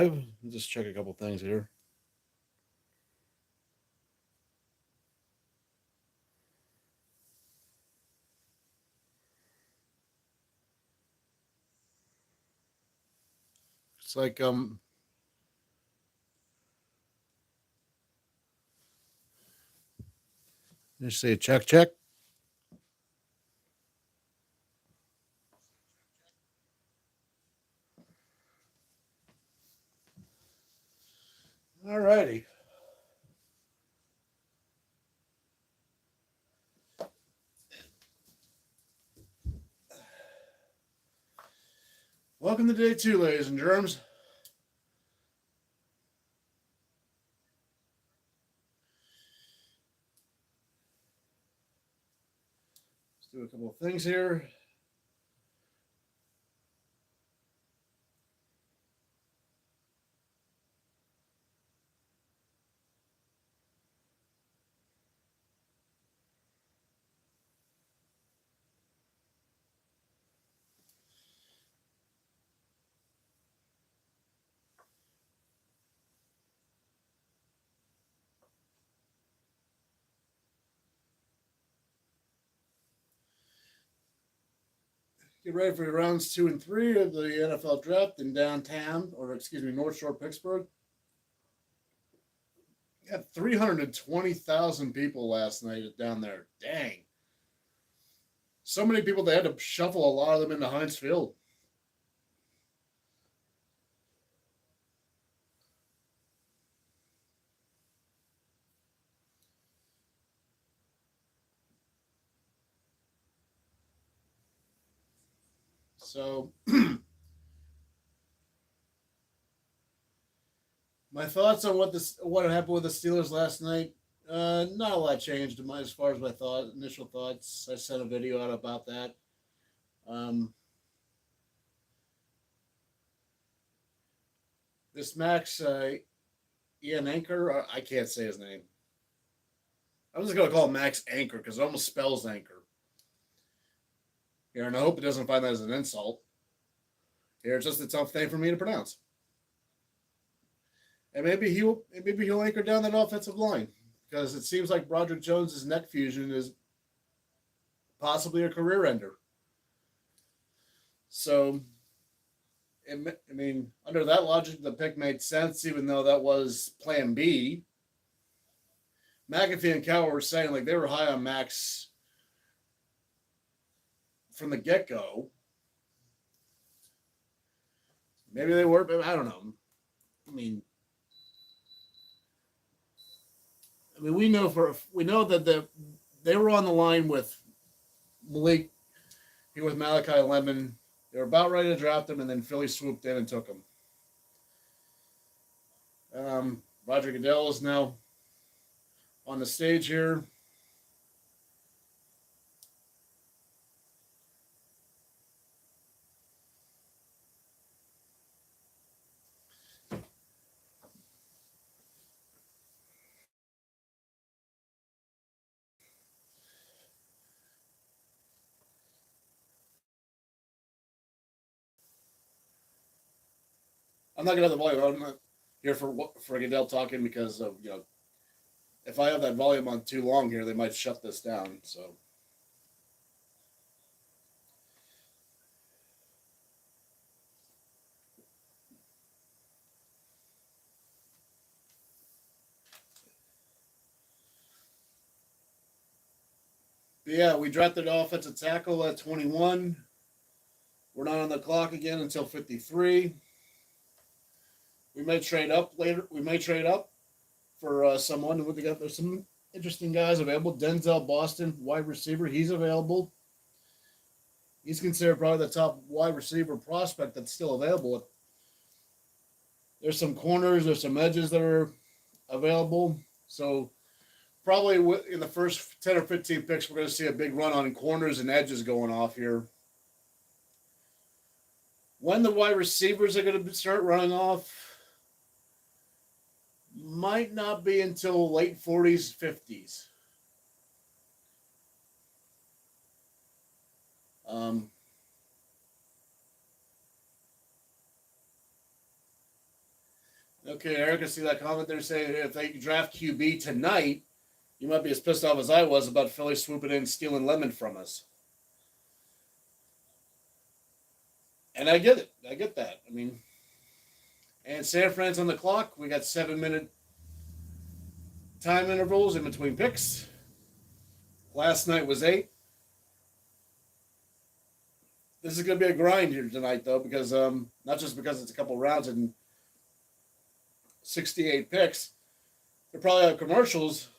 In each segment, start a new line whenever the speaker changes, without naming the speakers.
live. Just check a couple things here. It's like just say check check. Alrighty. Welcome to day two, ladies and germs. Let's do a couple of things here. Get ready for rounds 2 and 3 of the NFL draft in downtown, or excuse me, North Shore, Pittsburgh. Got 320,000 people last night down there. Dang. So many people they had to shuffle a lot of them into Heinz Field. So my thoughts on what happened with the Steelers last night. Not a lot changed as far as my initial thoughts. I sent a video out about that. Um, this Max Ian Anchor, I can't say his name. I'm just gonna call him Max Anchor because it almost spells anchor. Here, and I hope it doesn't find that as an insult. Here, it's just a tough thing for me to pronounce. And maybe he'll anchor down that offensive line because it seems like Broderick Jones's neck fusion is possibly a career ender. So, I mean, under that logic, the pick made sense, even though that was Plan B. McAfee and Cowell were saying like they were high on Max from the get go. Maybe they were, but I don't know. I mean, we know that they were on the line with Malik, here with Malachi Lemon. They were about ready to draft him, and then Philly swooped in and took him. Roger Goodell is now on the stage here. I'm not gonna have the volume. I'm not here for Goodell talking because of if I have that volume on too long here, they might shut this down. So. But yeah, we drafted offensive tackle at 21. We're not on the clock again until 53. We may trade up later. We may trade up for someone. There's some interesting guys available. Denzel Boston, wide receiver, he's available. He's considered probably the top wide receiver prospect that's still available. There's some corners, there's some edges that are available. So probably in the first 10 or 15 picks, we're going to see a big run on corners and edges going off here. When the wide receivers are going to start running off, might not be until late 40s, 50s. Um, Okay, Eric, I see that comment there saying if they draft QB tonight, you might be as pissed off as I was about Philly swooping in, stealing Lemon from us. And I get it. I get that. I mean, and San Fran's on the clock. We got 7-minute time intervals in between picks. Last night was 8. This is going to be a grind here tonight, though, because not just because it's a couple rounds and 68 picks. They probably have commercials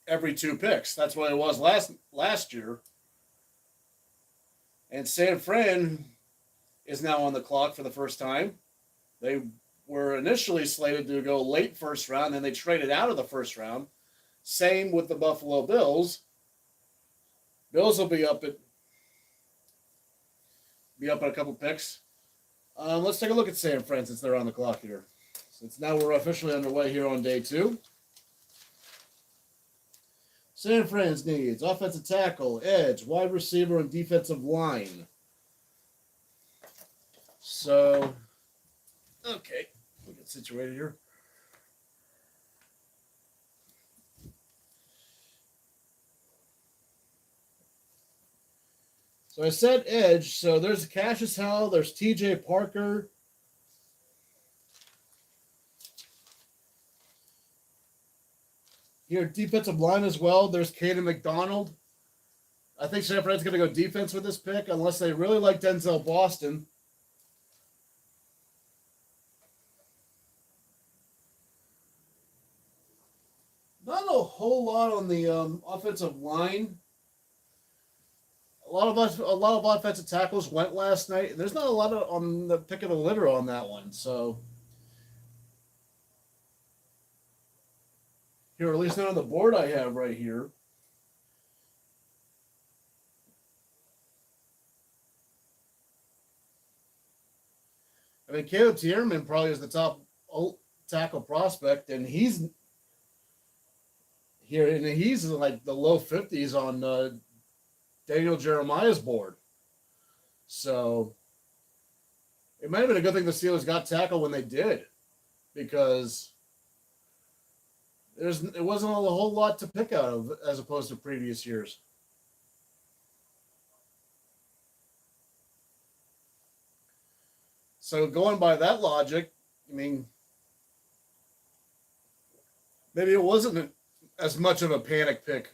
every 2 picks. That's what it was last year. And San Fran is now on the clock for the first time. They were initially slated to go late first round, then they traded out of the first round. Same with the Buffalo Bills. Bills will be up at a couple picks. Let's take a look at San Fran since they're on the clock here. Since now we're officially underway here on day 2. San Fran's needs offensive tackle, edge, wide receiver, and defensive line. So, okay, we'll get situated here. So I said edge. So there's Cassius Hell. There's T.J. Parker. Here, defensive line as well. There's Caden McDonald. I think San Fran's going to go defense with this pick unless they really like Denzel Boston. Not a whole lot on the offensive line. A lot of offensive tackles went last night. There's not a lot on the pick of the litter on that one. So here, at least not on the board I have right here. I mean, Caleb Tierman probably is the top tackle prospect, and he's here, and he's in like the low 50s on Daniel Jeremiah's board. So it might have been a good thing the Steelers got tackle when they did, because it wasn't a whole lot to pick out of as opposed to previous years. So going by that logic, I mean, maybe it wasn't as much of a panic pick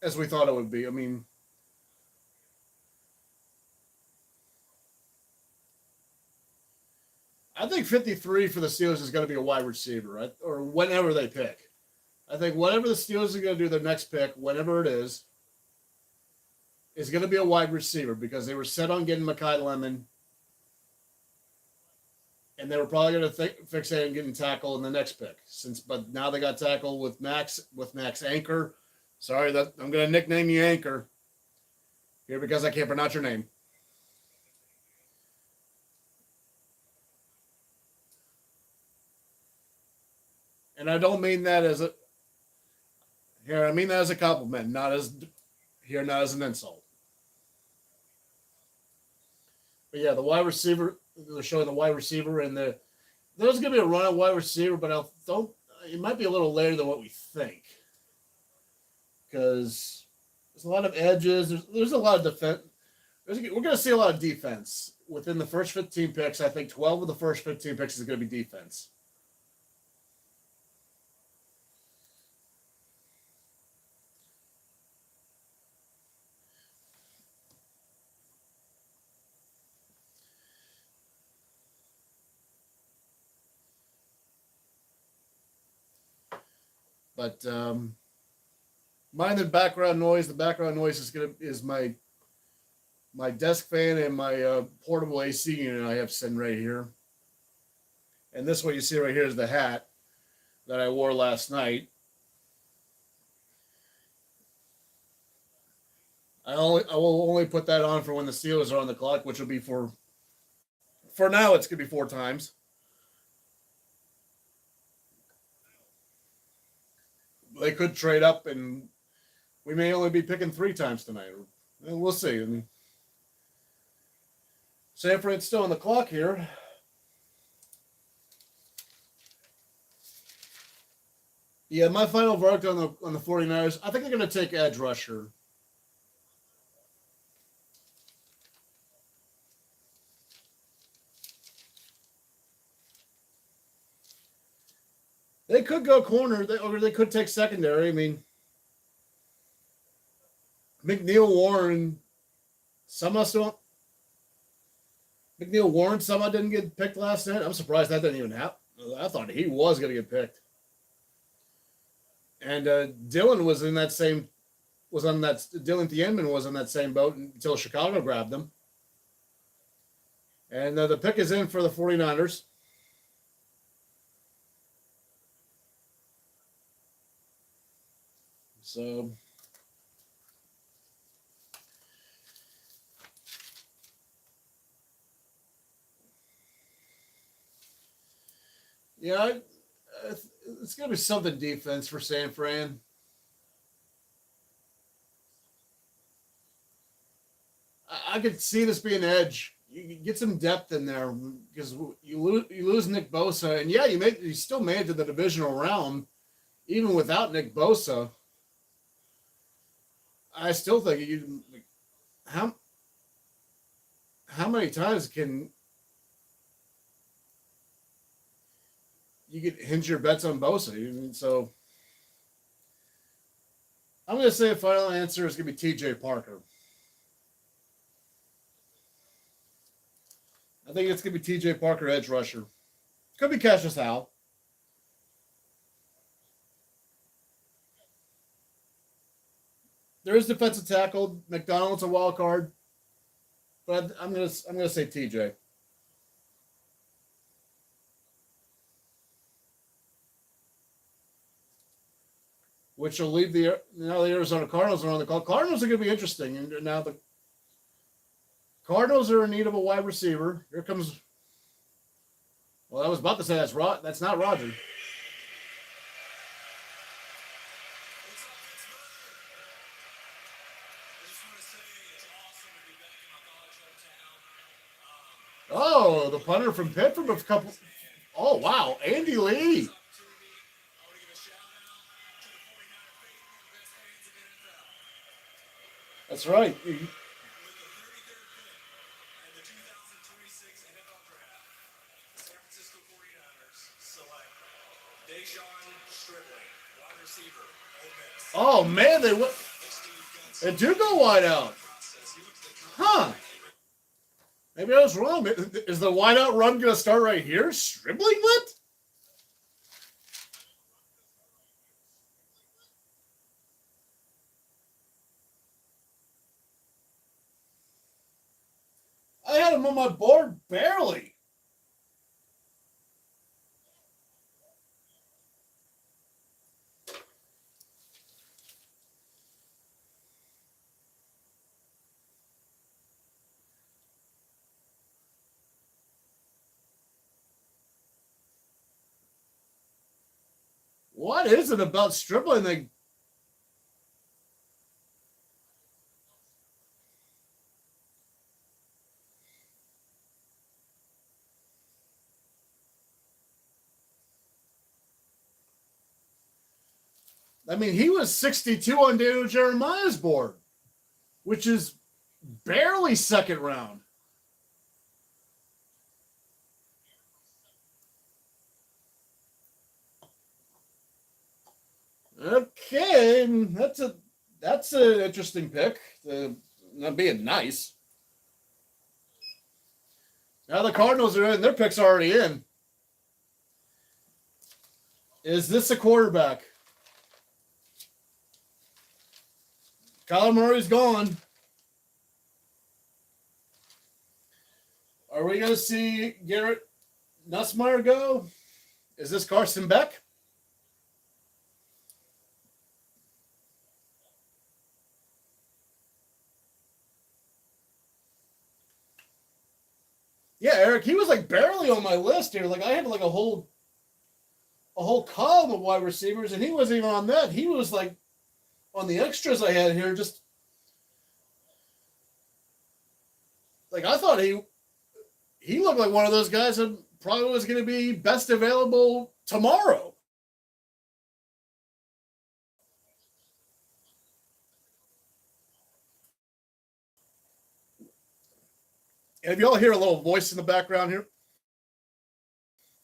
as we thought it would be. I mean, I think 53 for the Steelers is going to be a wide receiver, right? Or whenever they pick. I think whatever the Steelers are going to do their next pick, whenever it is going to be a wide receiver, because they were set on getting Mekhi Lemon, and they were probably going to fixate on getting tackle in the next pick. But now they got tackle with Max Anchor. Sorry, I'm going to nickname you Anchor here because I can't pronounce your name. And I don't mean that as a I mean that as a compliment, not as an insult. But yeah, the wide receiver, they're showing the wide receiver, and there's going to be a run at wide receiver, but it might be a little later than what we think, because there's a lot of edges. There's a lot of defense. We're going to see a lot of defense within the first 15 picks. I think 12 of the first 15 picks is going to be defense. But mind the background noise. The background noise is my desk fan and my portable AC unit I have sitting right here. And this, what you see right here, is the hat that I wore last night. I will only put that on for when the Steelers are on the clock, which will be for now. It's going to be 4 times. They could trade up, and we may only be picking 3 times tonight. We'll see. I mean, San Fran's still on the clock here. Yeah, my final verdict on the 49ers, I think they're going to take edge rusher. They could go corner, or they could take secondary. I mean, McNeil Warren, somehow still. McNeil Warren somehow didn't get picked last night. I'm surprised that didn't even happen. I thought he was going to get picked. And Dylan was in that same was on that Dylan Thielman was on that same boat until Chicago grabbed him. And the pick is in for the 49ers. So yeah, it's going to be something defense for San Fran. I could see this being edge. You get some depth in there because you lose Nick Bosa, and yeah, you still made it to the divisional round even without Nick Bosa. I still think you how how many times can you get hinge your bets on Bosa? So I'm going to say the final answer is going to be T.J. Parker. I think it's going to be T.J. Parker, edge rusher. Could be Cassius Howe. There is defensive tackle. McDonald's a wild card, but I'm gonna say TJ, which will leave the Arizona Cardinals are on the call. Cardinals are gonna be interesting, and now the Cardinals are in need of a wide receiver. Here comes. Well, I was about to say that's not Roger. Oh, the punter from Pitt from a couple. Oh wow, Andy Lee. That's right. Oh man, they do go wide out. Huh. Maybe I was wrong. Is the wideout run going to start right here? Stribling what? I had him on my board barely. What is it about Stribling that I mean, he was 62 on Daniel Jeremiah's board, which is barely second round. Okay, that's an interesting pick. Not being nice. Now the Cardinals are in; their picks are already in. Is this a quarterback? Kyler Murray's gone. Are we going to see Garrett Nussmeier go? Is this Carson Beck? Yeah, Eric, he was like barely on my list here. Like I had like a whole column of wide receivers, and he wasn't even on that. He was like on the extras I had here. Just like I thought he looked like one of those guys that probably was going to be best available tomorrow. And if y'all hear a little voice in the background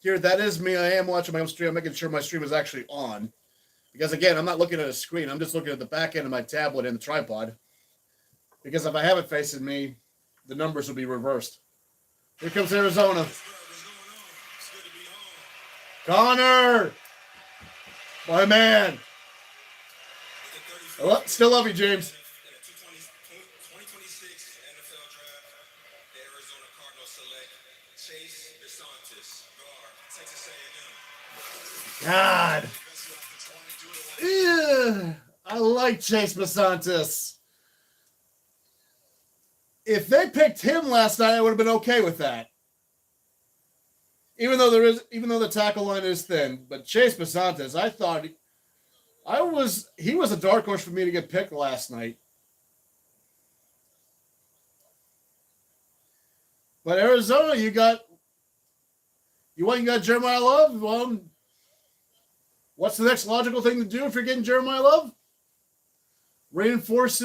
here, that is me. I am watching my own stream. I'm making sure my stream is actually on. Because again, I'm not looking at a screen. I'm just looking at the back end of my tablet and the tripod. Because if I have it facing me, the numbers will be reversed. Here comes Arizona. Connor! My man! Still love you, James. God. Ew, I like Chase Besantis. If they picked him last night, I would have been okay with that. Even though the tackle line is thin, but Chase Besantis, I thought he was a dark horse for me to get picked last night. But Arizona, you got Jeremiah Love. Well, what's the next logical thing to do if you're getting Jeremiah Love? Reinforce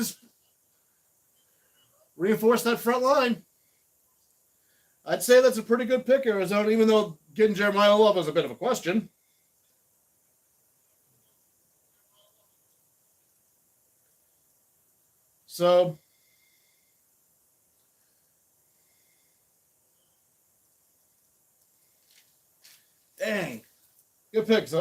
that front line. I'd say that's a pretty good pick, Arizona, even though getting Jeremiah Love is a bit of a question. So, dang. Good picks.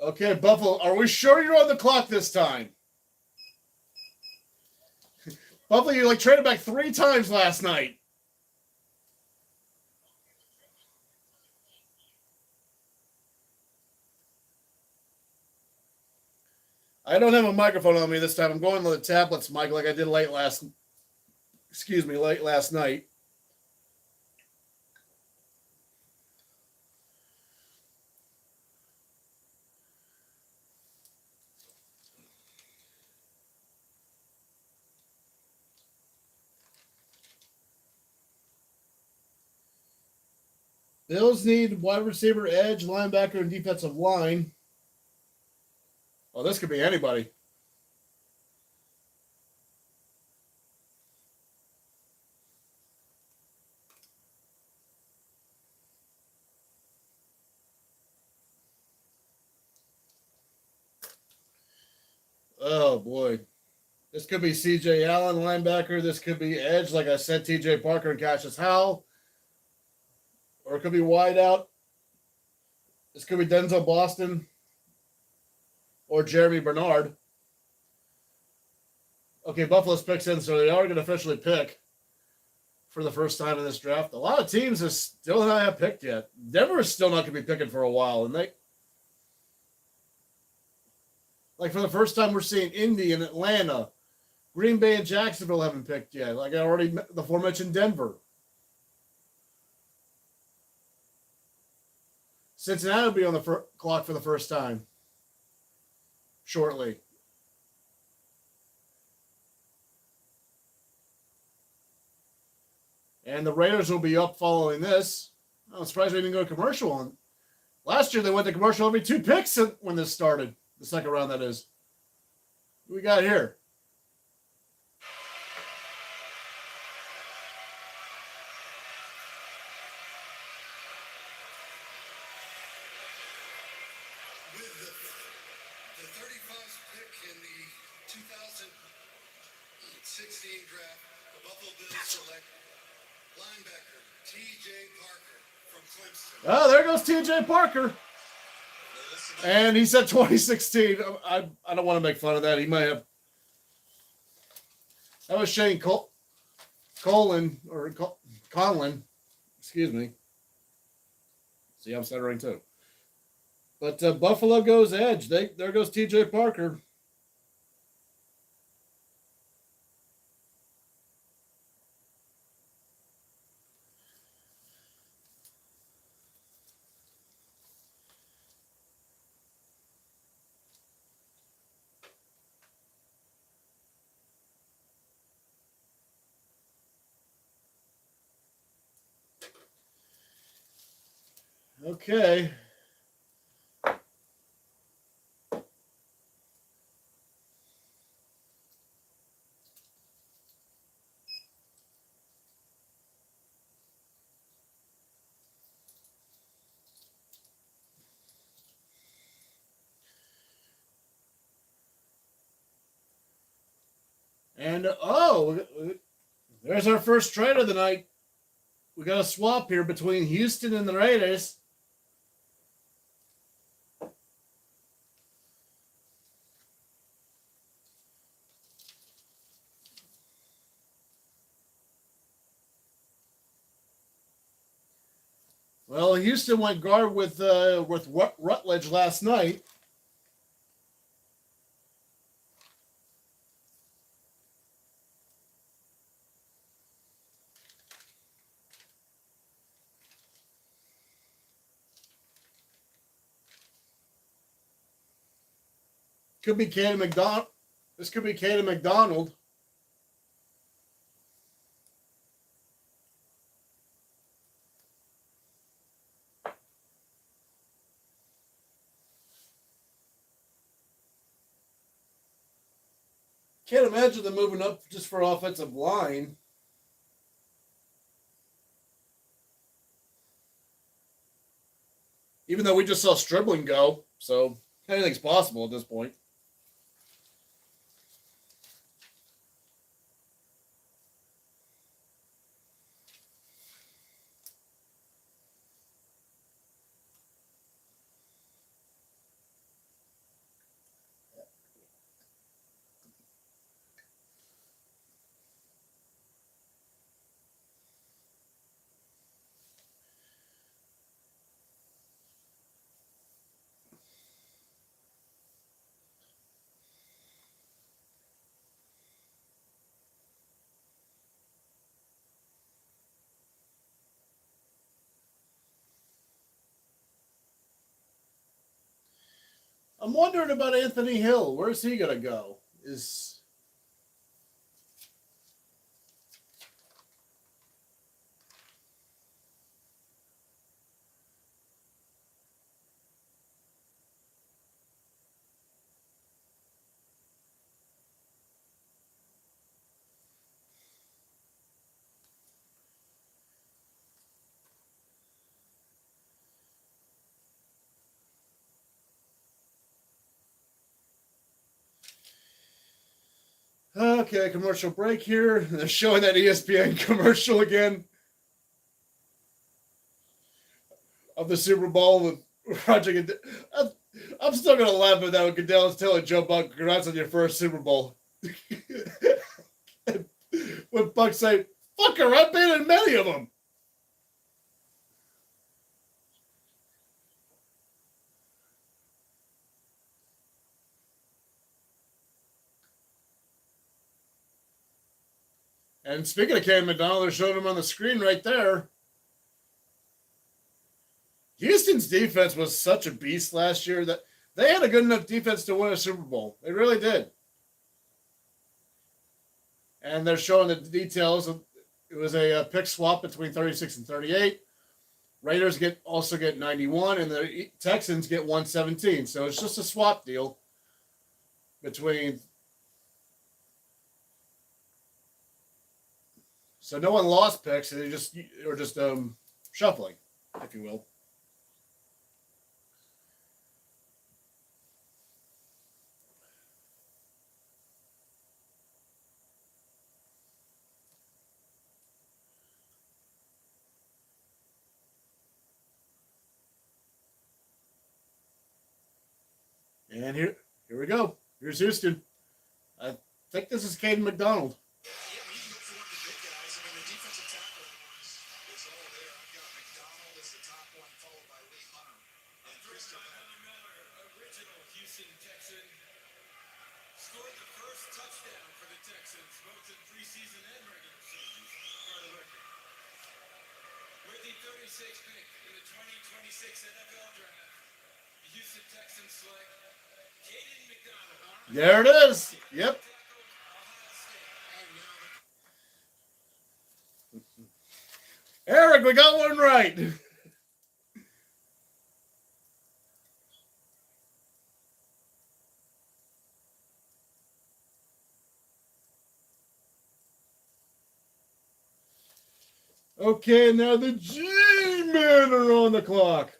Okay, Buffalo, are we sure you're on the clock this time? Buffalo, you traded back 3 times last night. I don't have a microphone on me this time. I'm going to the tablets, Mike, like I did late last night. Bills need wide receiver, edge, linebacker, and defensive line. Oh, this could be anybody. Oh, boy. This could be C.J. Allen, linebacker. This could be edge, like I said, T.J. Parker and Cassius Howell. Or it could be wide out. This could be Denzel Boston or Jeremy Bernard. Okay, Buffalo's picks in, so they are going to officially pick for the first time in this draft. A lot of teams have still not have picked yet. Denver is still not going to be picking for a while, and for the first time, we're seeing Indy and Atlanta, Green Bay and Jacksonville haven't picked yet. Like I already, the aforementioned Denver. Cincinnati will be on the clock for the first time shortly. And the Raiders will be up following this. I'm surprised we didn't go to commercial on. Last year they went to commercial every 2 picks when this started. The second round, that is. What we got here?
With the 31st pick in the 2016 draft, the Buffalo Bills select linebacker T.J. Parker from Clemson.
Oh, there goes T.J. Parker. And he said 2016. I don't want to make fun of that. He might have. That was Shane Conlon. Excuse me. See, I'm stuttering too. But Buffalo goes edge. There goes T.J. Parker. Okay. And oh, there's our first trade of the night. We got a swap here between Houston and the Raiders. Well, Houston went guard with Rutledge last night. Could be Caden McDonald. This could be Caden McDonald. Can't imagine them moving up just for offensive line. Even though we just saw Stribling go, so anything's possible at this point. I'm wondering about Anthony Hill. Where's he gonna go? Okay, commercial break here. They're showing that ESPN commercial again of the Super Bowl with Roger Goodell. I'm still gonna laugh at that when Goodell is telling Joe Buck, "Congrats on your first Super Bowl." When Buck say, "Fucker, I've been in many of them." And speaking of Caden McDonald, they're showing him on the screen right there. Houston's defense was such a beast last year that they had a good enough defense to win a Super Bowl. They really did. And they're showing the details. It was a pick swap between 36 and 38. Raiders also get 91, and the Texans get 117. So it's just a swap deal between. So no one lost picks. They just shuffling, if you will. And here we go. Here's Houston. I think this is Caden McDonald.
Scored the first touchdown for the Texans, both in preseason and regular season, for the record. With the 36th pick in the 2026 NFL Draft, the Houston Texans select Caden McDonald.
There it is. Yep. Eric, we got one right. Okay, now the G-Men are on the clock.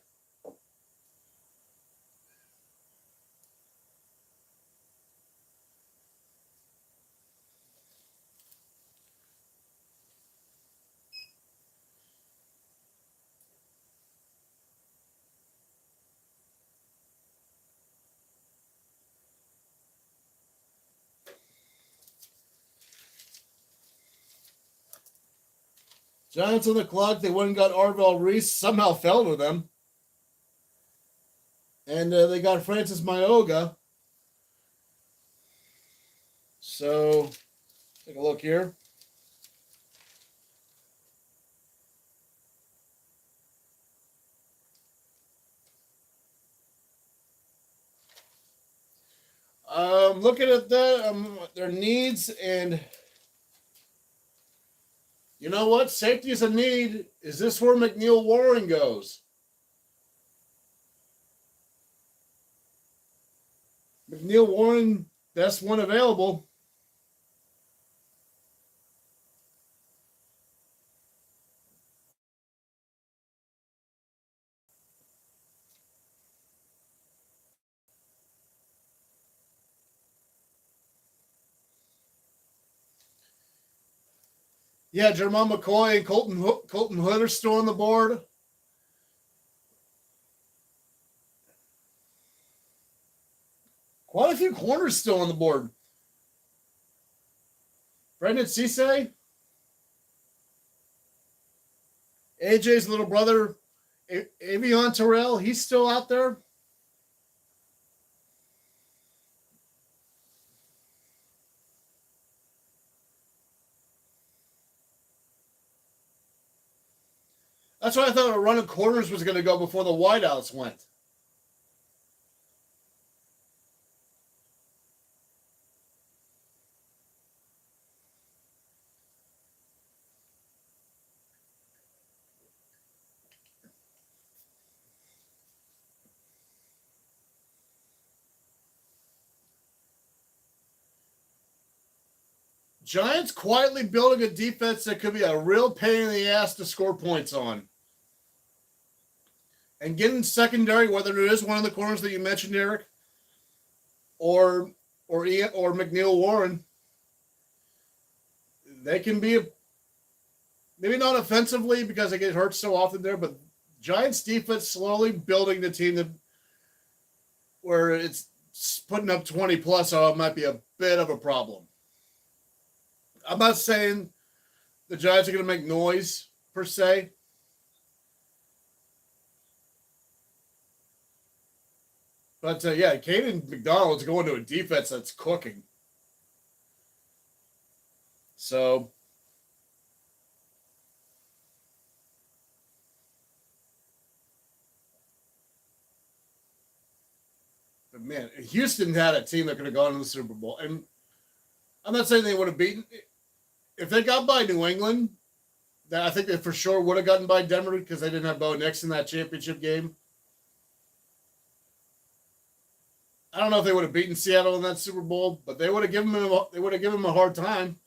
Giants on the clock. They went and got Arvell Reese. Somehow fell to them. And they got Francis Mayoga. So, take a look here. Looking at that, their needs, and you know what? Safety is a need. Is this where McNeil Warren goes? McNeil Warren, best one available. Yeah, Jermon McCoy and Colton Hood are still on the board. Quite a few corners still on the board. Brendan Cisse, AJ's little brother, Avion Terrell, he's still out there. That's why I thought a run of corners was going to go before the wideouts went. Giants quietly building a defense that could be a real pain in the ass to score points on. And getting secondary, whether it is one of the corners that you mentioned, Eric, or McNeil Warren, they can be maybe not offensively because they get hurt so often there, but Giants defense slowly building the team where it's putting up 20 plus, so it might be a bit of a problem. I'm not saying the Giants are going to make noise per se. But, yeah, Caden McDonald's going to a defense that's cooking. So, but man, Houston had a team that could have gone to the Super Bowl. And I'm not saying they would have beaten. If they got by New England, I think they for sure would have gotten by Denver because they didn't have Bo Nix in that championship game. I don't know if they would have beaten Seattle in that Super Bowl, but they would have given him a hard time.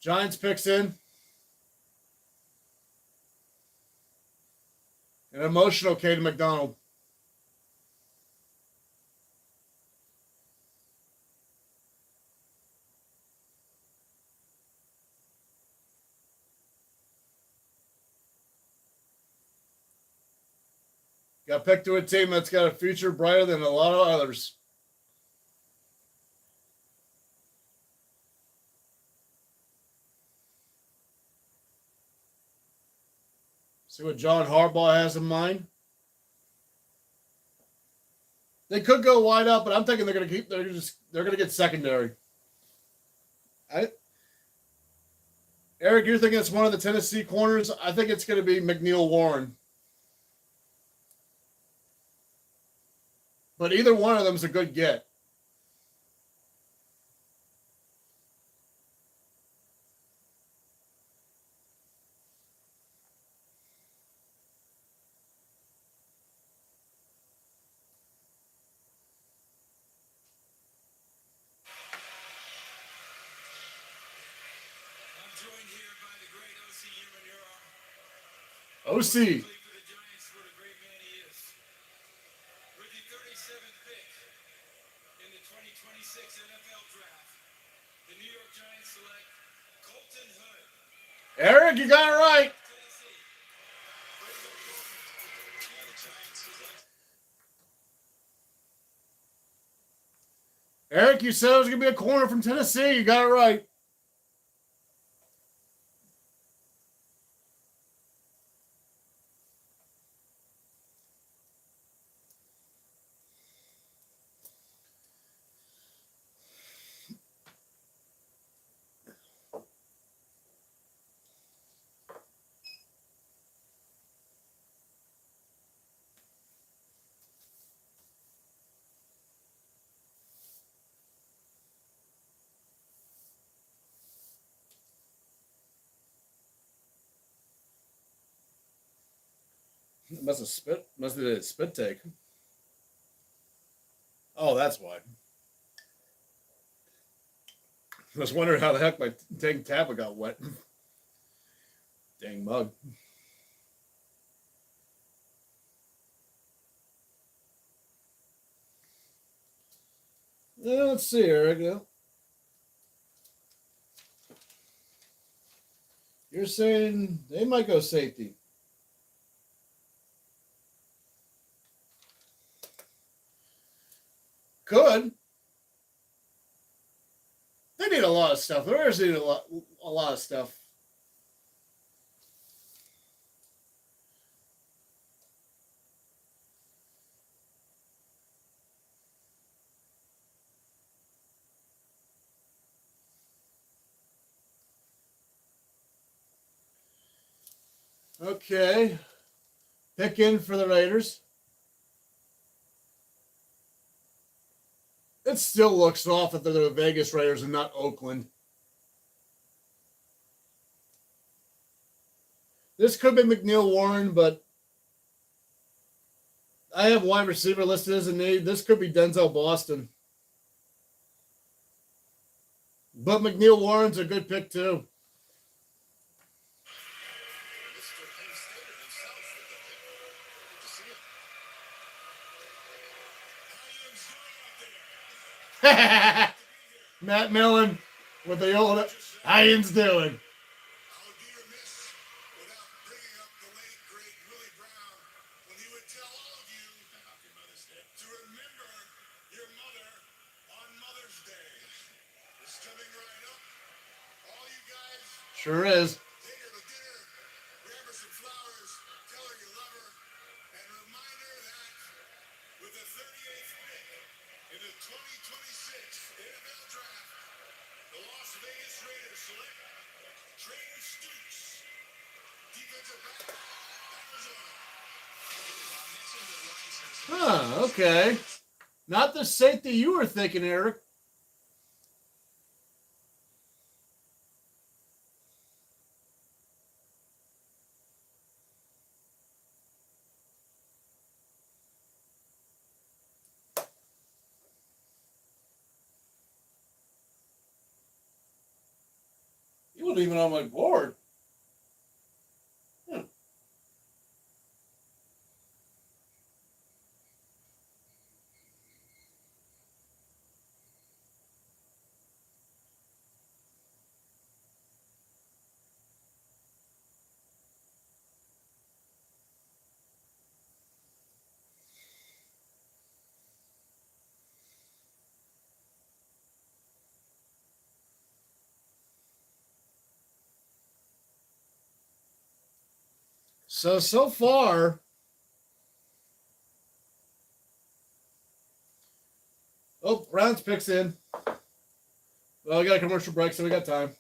Giants picks in. An emotional Caden McDonald. Got picked to a team that's got a future brighter than a lot of others. See what John Harbaugh has in mind. They could go wide up, but I'm thinking they're going to get secondary. Eric, you're thinking it's one of the Tennessee corners. I think it's going to be McNeil Warren. But either one of them is a good get.
I'm joined here by the great O.C. Umenyiora.
OC.
For the Giants, what a great man he is. With the 37th pick in the 2026 NFL Draft, the New York Giants select Colton Hood.
Eric, you got it right. Eric, you said it was going to be a corner from Tennessee. You got it right. Must have spit. Must have did a spit take. Oh, that's why. I was wondering how the heck my dang tablet got wet. Dang mug. Yeah, let's see. Here we go. You're saying they might go safety. Could. They need a lot of stuff. The Raiders need a lot of stuff. Okay. Pick in for the Raiders. It still looks off that they're the Vegas Raiders and not Oakland. This could be McNeil Warren, but I have wide receiver listed as a need. This could be Denzel Boston. But McNeil Warren's a good pick, too.
Mr. Penn State himself with the pick. Did you see it? How you doing out there?
Matt Millen with the old how yous doing?
I would be remiss without bringing up the late, great Willie Brown when he would tell all of you happy Mother's Day to remember your mother on Mother's Day. It's coming right up. All you guys,
Sure is.
take her to dinner, grab her some flowers, tell her you love her, and remind her that with the 38th pick in the 2026 NFL Draft, the Las Vegas Raiders select Trey Stoops, defensive back, Arizona.
Huh, okay. Not the safety you were thinking, Eric. You weren't even on my board. So far, oh, Browns picks in. Well, we got a commercial break, so we got time.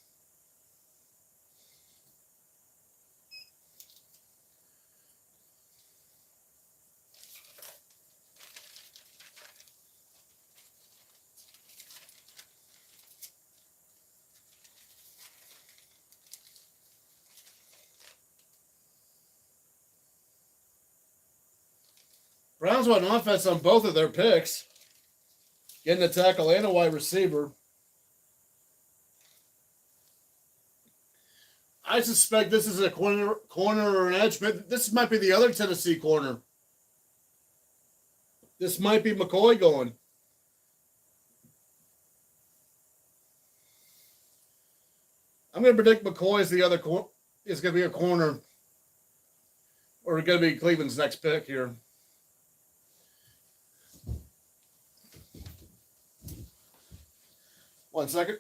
Browns went offense on both of their picks, getting a tackle and a wide receiver. I suspect this is a corner or an edge. But this might be the other Tennessee corner. This might be McCoy going. I'm going to predict McCoy is the other is going to be a corner, or going to be Cleveland's next pick here. One second.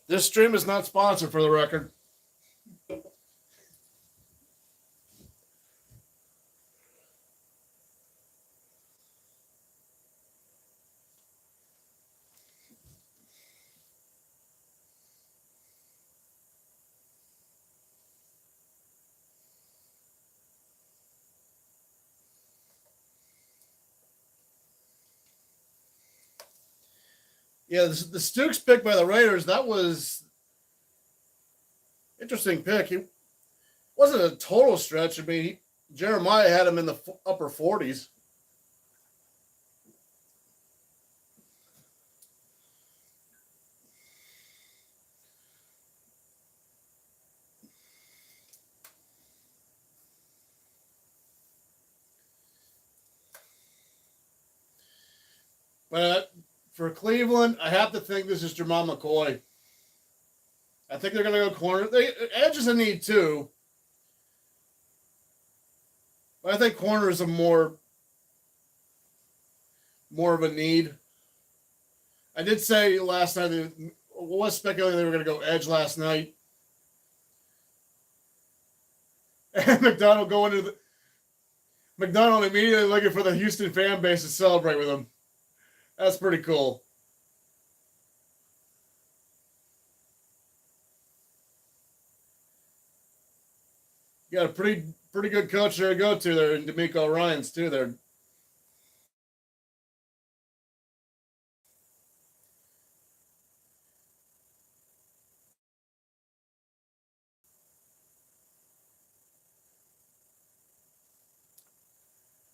This stream is not sponsored, for the record. Yeah, the Stooks pick by the Raiders, that was interesting pick. He wasn't a total stretch. I mean, Jeremiah had him in the upper 40s. But for Cleveland, I have to think this is Jamal McCoy. I think they're going to go corner. Edge is a need too. But I think corner is a more of a need. I did say last night, I was speculating they were going to go edge last night. And McDonald immediately looking for the Houston fan base to celebrate with him. That's pretty cool. You got a pretty good coach there to go to there, and D'Amico Ryans too there.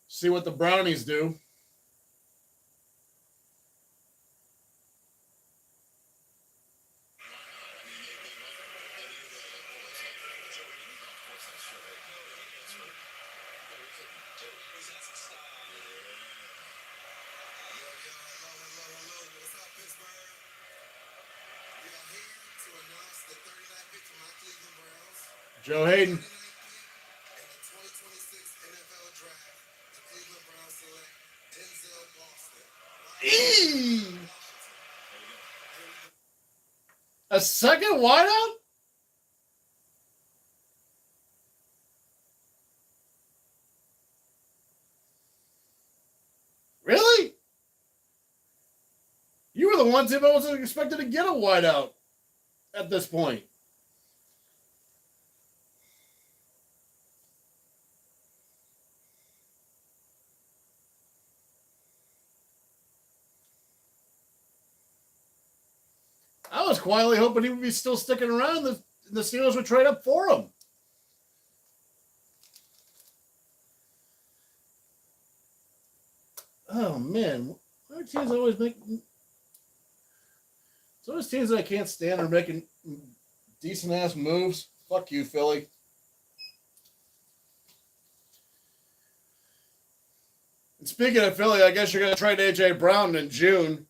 See what the Brownies do. Joe Hayden. A second wideout? Really? You were the one team I wasn't expected to get a wideout at this point. I was quietly hoping he would be still sticking around. The Steelers would trade up for him. Oh, man. Why teams always make... It's always teams that I can't stand are making decent-ass moves. Fuck you, Philly. And speaking of Philly, I guess you're going to trade A.J. Brown in June.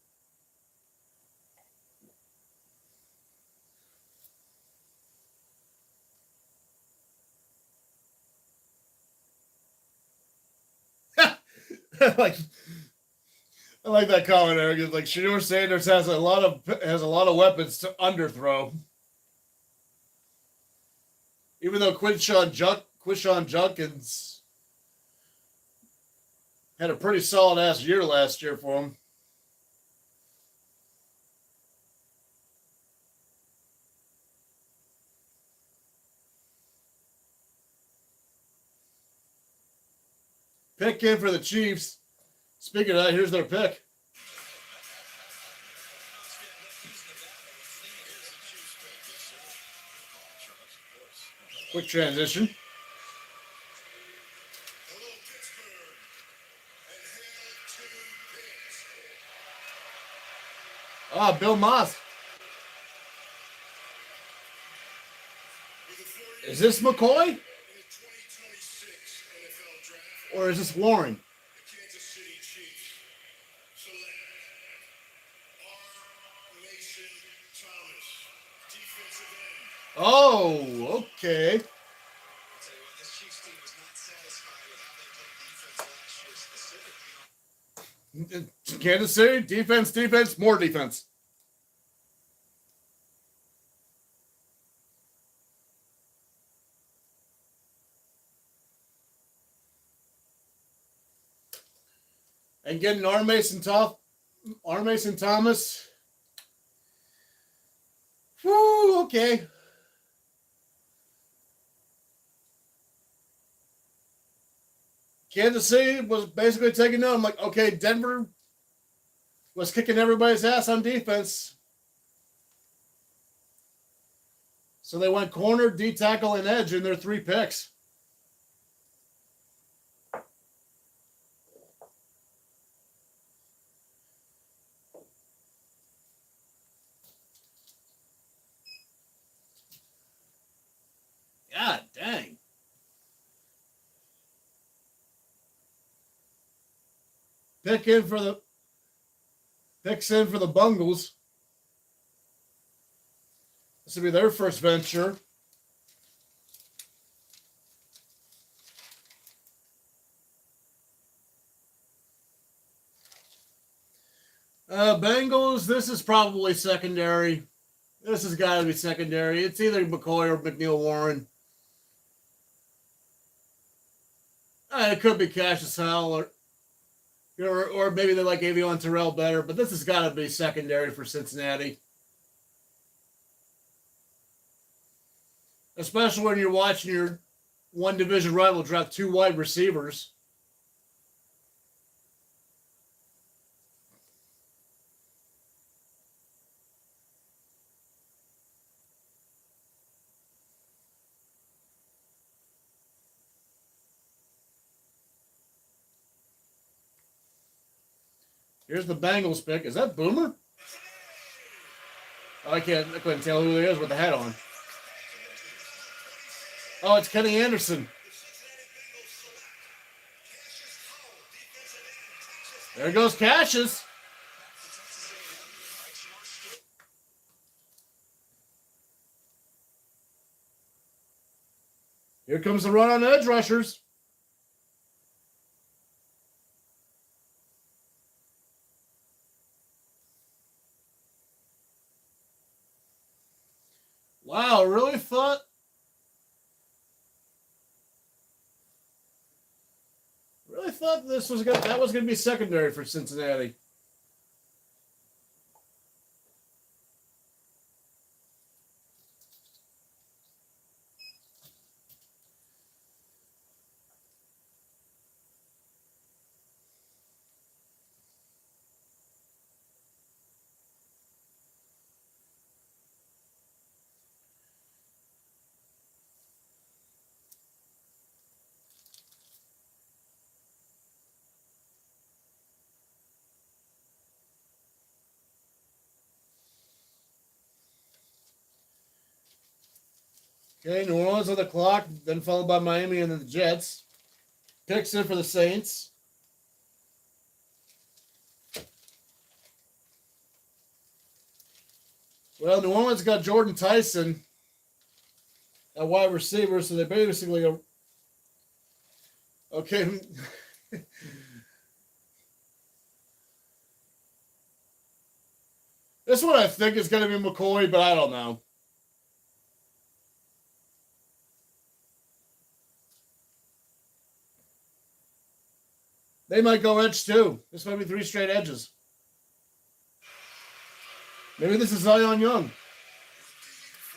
I like that comment, Eric. It's like Shedeur Sanders has a lot of weapons to underthrow. Even though Quinshon Judkins had a pretty solid ass year last year for him. Pick in for the Chiefs. Speaking of that, here's their pick. Quick transition. Bill Moss. Is this McCoy? Or is this Warren? Oh, okay. Kansas City, defense, more defense. And getting R. Mason Thomas. Whoo, okay. Kansas City was basically taking note. I'm like, okay, Denver was kicking everybody's ass on defense. So they went corner, D tackle, and edge in their 3 picks. God dang. Picks in for the Bungles. This will be their first venture. Bengals, this is probably secondary. This has got to be secondary. It's either McCoy or McNeil Warren. It could be Cassius Howell or maybe they like Avion Terrell better, but this has got to be secondary for Cincinnati. Especially when you're watching your one division rival draft 2 wide receivers. Here's the Bengals pick. Is that Boomer? Oh, I couldn't tell who he is with the hat on. Oh, it's Kenny Anderson. There goes Cassius. Here comes the run on edge rushers. Wow, really thought that was going to be secondary for Cincinnati. Okay, New Orleans on the clock, then followed by Miami and then the Jets. Picks in for the Saints. Well, New Orleans got Jordan Tyson at wide receiver, so they basically are okay. This one I think is going to be McCoy, but I don't know. They might go edge too. This might be 3 straight edges. Maybe this is Zion Young.
The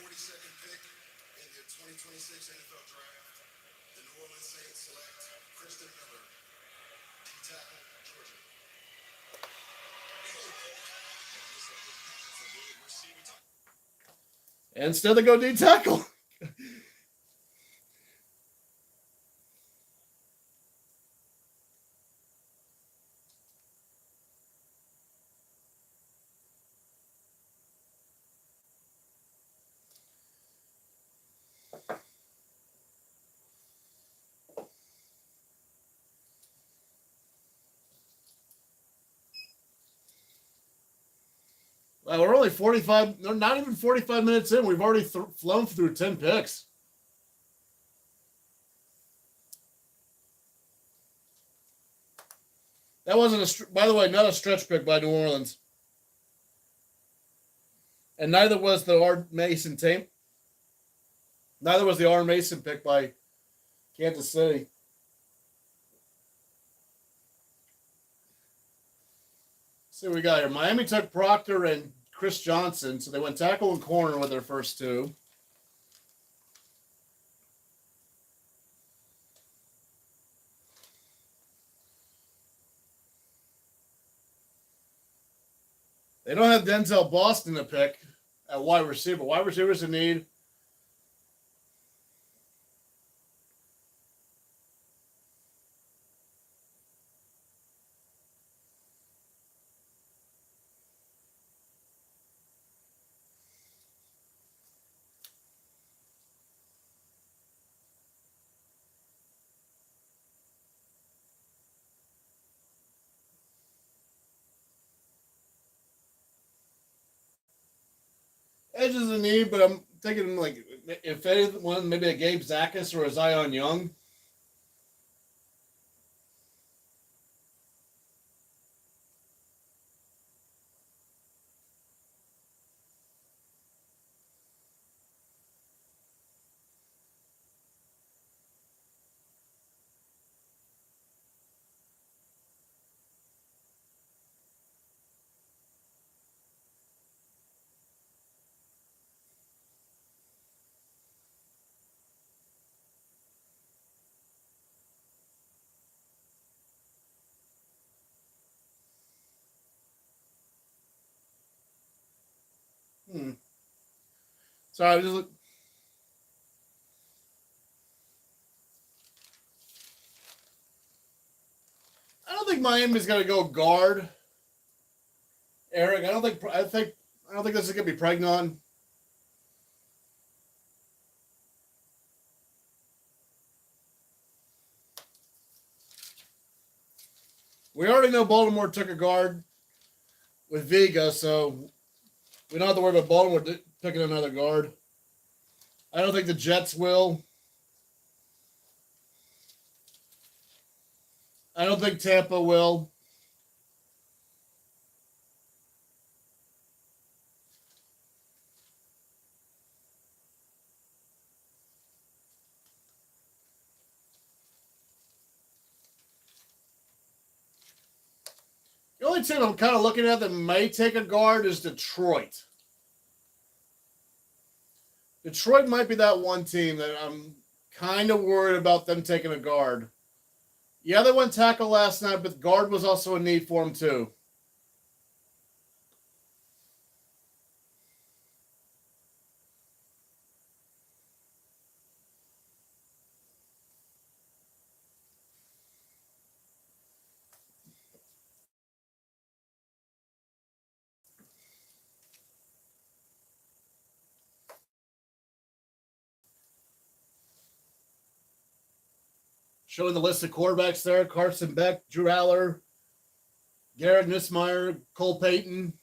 42nd pick in the 2026 NFL Draft, the New Orleans Saints select Christian Miller, D-tackle, Georgia.
And instead they go D tackle. Well, we're only 45, not even 45 minutes in. We've already flown through 10 picks. That wasn't by the way, not a stretch pick by New Orleans. And neither was the R. Mason tape. Neither was the R. Mason pick by Kansas City. See what we got here. Miami took Proctor and Chris Johnson, so they went tackle and corner with their first two. They don't have Denzel Boston to pick at wide receiver. Wide receivers in need. Edges in need, but I'm thinking like if anyone, maybe a Gabe Zachis or a Zion Young. Sorry, I just I don't think Miami's going to go guard. Eric, I don't think this is going to be Pregnon. We already know Baltimore took a guard with Vega, so we don't have to worry about Baltimore picking another guard. I don't think the Jets will. I don't think Tampa will. The only team I'm kind of looking at that may take a guard is Detroit. Detroit might be that one team that I'm kind of worried about them taking a guard. Yeah, they went tackle last night, but guard was also a need for them too. Showing the list of quarterbacks there: Carson Beck, Drew Aller, Garrett Nussmeier, Cole Payton.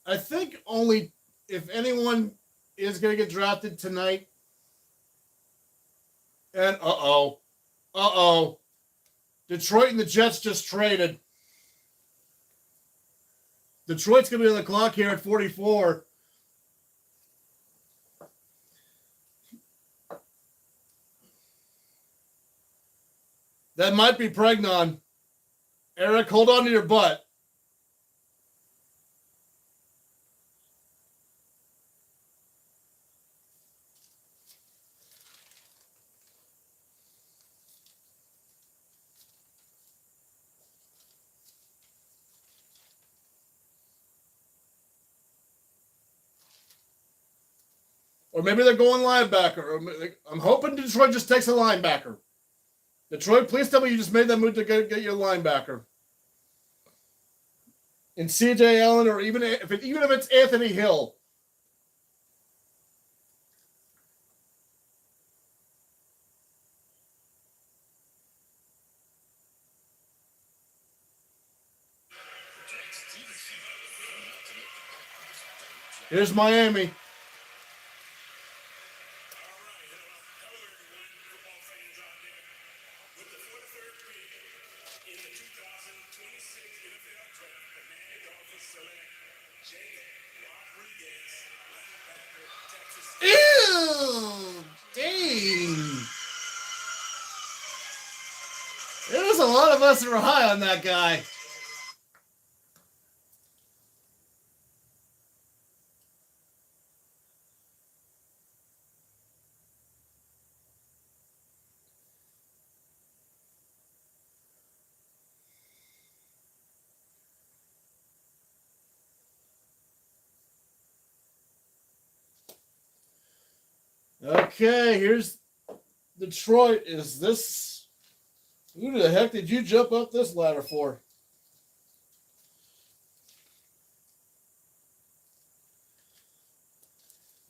I think only if anyone is going to get drafted tonight. And Detroit and the Jets just traded. Detroit's going to be on the clock here at 44. That might be Pregnon. Eric, hold on to your butt. Or maybe they're going linebacker. I'm hoping Detroit just takes a linebacker. Detroit, please tell me you just made that move to get your linebacker. And C.J. Allen, or even if it's Anthony Hill. Here's Miami. There was a lot of us that were high on that guy. Okay, here's Detroit. Is this... Who the heck did you jump up this ladder for?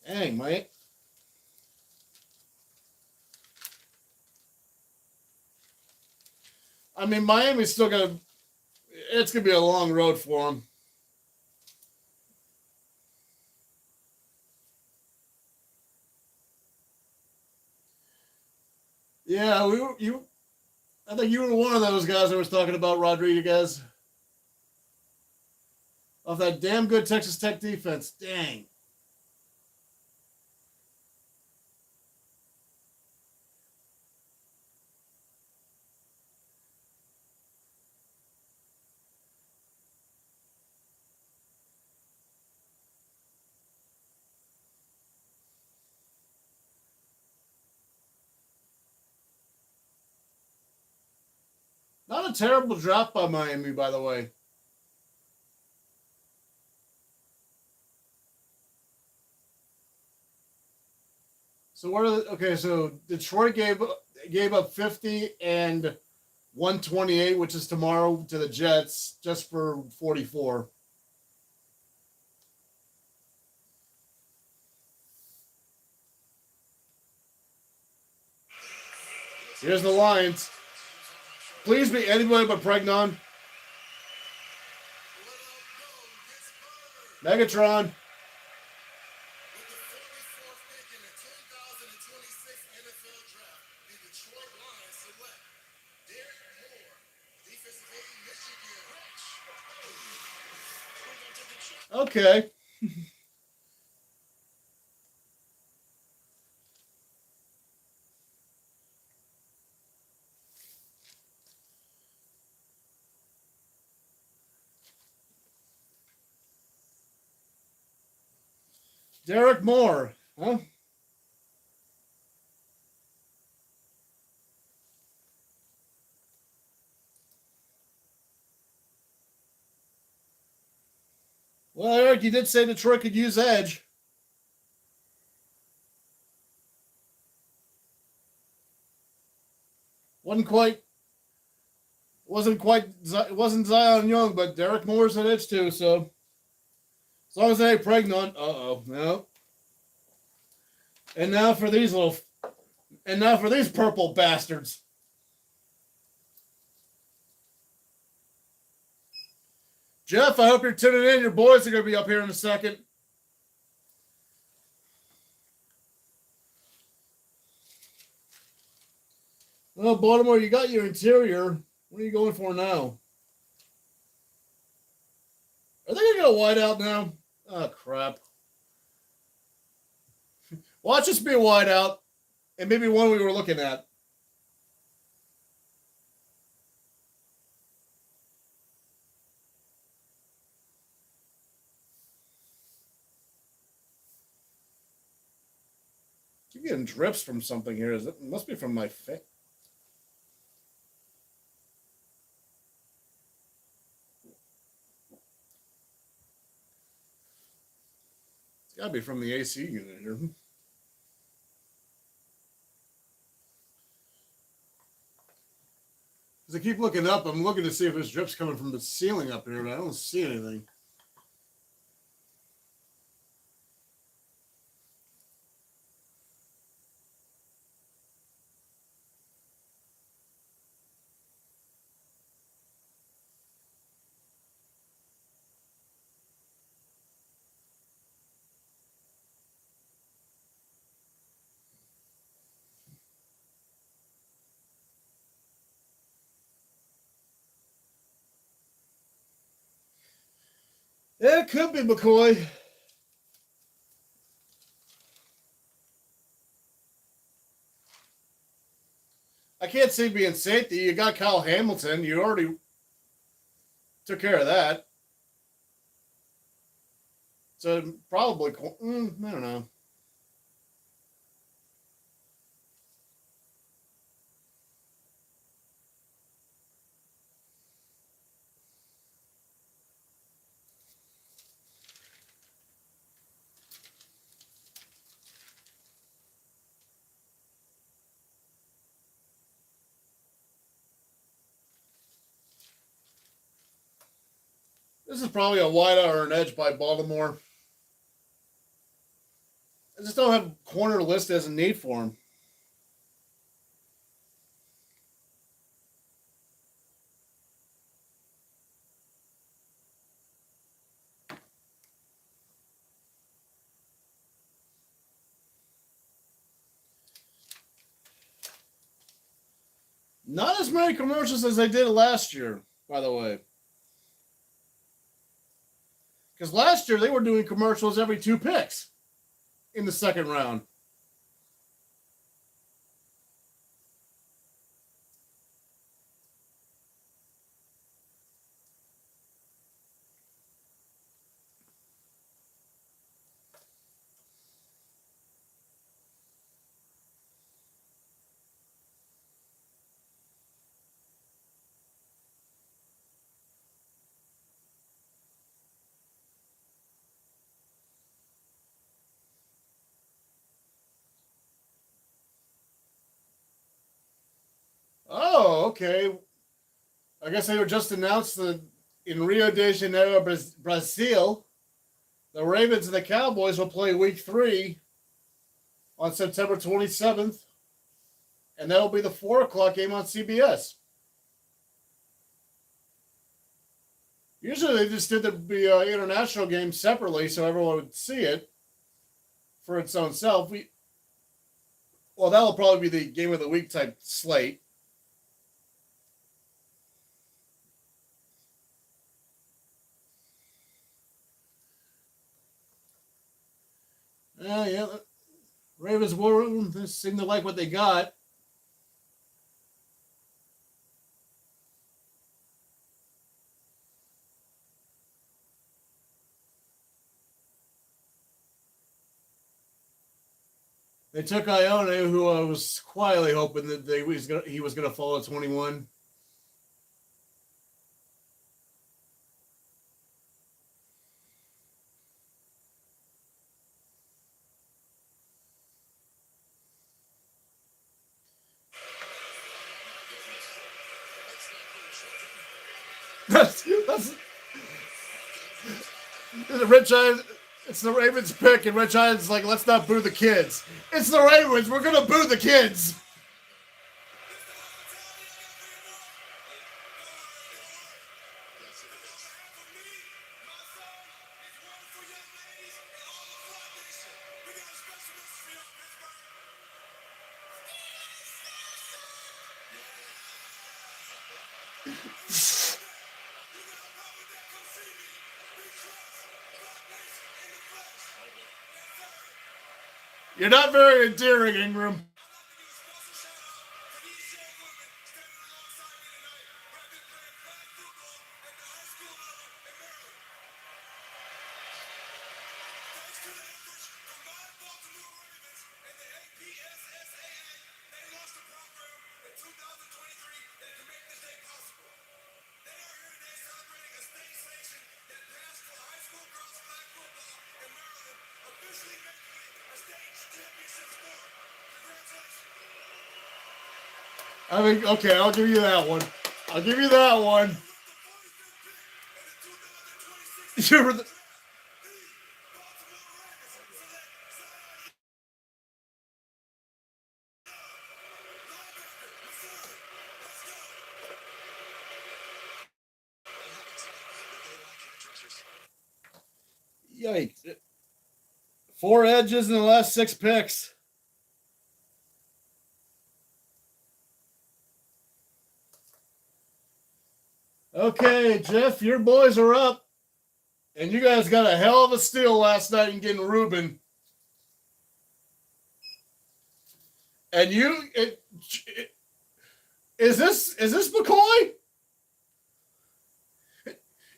Dang, mate. I mean, Miami's still going to... It's going to be a long road for them. Yeah, I think you were one of those guys that was talking about Rodriguez. Of that damn good Texas Tech defense. Dang. Not a terrible drop by Miami, by the way. So what are the, okay? So Detroit gave up 50 and 128, which is tomorrow, to the Jets, just for 44. Here's the Lions. Please be anybody but Pregnon. Megatron.
With the 44th pick in the 2026 NFL Draft, the Detroit Lions select Derek Moore, defensive end, Michigan.
Okay. Derek Moore, huh? Well, Eric, you did say Detroit could use edge. Wasn't Zion Young, but Derek Moore's an edge too. So as long as they ain't pregnant, no. And now for these purple bastards. Jeff, I hope you're tuning in. Your boys are going to be up here in a second. Well, Baltimore, you got your interior. What are you going for now? Are they going to go wide out now? Oh, crap. Watch this be a wide out, and maybe one we were looking at. Keep getting drips from something here. It must be from my face. It's got to be from the AC unit here. As I keep looking up, I'm looking to see if there's drips coming from the ceiling up here, but I don't see anything. Yeah, it could be McCoy. can't see being safety. You got Kyle Hamilton. You already took care of that. So probably, I don't know. This is probably a wideout or an edge by Baltimore. I just don't have corner listed as a need for him. Not as many commercials as they did last year, by the way. Because last year they were doing commercials every 2 picks in the second round. Oh, okay. I guess they were just announced that in Rio de Janeiro, Brazil, the Ravens and the Cowboys will play Week 3 on September 27th, and that'll be the 4 o'clock game on CBS. Usually they just did the international game separately so everyone would see it for its own self. Well, that'll probably be the game of the week type slate. Yeah, Ravens War Room, they seem to like what they got. They took Ione, who I was quietly hoping that he was gonna fall at 21. That's Rich Giants. It's the Ravens pick, and Rich Giants like, let's not boo the kids. It's the Ravens. We're gonna boo the kids. You're not very endearing, Ingram. I mean, okay, I'll give you that one. I'll give you that one. You're the, yikes. 4 edges in the last 6 picks. Okay, Jeff, your boys are up. And you guys got a hell of a steal last night in getting Ruben. And Is this McCoy?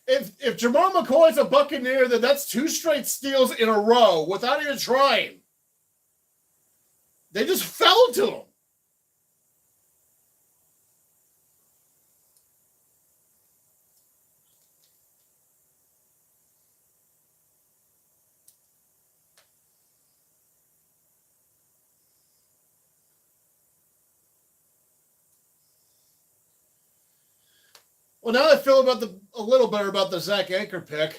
If Jamal McCoy's a Buccaneer, then that's 2 straight steals in a row without even trying. They just fell to him. Well, now I feel a little better about the Zach Anchor pick,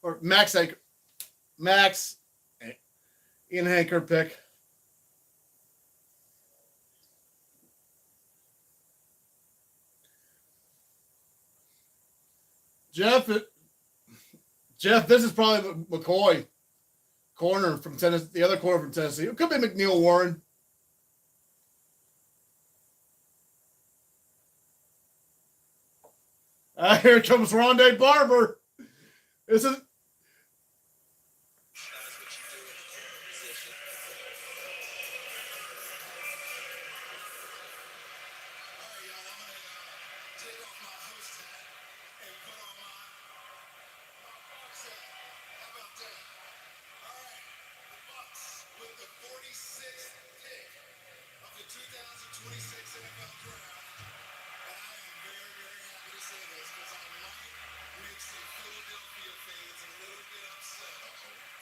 or Max Ian Anchor pick. Jeff, this is probably McCoy, corner from Tennessee, the other corner from Tennessee. It could be McNeil Warren. Here comes Rondé Barber. This is.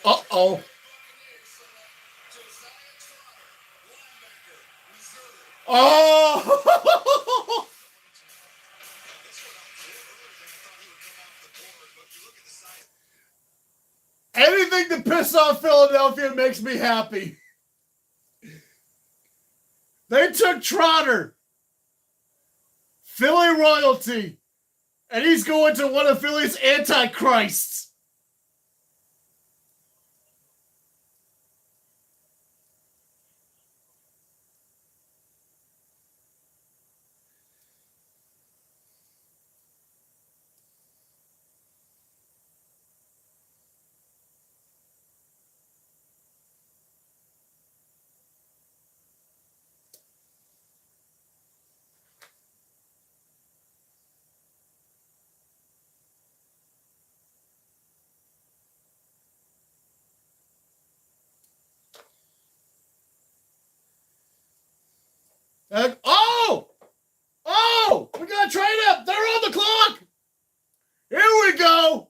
Uh-oh. Oh! Anything to piss off Philadelphia makes me happy. They took Trotter, Philly royalty, and he's going to one of Philly's antichrists. We got to trade up. They're on the clock. Here we go.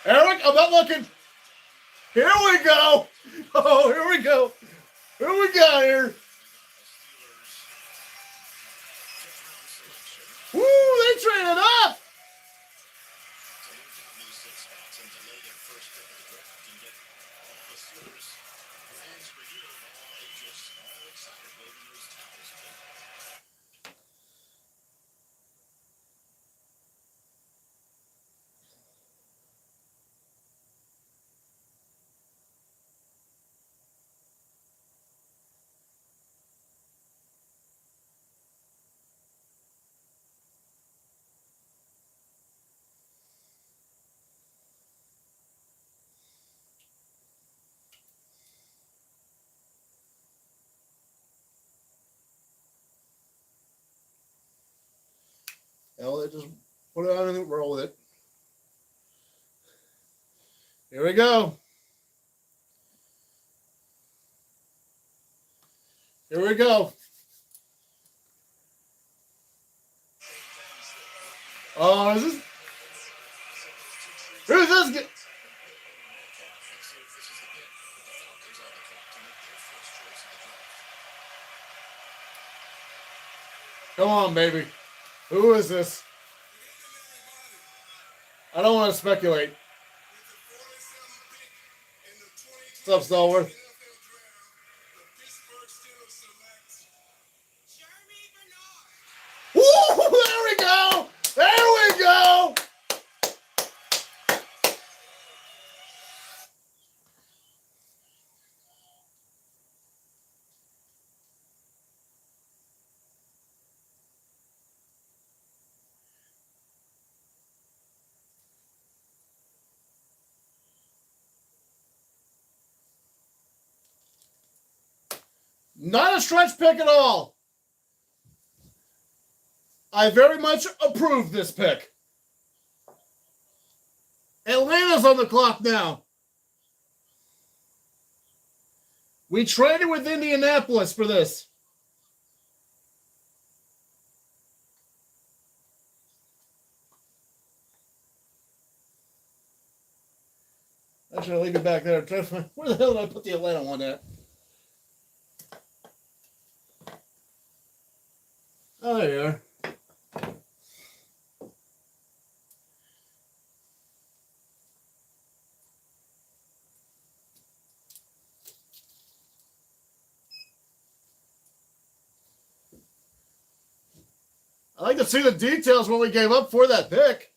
Eric, I'm not looking. Here we go. Oh, here we go. Who we got here? Woo, they traded up. Hell, they just put it on and roll with it. Here we go. Here we go. Oh, is this? Who's this? Come on, baby. Who is this? I don't want to speculate. What's up, Stallworth? Woo! There we go! There we go! Not a stretch pick at all. I very much approve this pick. Atlanta's on the clock now. We traded with Indianapolis for this. Actually, I'll leave it back there. Where the hell did I put the Atlanta one at? Oh, there you are. I like to see the details what we gave up for that pick.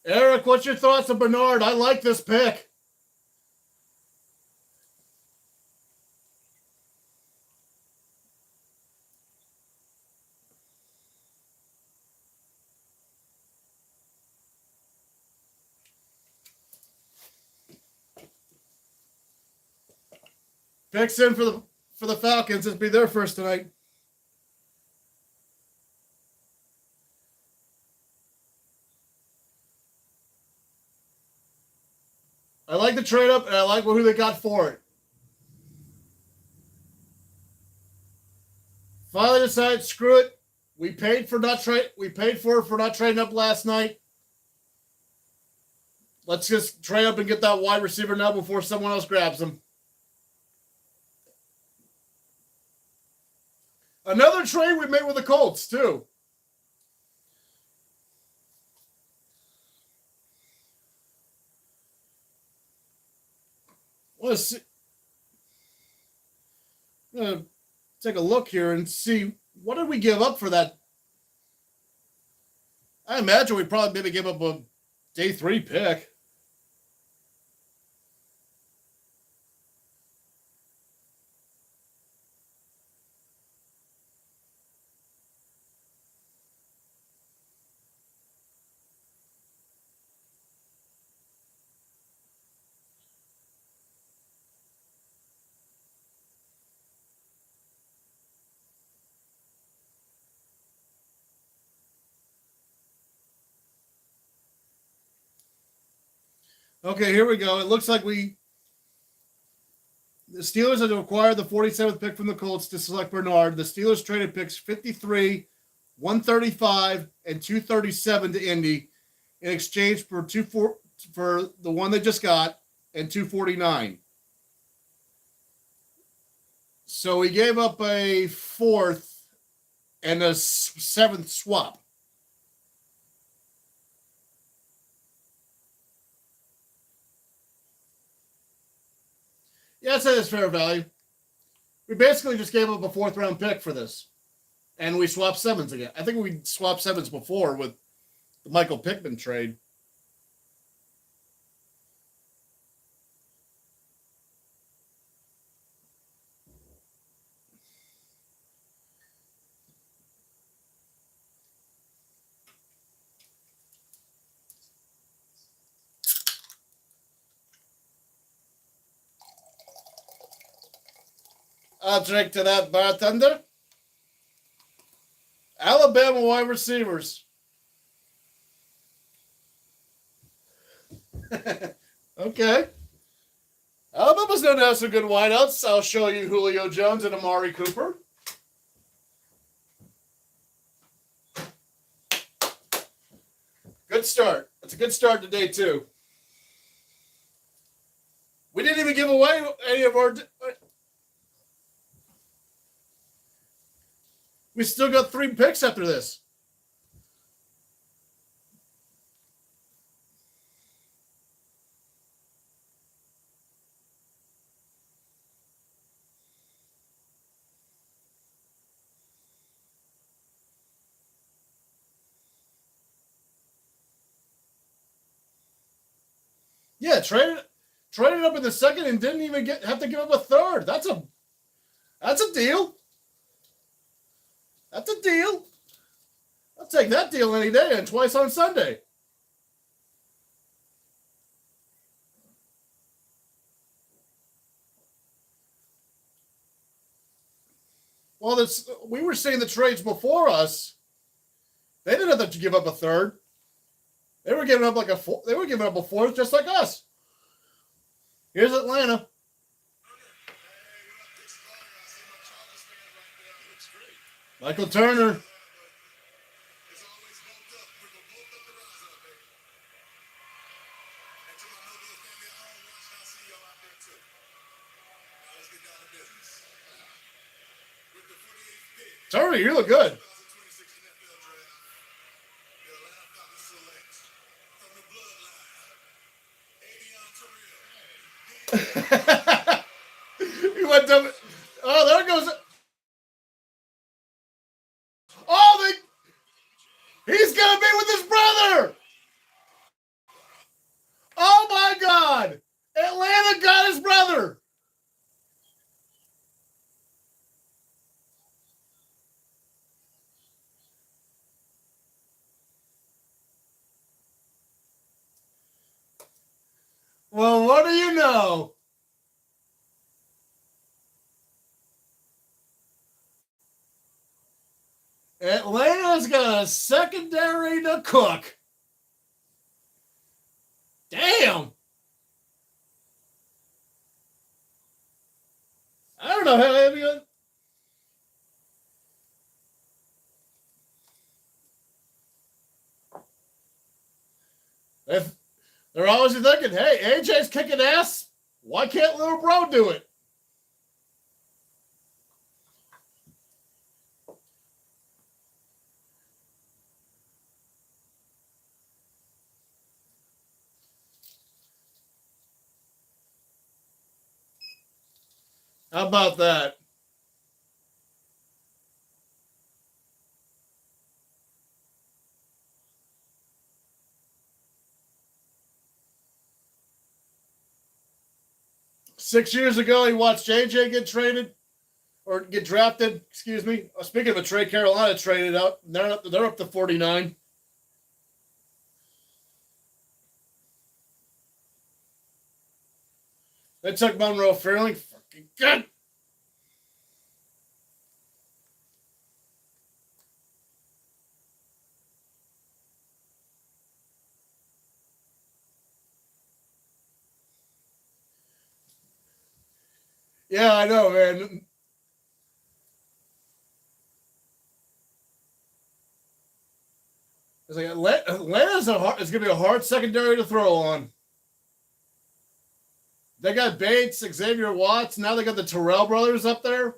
Eric, what's your thoughts on Bernard? I like this pick. Picks in for the Falcons. It'll be their first tonight. I like the trade up, and I like who they got for it. Finally decided, screw it. We paid for not trading up last night. Let's just trade up and get that wide receiver now before someone else grabs him. Another trade we made with the Colts, too. Let's see. I'm going to take a look here and see what did we give up for that. I imagine we probably maybe give up a day 3 pick. Okay, here we go. It looks like the Steelers had acquired the 47th pick from the Colts to select Bernard. The Steelers traded picks 53, 135, and 237 to Indy in exchange for the one they just got and 249. So we gave up a 4th and a 7th swap. Yeah, I'd say that's fair value. We basically just gave up a 4th round pick for this. And we swapped 7s again. I think we swapped 7s before with the Michael Pittman trade. I'll drink to that, bartender. Alabama wide receivers. Okay. Alabama's known to have some good wideouts. I'll show you Julio Jones and Amari Cooper. Good start. That's a good start to day 2. We didn't even give away any of our... We still got 3 picks after this. Yeah, traded up in the 2nd and didn't even have to give up a 3rd. That's a deal. That's a deal. I'll take that deal any day and twice on Sunday. Well, we were seeing the trades before us. They didn't have to give up a third. They were giving up they were giving up a fourth just like us. Here's Atlanta. Michael Turner. Turner, you look good. He went to, oh, there goes. Oh, he's going to be with his brother. Oh, my God. Atlanta got his brother. Well, what do you know? Atlanta's got a secondary to cook. Damn. I don't know how everyone. If they're always thinking, hey, AJ's kicking ass, why can't little bro do it? How about that? Six years ago, he watched JJ get traded or get drafted. Excuse me. Speaking of a trade, Carolina traded up. They're up to 49. They took Monroe Fairling. Fucking good. Yeah, I know, man. It's like Atlanta's it's going to be a hard secondary to throw on. They got Bates, Xavier Watts. Now they got the Terrell brothers up there.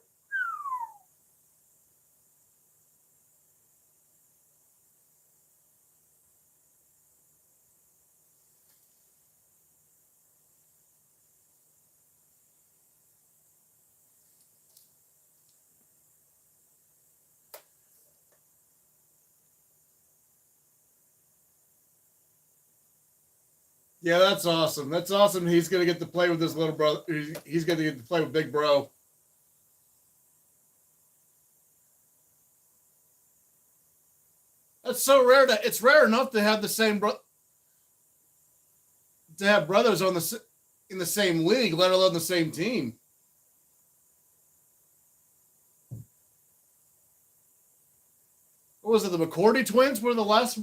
Yeah, that's awesome. That's awesome. He's going to get to play with his little brother. He's going to get to play with Big Bro. That's so rare that it's rare enough to have the same to have brothers in the same league, let alone the same team. What was it? The McCourty twins were the last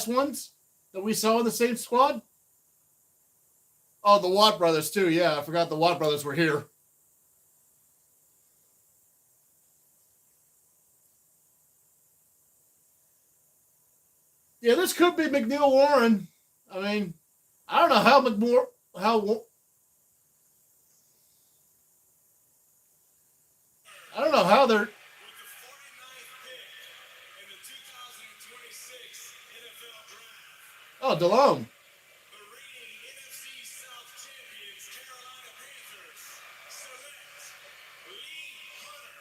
ones that we saw in the same squad. Oh, the Watt brothers too. Yeah, I forgot the Watt brothers were here. Yeah, this could be McNeil Warren. I mean, I don't know how I don't know how they're. Oh, DeLone.
The reigning NFC South champions, Carolina Panthers, select Lee Hunter,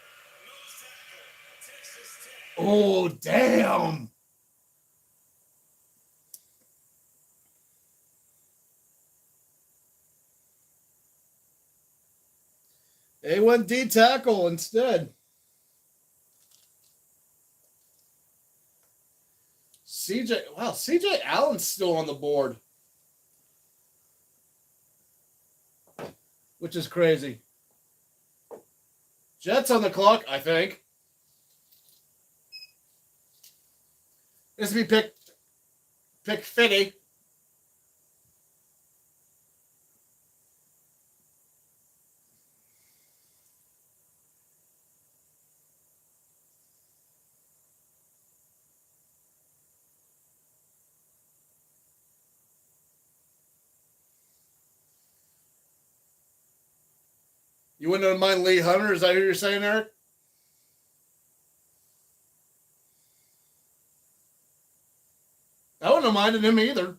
nose tackle, Texas Tech.
Oh, damn. They went D tackle instead. CJ Allen's still on the board, which is crazy. Jets on the clock, I think. This will be pick 50. You wouldn't mind Lee Hunter? Is that what you're saying, Eric? I wouldn't have minded him either.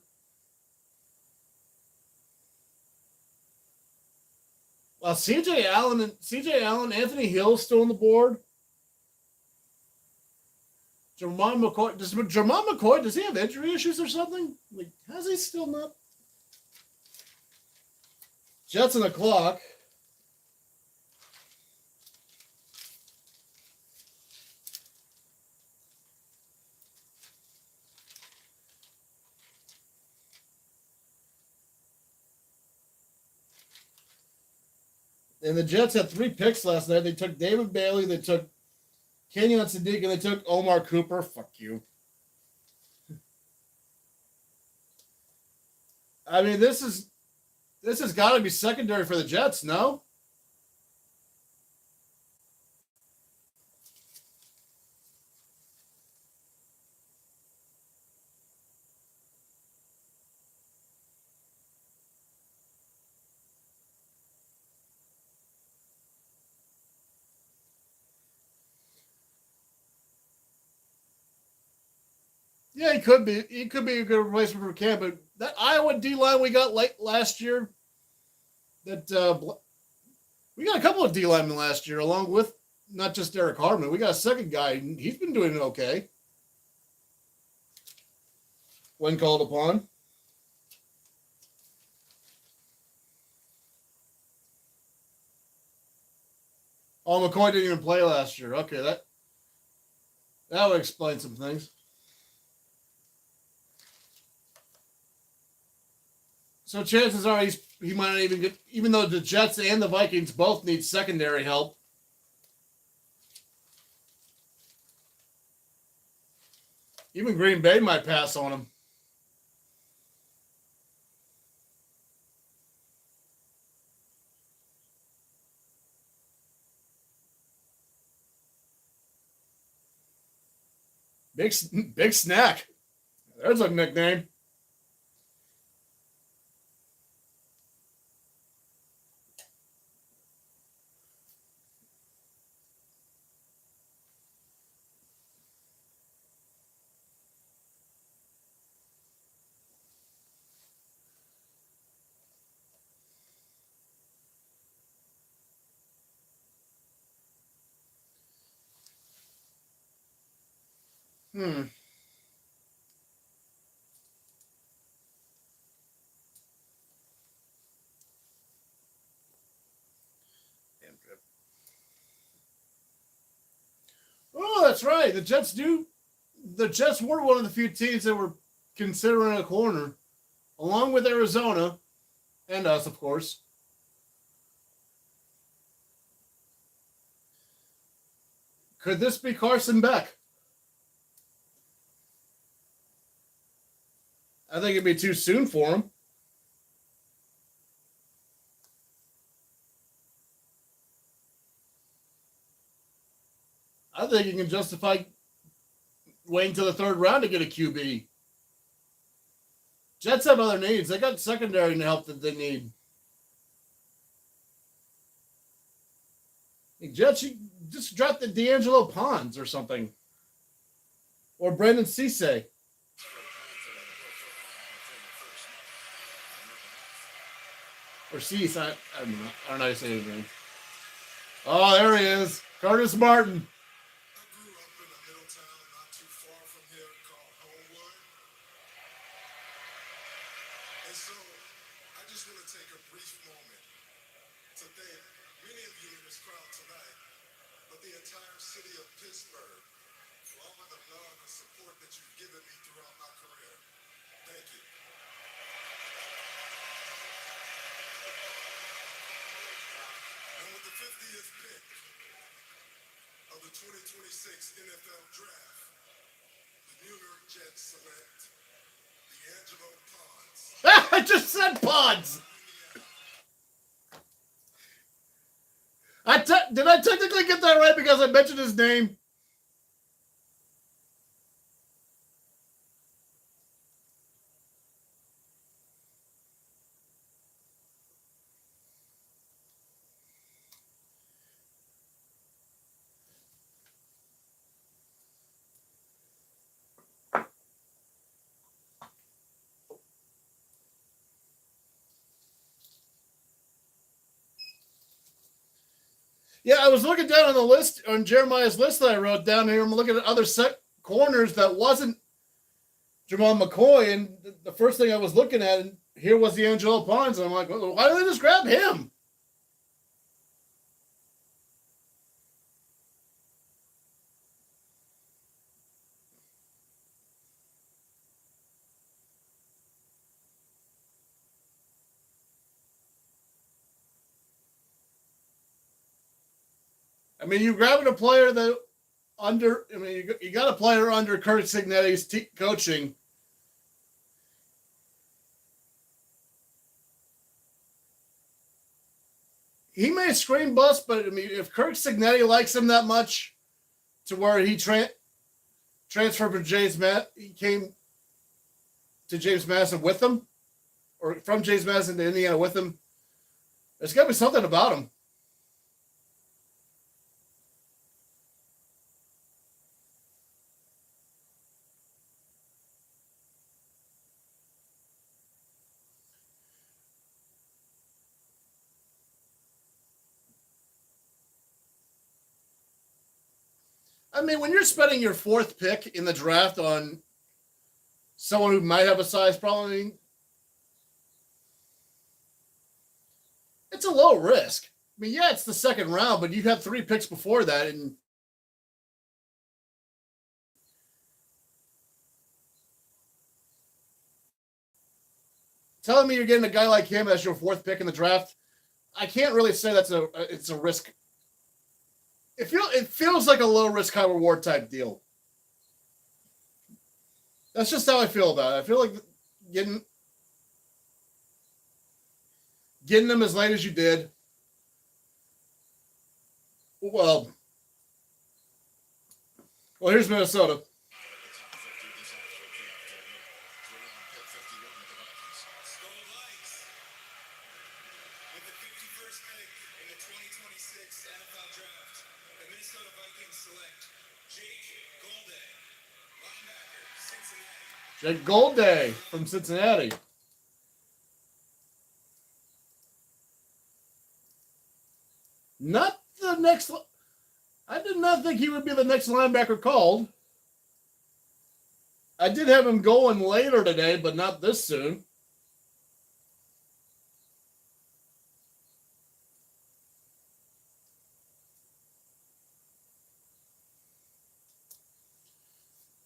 Well, CJ Allen, Anthony Hill still on the board. Jermon McCoy. Does he have injury issues or something? Like, has he still not? Jets on the clock. And the Jets had 3 picks last night. They took David Bailey, they took Kenyon Sadiq, and they took Omar Cooper. Fuck you. I mean, this has got to be secondary for the Jets, no? Yeah, he could be. He could be a good replacement for Cam, but that Iowa D line we got late last year, that we got a couple of D linemen last year, along with not just Derek Harmon. We got a second guy. He's been doing okay when called upon. Oh, McCoy didn't even play last year. Okay, that would explain some things. So chances are he might not even get, even though the Jets and the Vikings both need secondary help. Even Green Bay might pass on him. Big snack. There's a nickname. Hmm. Oh, that's right. The Jets were one of the few teams that were considering a corner, along with Arizona and us, of course. Could this be Carson Beck? I think it'd be too soon for him. I think he can justify waiting till the 3rd round to get a QB. Jets have other needs. They got secondary help that they need. Hey, Jets, you just drop the D'Angelo Pons or something. Or Brendan Cisse. Or Cease. I don't know. I don't know how to say his name. Oh, there he is. Curtis Martin.
I grew up in a little town not too far from here called Homewood. And so I just want to take a brief moment to thank many of you in this crowd tonight, but the entire city of Pittsburgh for all of the love and support that you've given me throughout my career. Thank you. And with the 50th pick of the 2026 NFL Draft, the New York Jets select D'Angelo Ponds.
I just said Pods. Did I technically get that right because I mentioned his name? Yeah, I was looking down on the list, on Jeremiah's list that I wrote down here. I'm looking at other corners that wasn't Jamal McCoy, and the first thing I was looking at, and here was D'Angelo Ponds, and I'm like, well, why did they just grab him? I mean, you're grabbing a player that you got a player under Kurt Cignetti's coaching. He may screen bust, but I mean, if Kurt Cignetti likes him that much to where he transferred from he came to James Madison with him, or from James Madison to Indiana with him, there's got to be something about him. I mean, when you're spending your fourth pick in the draft on someone who might have a size problem, I mean, it's a low risk. I mean, yeah, it's the second round, but you have 3 picks before that, and telling me you're getting a guy like him as your 4th pick in the draft, I can't really say it's a risk. It feels like a low risk, high reward type deal. That's just how I feel about it. I feel like getting them as late as you did. Well, here's Minnesota. Jake Goldday from Cincinnati. Not the next. I did not think he would be the next linebacker called. I did have him going later today, but not this soon.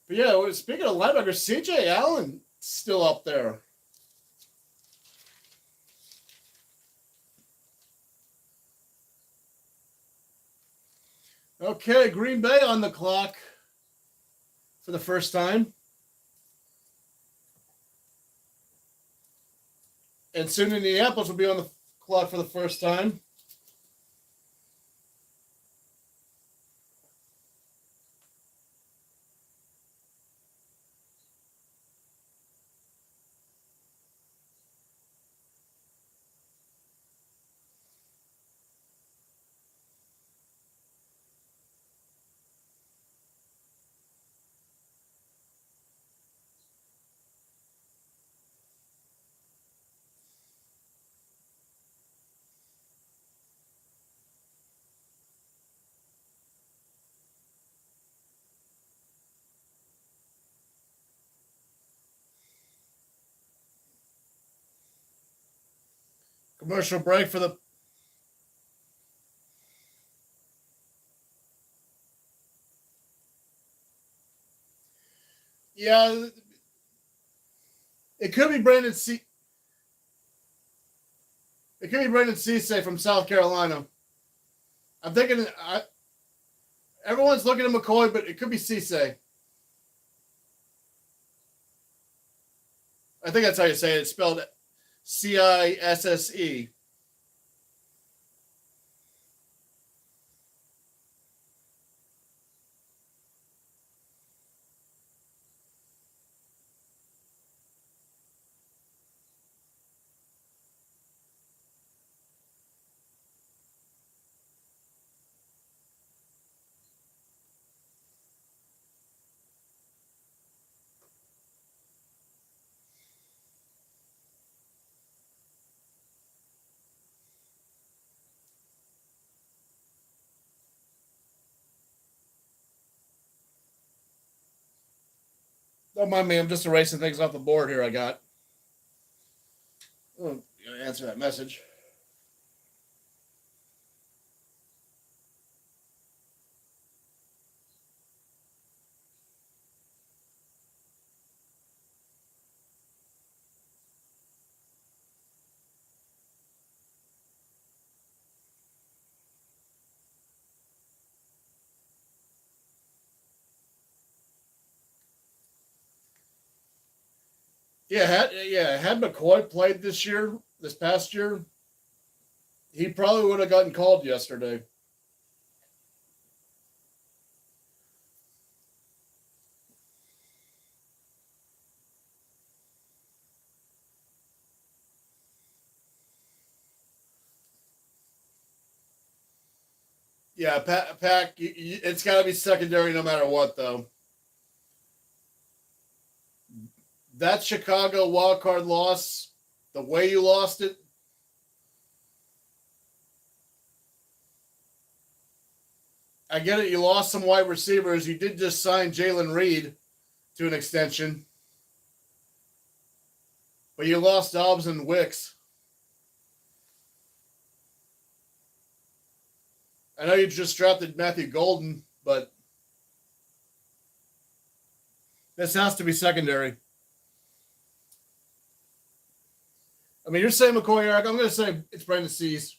But yeah, speaking of linebackers, CJ Allen still up there. Okay, Green Bay on the clock for the first time. And soon Indianapolis will be on the clock for the first time. Commercial break for the. Yeah, it could be Brandon C. It could be Brandon Cisse from South Carolina. I'm thinking. Everyone's looking at McCoy, but it could be Cisse. I think that's how you say it. It's spelled Cisse. Don't mind me. I'm just erasing things off the board here. I got. Oh, gonna answer that message. Had McCoy played this past year, he probably would have gotten called yesterday. Yeah, Pack, it's got to be secondary no matter what, though. That Chicago wildcard loss, the way you lost it, I get it. You lost some wide receivers. You did just sign Jalen Reed to an extension, but you lost Dobbs and Wicks. I know you just drafted Matthew Golden, but this has to be secondary. I mean, you're saying McCoy, Eric. I'm going to say it's Brandon Cease.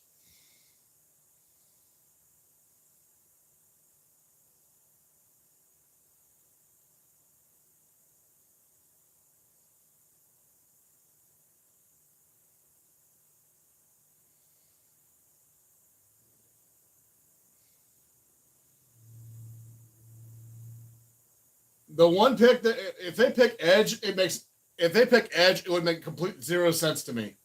The one pick that if they pick edge, it would make complete zero sense to me.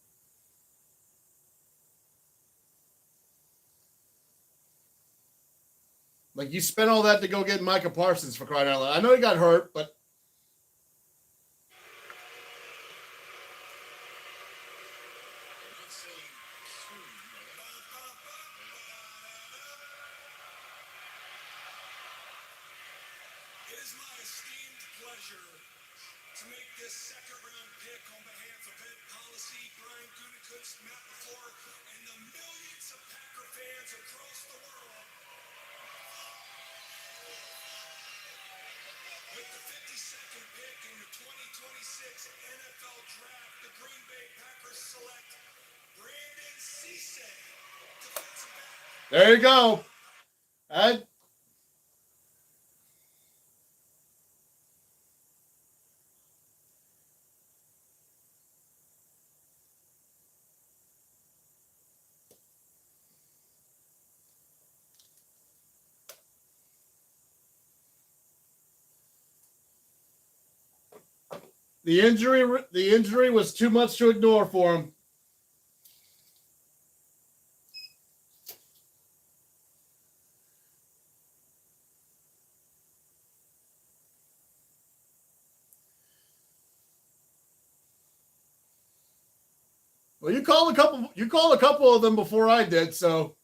Like you spent all that to go get Micah Parsons for crying out loud. I know he got hurt, but
It is my esteemed pleasure to make this second-round pick on behalf of Ed Policy, Brian Gutekunst, Matt LaFleur, and the millions of Packer fans across the world. With the 52nd pick in the 2026 NFL Draft, the Green Bay Packers select Brandon Cisse, defensive back.
there you go. The injury was too much to ignore for him. Well, you called a couple of them before I did, so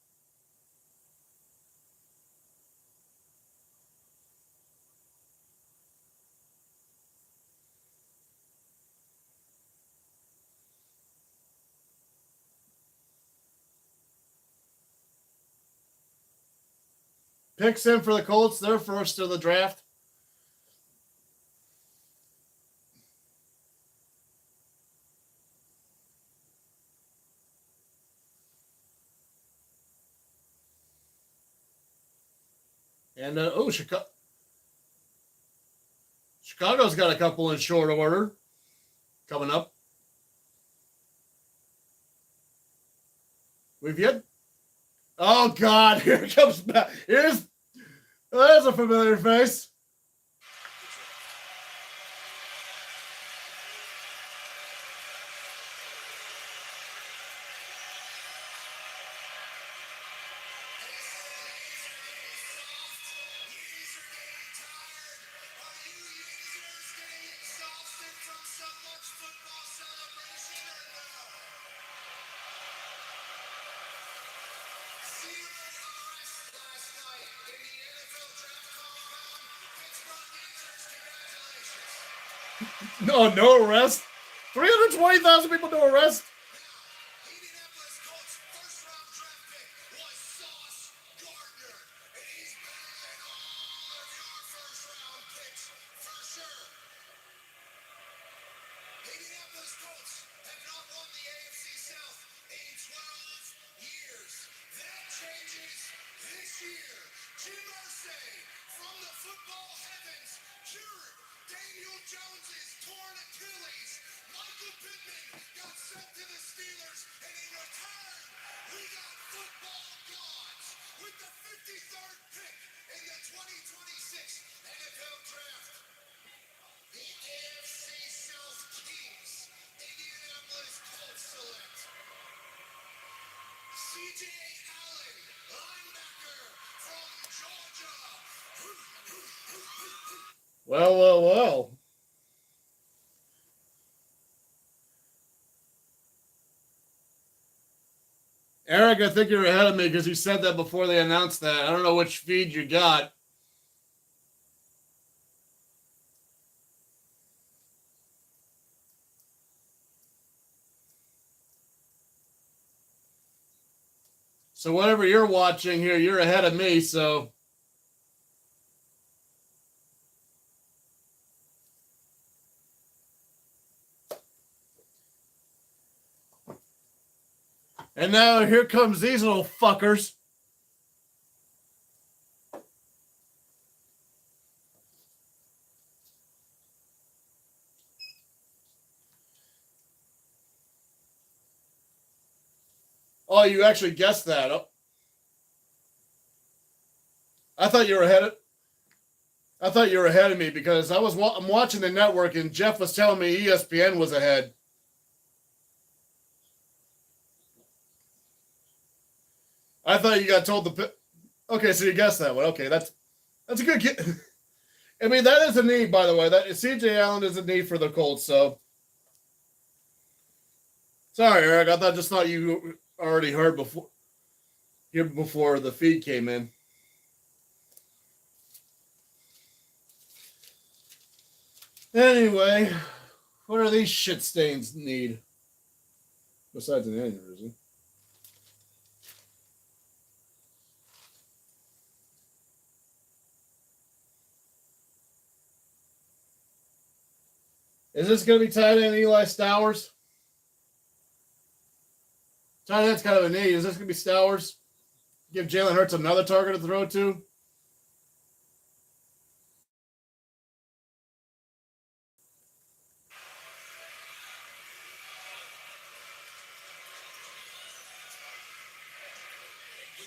picks in for the Colts, their first of the draft. And Chicago's got a couple in short order coming up. We've yet. Oh God! Here it comes back. There's a familiar face. No arrest. 320,000 people no arrest.
Indianapolis Colts first round draft pick was Sauce Gardner, and he's better than all of your first round picks for sure. Indianapolis Colts have not won the AFC South in 12 years. That changes this year. Jim Irsay from the football heavens cured Daniel Jones's torn Achilles. Michael Pittman got sent to the Steelers, and in return, we got football gods with the 53rd pick in the 2026 NFL Draft. The AFC South Kings, Indianapolis Colts select C.J. Allen, linebacker from Georgia.
Well. Eric, I think you're ahead of me because you said that before they announced that. I don't know which feed you got. So whatever you're watching here, you're ahead of me, so. And now here comes these little fuckers. Oh, you actually guessed that. Oh. I thought you were ahead of me because I'm watching the network and Jeff was telling me ESPN was ahead. I thought you got told okay, so you guessed that one. Okay, that's a good get. I mean, that is a need, by the way. That CJ Allen is a need for the Colts. So sorry, Eric. I just thought you already heard before the feed came in. Anyway, what do these shit stains need? Besides an aneurysm. Is this going to be tight end Eli Stowers? Tight end's kind of a need. Is this going to be Stowers? Give Jalen Hurts another target to throw to?
With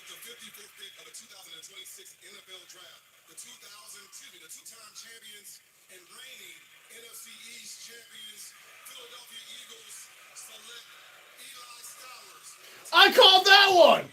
the 54th pick of the 2026 NFL Draft, the two-time champions and reigning NFC East champions, Philadelphia Eagles select Eli Stowers.
I called that one!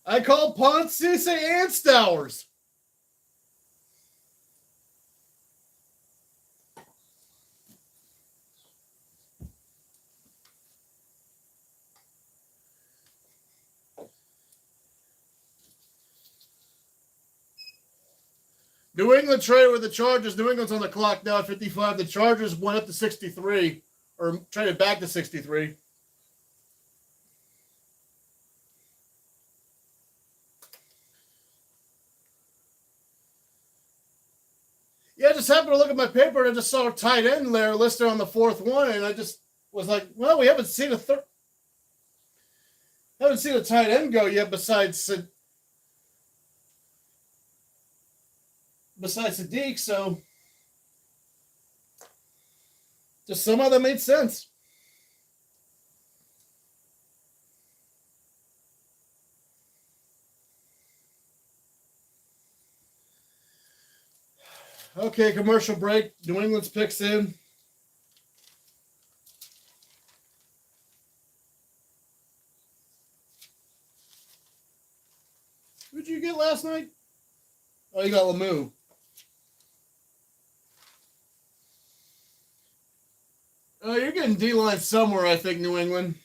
I called Ponce and Stowers. New England traded with the Chargers. New England's on the clock now at 55. The Chargers went up to 63. or traded back to 63. Yeah, I just happened to look at my paper and I just saw a tight end there listed on the fourth one, and I just was like, well, we haven't seen a tight end go yet besides Sadiq, so just somehow that made sense. Okay, commercial break. New England's picks in. Who'd you get last night? Oh, you got Lemieux. You're getting D-line somewhere, I think, New England.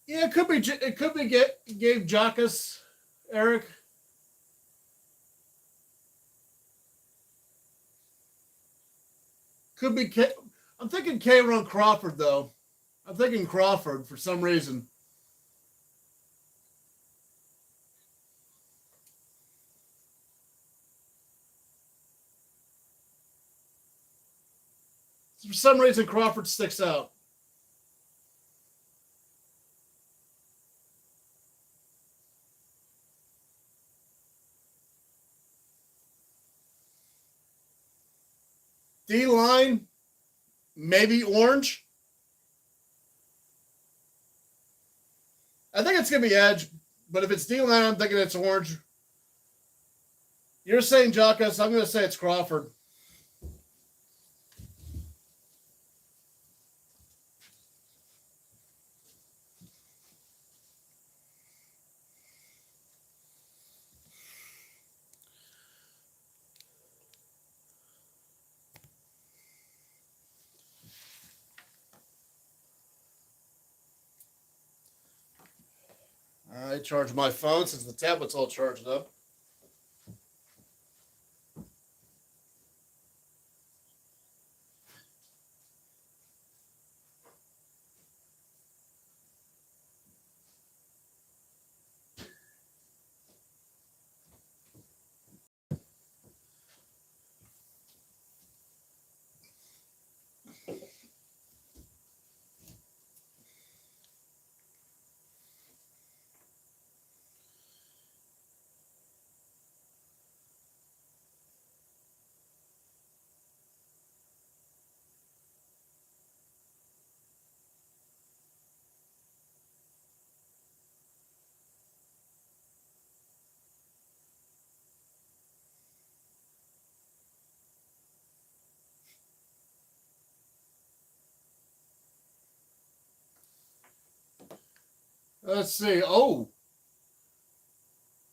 Yeah, it could be. Gabe Jacas, Eric. Could be. I'm thinking K-Ron Crawford though. I'm thinking Crawford for some reason. For some reason, Crawford sticks out. D-line, maybe Orange. I think it's going to be Edge, but if it's D-line, I'm thinking it's Orange. You're saying Jacas. I'm going to say it's Crawford. I charge my phone since the tablet's all charged up. Let's see. Oh,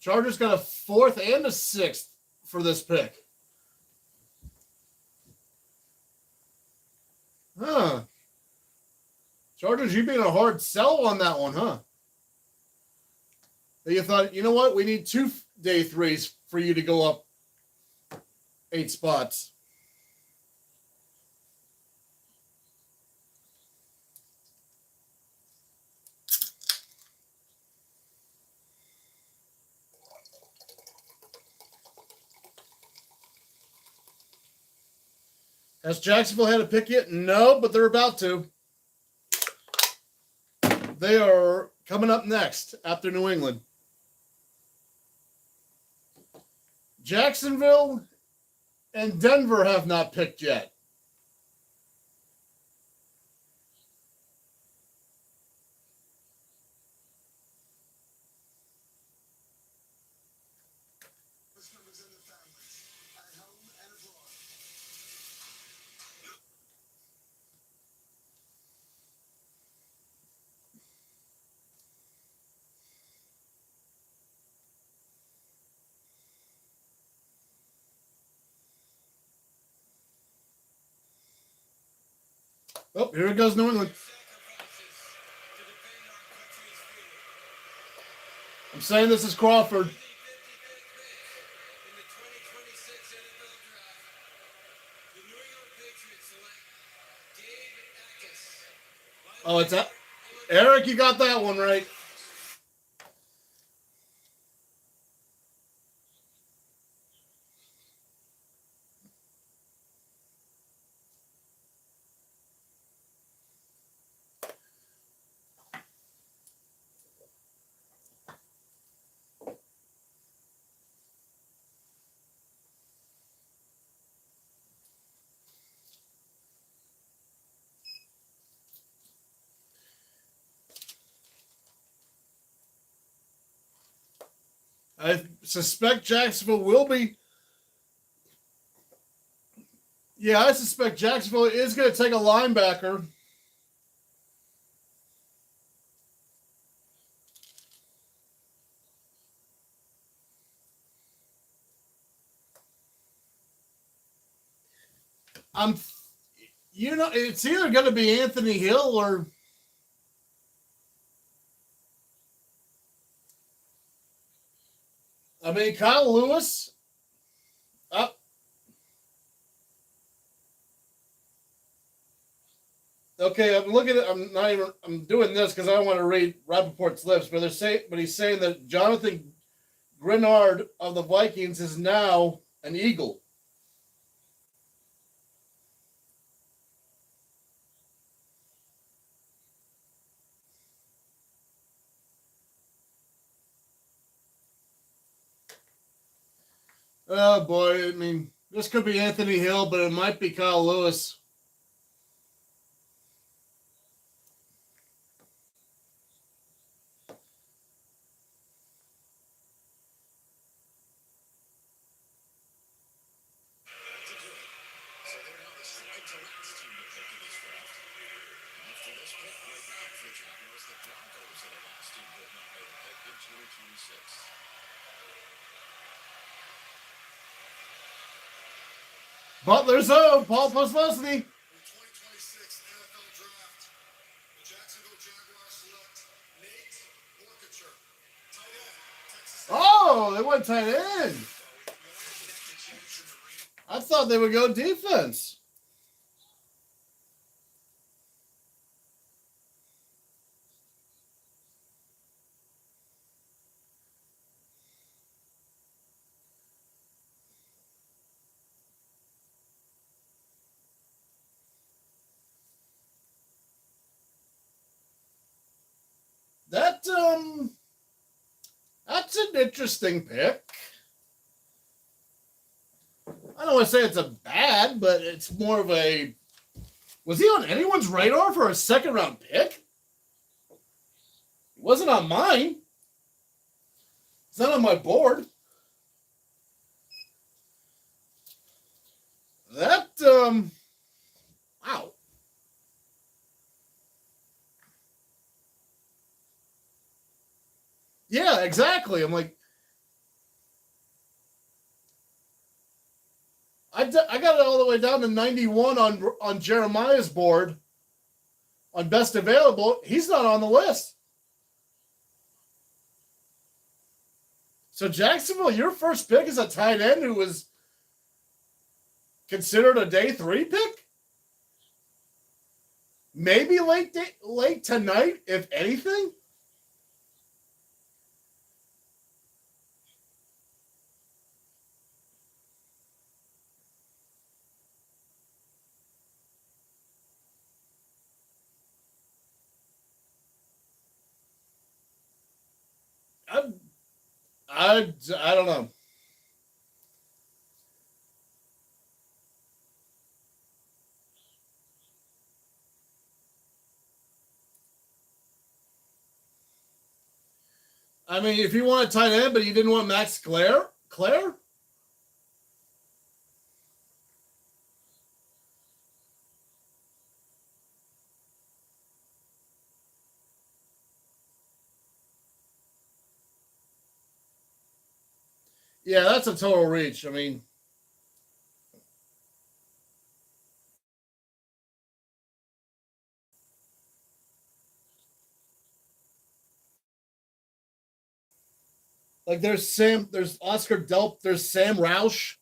Chargers got a 4th and a 6th for this pick. Huh. Chargers, you being a hard sell on that one, huh? You thought, you know what? We need 2 day 3s for you to go up 8 spots. Has Jacksonville had a pick yet? No, but they're about to. They are coming up next after New England. Jacksonville and Denver have not picked yet. Oh, here it goes, New England.
Sacrifices to defend our country's freedom.
I'm saying this is Crawford.
The 55th pick in the 2026 NFL Draft, the New England Patriots select Gabe Akis.
Oh, it's that. Eric, you got that one right. I suspect Jacksonville will be. Yeah, I suspect Jacksonville is going to take a linebacker. It's either going to be Anthony Hill or. I mean, Kyle Lewis. Okay, I'm looking at. I'm not even. I'm doing this because I don't want to read Rappaport's lips, but he's saying that Jonathan Grenard of the Vikings is now an Eagle. Oh boy, I mean, this could be Anthony Hill, but it might be Kyle Lewis. Butler's home, Paul Posluszny.
In the 2026 NFL Draft, the Jacksonville Jaguars select Nate Borkacher, tight end, Texas.
Oh, they went tight end. I thought they would go defense. That's an interesting pick. I don't want to say it's a bad, but it's more of a. Was he on anyone's radar for a second round pick? He wasn't on mine. It's not on my board. That wow. Yeah, exactly. I'm like, I got it all the way down to 91 on Jeremiah's board on best available. He's not on the list. So Jacksonville, your first pick is a tight end who was considered a day 3 pick? Maybe late tonight, if anything? I don't know. I mean, if you want a tight end, but you didn't want Max Clare? Yeah, that's a total reach. I mean, Like there's Oscar Delp, there's Sam Roush.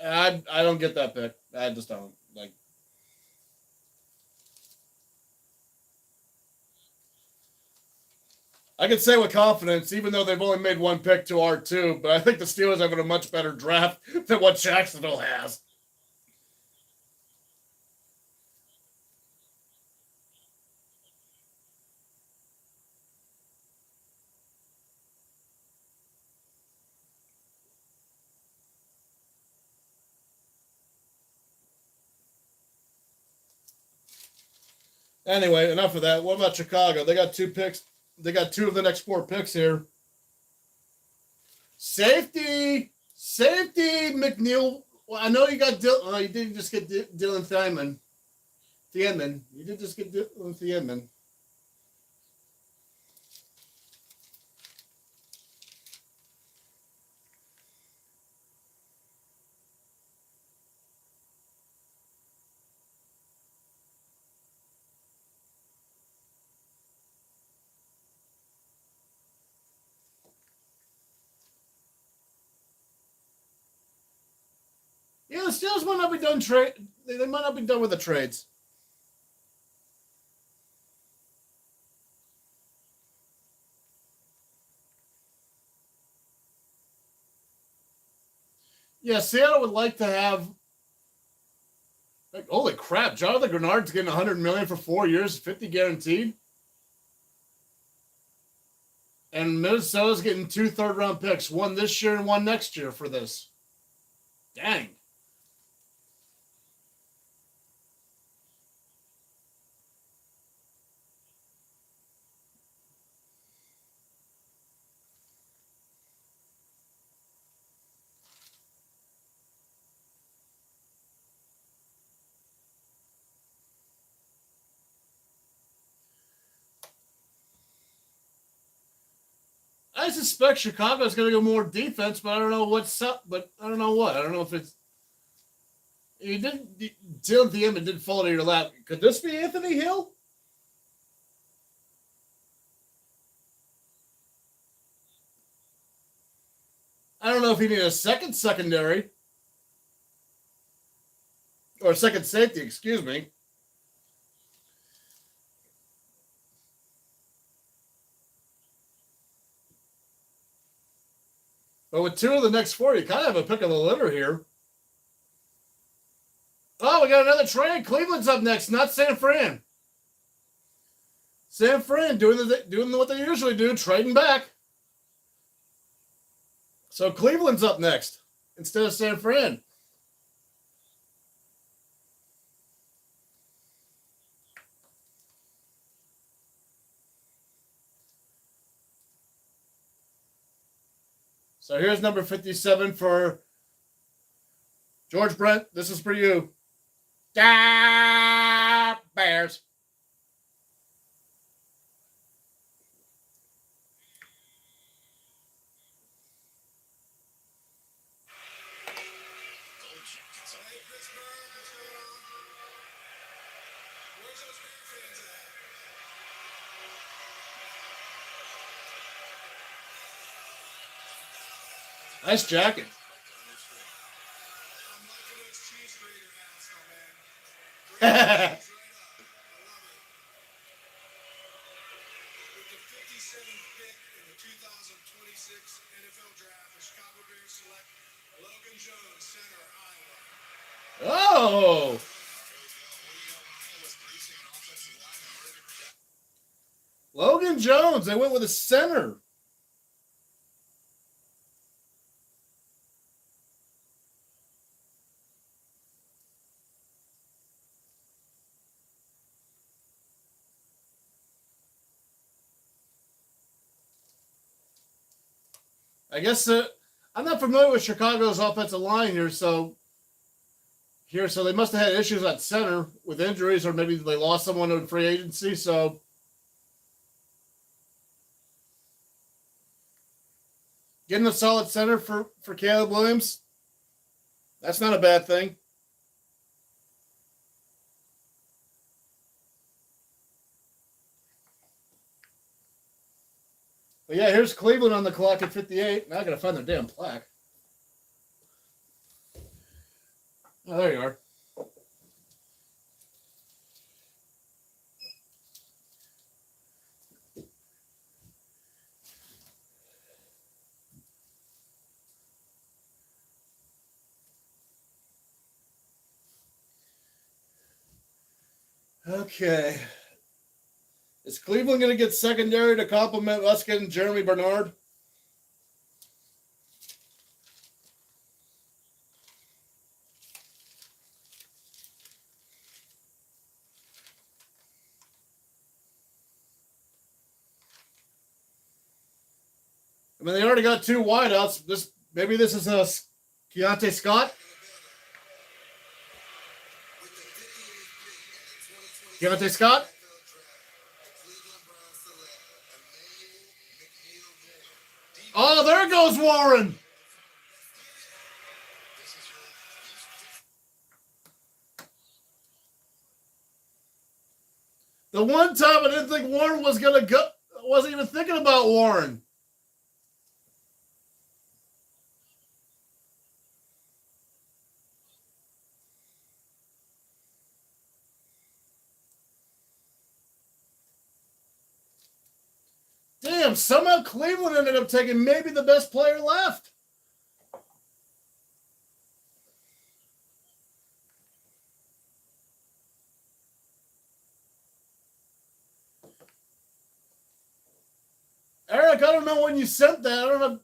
I don't get that pick. I just don't like. I can say with confidence, even though they've only made one pick to R2, but I think the Steelers have a much better draft than what Jacksonville has. Anyway, enough of that. What about Chicago? They got 2 picks. They got 2 of the next 4 picks here. Safety, McNeil. Well, I know you got. You didn't just get Dylan Thielman. You did just get Dylan Thielman. Yeah, the Steelers might not be done trade. They might not be done with the trades. Yeah, Seattle would like to have. Like, holy crap! Jonathan Grenard's getting $100 million for 4 years, 50 guaranteed, and Minnesota's getting 2 third-round picks, one this year and one next year for this. Dang. I suspect Chicago's going to go more defense, but I don't know what's up. But I don't know what. I don't know if it's. You didn't. Dylan Thielman didn't fall to your lap. Could this be Anthony Hill? I don't know if he needed a second secondary or a second safety. Excuse me. But with 2 of the next 4, you kind of have a pick of the litter here. Oh, we got another trade. Cleveland's up next, not San Fran. San Fran doing what they usually do, trading back. So Cleveland's up next instead of San Fran. So here's number 57 for George Brent. This is for you. Ah, Bears.
Hey, Pittsburgh, what's going on? Where's those Bear fans at?
Nice jacket.
I'm liking those cheese grater hats, though, man. Bring the cheese right up. I love it. With the 57th pick in the 2026 NFL Draft, the Chicago Bears select Logan Jones, center, Iowa.
Oh. Logan Jones. They went with a center. I guess I'm not familiar with Chicago's offensive line here, so they must have had issues at center with injuries, or maybe they lost someone in free agency. So getting a solid center for Caleb Williams, that's not a bad thing. But yeah, here's Cleveland on the clock at 58. Now I gotta find their damn plaque. Oh, there you are. Okay. Is Cleveland going to get secondary to complement us getting Jeremy Bernard? I mean, they already got 2 wideouts. Maybe this is a Keontae Scott. Keontae Scott. Oh, there goes Warren. The one time I didn't think Warren was going to go, I wasn't even thinking about Warren. Damn, somehow Cleveland ended up taking maybe the best player left. Eric, I don't know when you sent that. I don't know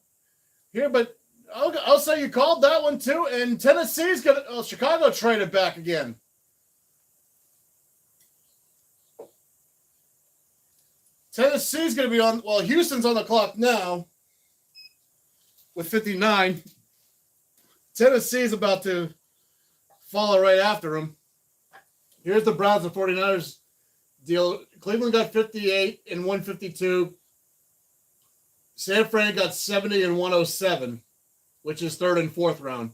here, but I'll say you called that one too. And Tennessee's gonna Chicago traded back again. Tennessee's going to be on, well, Houston's on the clock now with 59. Tennessee's about to follow right after them. Here's the Browns and 49ers deal. Cleveland got 58 and 152. San Fran got 70 and 107, which is 3rd and 4th round.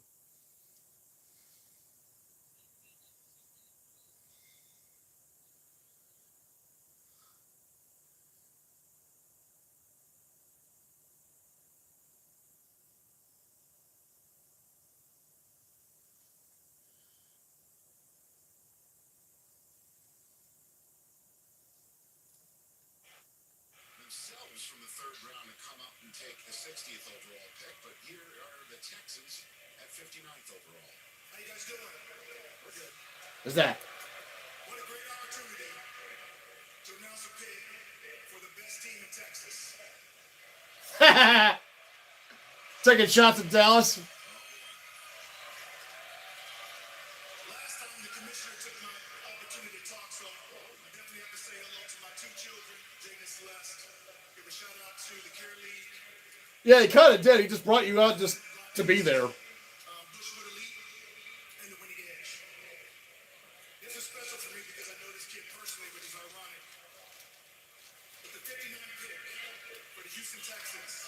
From the 3rd round to come up and take the 60th overall pick, but here are the Texans at 59th overall. How you guys doing? We're good.
What's that?
What a great opportunity to announce a pick for the best team in Texas.
Taking shots at Dallas.
Last time the commissioner took my opportunity to talk, so I definitely have to say hello to my 2 children, Jake and Celeste. Give a shout out to the Care League.
Yeah, he kind of did. He just brought you out just to be there.
Bushwood Elite and the Winning Edge. This is special for me because I know this kid personally, which is ironic. With the 59th pick for the Houston Texans,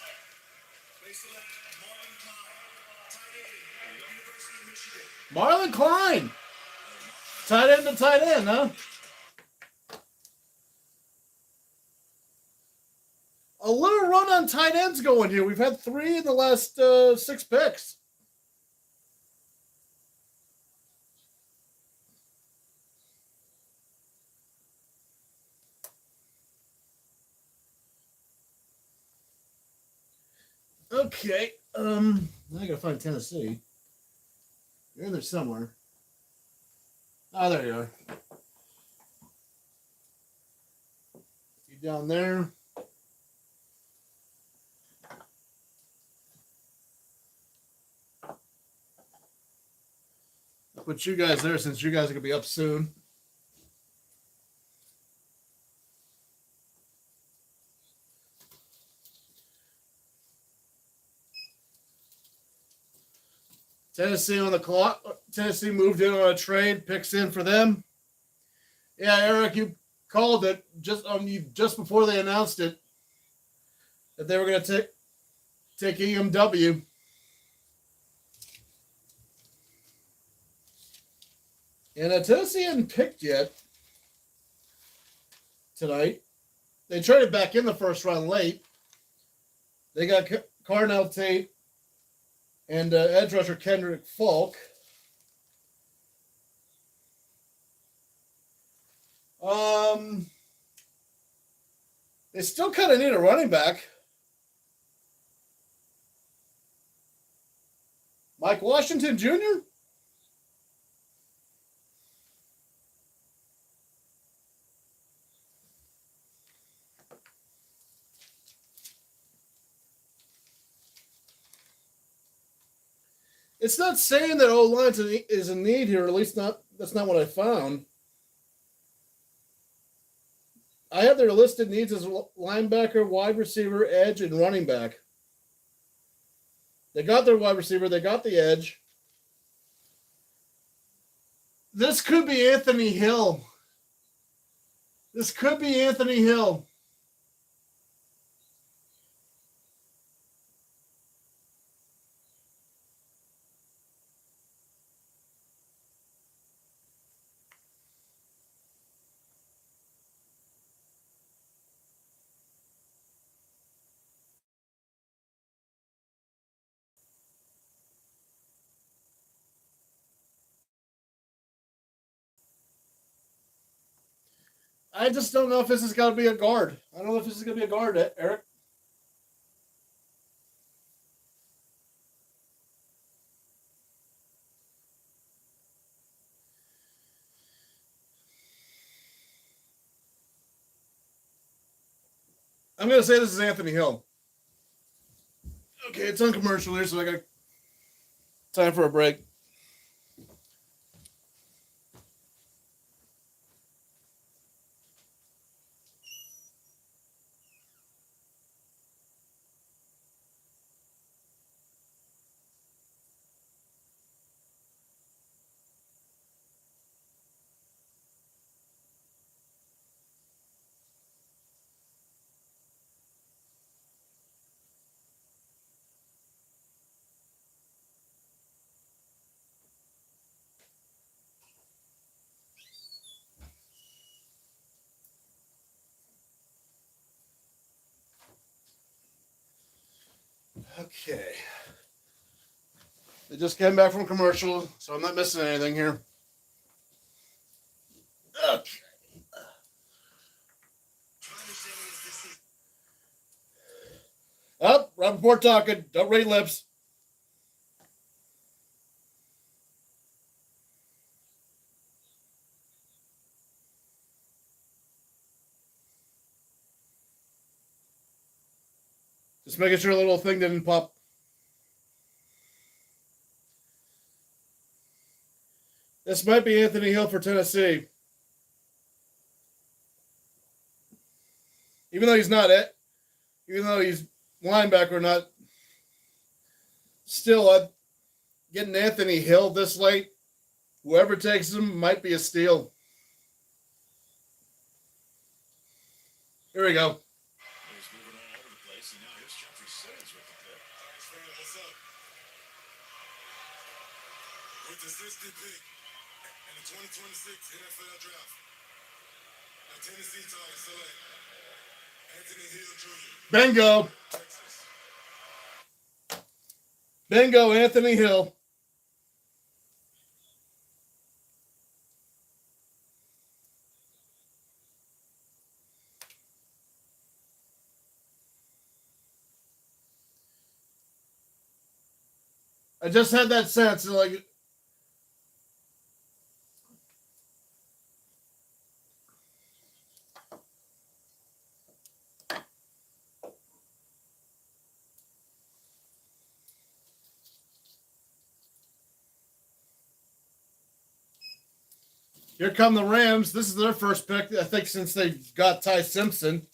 they select Marlon Klein, tight end, University of Michigan.
Marlon Klein. Tight end to tight end, huh? A little run on tight ends going here. We've had 3 in the last 6 picks. Okay. Now I gotta find Tennessee. You're in there somewhere. Oh, there you are. You down there? I'll put you guys there since you guys are gonna be up soon. Tennessee on the clock. Tennessee moved in on a trade, picks in for them. Yeah, Eric, you called it just before they announced it that they were going to take EMW. And Tennessee hadn't picked yet tonight. They traded back in the first round late. They got Carnell Tate and edge rusher Kendrick Falk. They still kind of need a running back. Mike Washington Jr.? It's not saying that O-line is in need here, or at least that's not what I found. I have their listed needs as linebacker, wide receiver, edge, and running back. They got their wide receiver. They got the edge. This could be Anthony Hill. This could be Anthony Hill. I just don't know if this is going to be a guard. I don't know if this is going to be a guard, Eric. I'm going to say this is Anthony Hill. Okay, it's on commercial here, so I got time for a break. Okay. They just came back from commercial, so I'm not missing anything here. Okay. Up, Rappaport talking. Don't read lips. Just making sure a little thing didn't pop. This might be Anthony Hill for Tennessee. Even though he's not it, even though he's linebacker, not still getting Anthony Hill this late. Whoever takes him might be a steal. Here we go.
He's moving all over the place, and now here's Jeffrey Simmons with the pick. What's up? With the 60th pick in the 2026 NFL Draft, a Tennessee Titans select Anthony Hill Jr.
Bingo.
Texas.
Bingo, Anthony Hill. I just had that sense, like, here come the Rams. This is their first pick, I think, since they got Ty Simpson.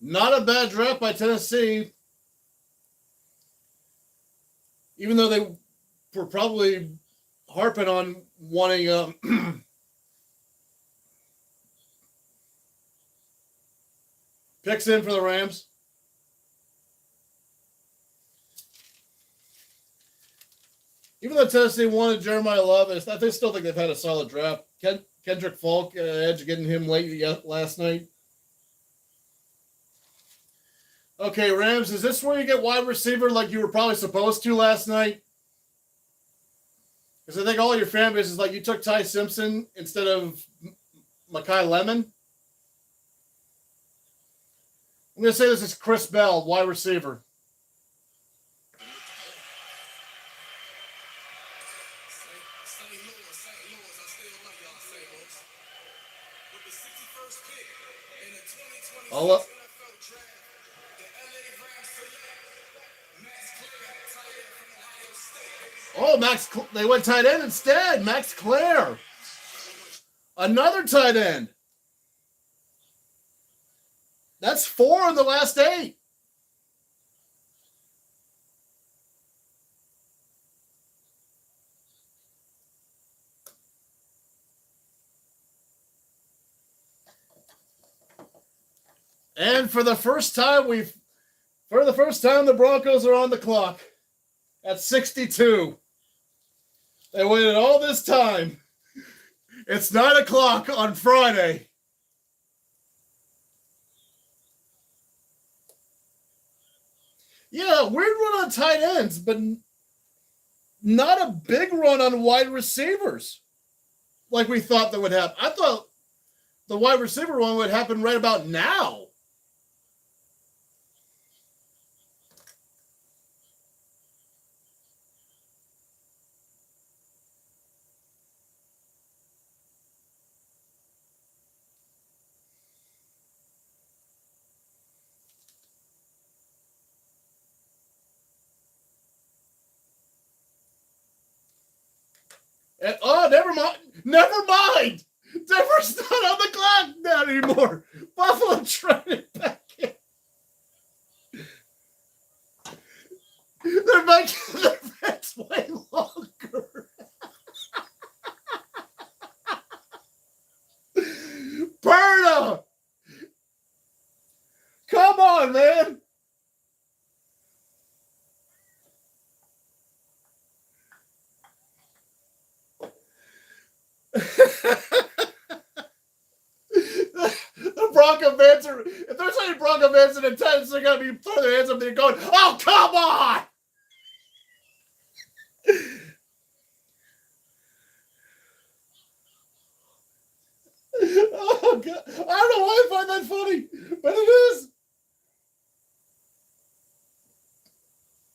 Not a bad draft by Tennessee. Even though they were probably harping on wanting picks in for the Rams. Even though Tennessee wanted Jeremiah Love, I still think they've had a solid draft. Kendrick Falk edge, getting him late last night. Okay, Rams, is this where you get wide receiver like you were probably supposed to last night? Because I think all your fan base is like you took Ty Simpson instead of Mekhi Lemon. I'm going to say this is Chris Bell, wide receiver. I'll, they went tight end instead. Max Clare. Another tight end. That's 4 in the last 8. And for the first time, the Broncos are on the clock at 62. They waited all this time. It's 9 o'clock on Friday. Yeah, weird run on tight ends, but not a big run on wide receivers like we thought that would happen. I thought the wide receiver one would happen right about now. And, never mind. Denver's not on the clock now anymore. Buffalo traded back in. They're making their bets way longer. Perna! Come on, man. The Bronco fans are, if there's any Bronco fans in attendance, they're going to be throwing their hands up there going, oh, come on! Oh, God. I don't know why I find that funny, but it is.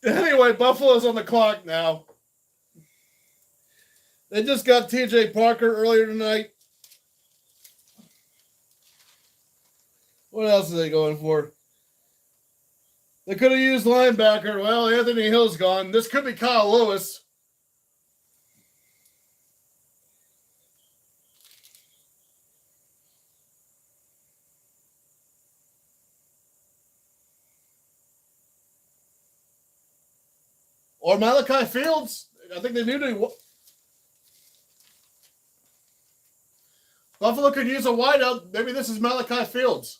Anyway, Buffalo's on the clock now. They just got TJ Parker earlier tonight. What else are they going for? They could have used linebacker. Well, Anthony Hill's gone. This could be Kyle Lewis. Or Malachi Fields. I think they knew to. Buffalo could use a wideout. Maybe this is Malachi Fields.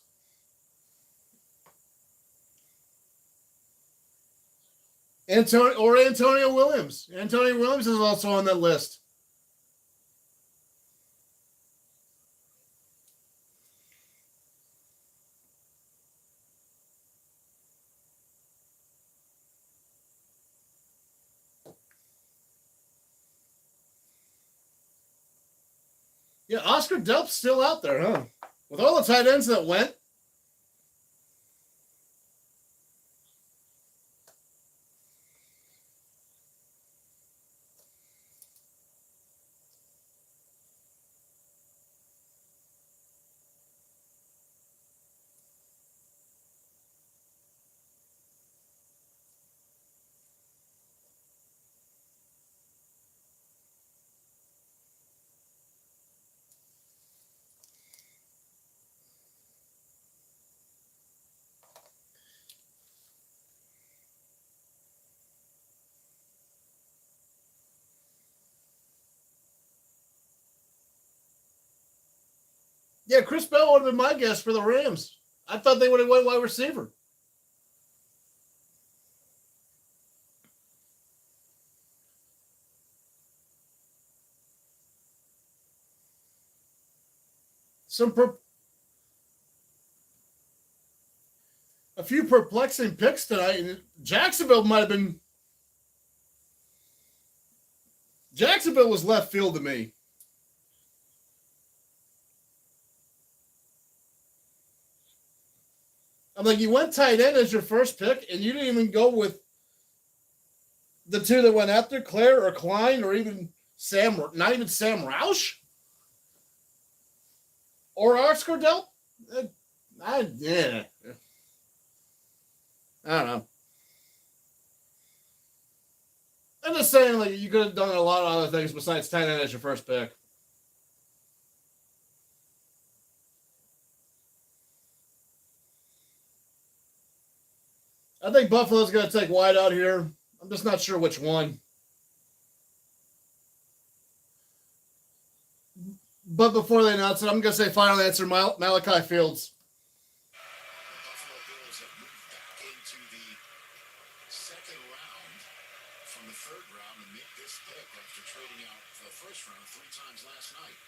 Antonio Williams. Antonio Williams is also on that list. Yeah, Oscar Delp's still out there, huh? With all the tight ends that went. Yeah, Chris Bell would have been my guess for the Rams. I thought they would have went wide receiver. a few perplexing picks tonight. And Jacksonville was left field to me. I'm like, you went tight end as your first pick, and you didn't even go with the two that went after Claire or Klein or even not even Sam Roush or Oscar Del. I don't know. I'm just saying, like, you could have done a lot of other things besides tight end as your first pick. I think Buffalo's going to take wide out here. I'm just not sure which one. But before they announce it, I'm going to say final answer, Malachi Fields.
Buffalo Bills have moved back into the second round from the third round to make this pick after trading out the first round 3 times last night.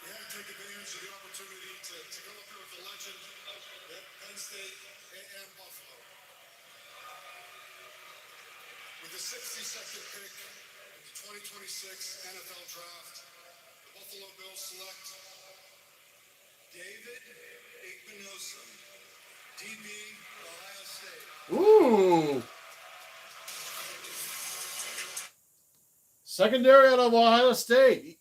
We had to take advantage of the opportunity to go up here with the legend of Penn State and Buffalo. With the 62nd pick in the 2026 NFL Draft, the Buffalo Bills select David Igbinosun, DB, Ohio State.
Ooh. Secondary out of Ohio State.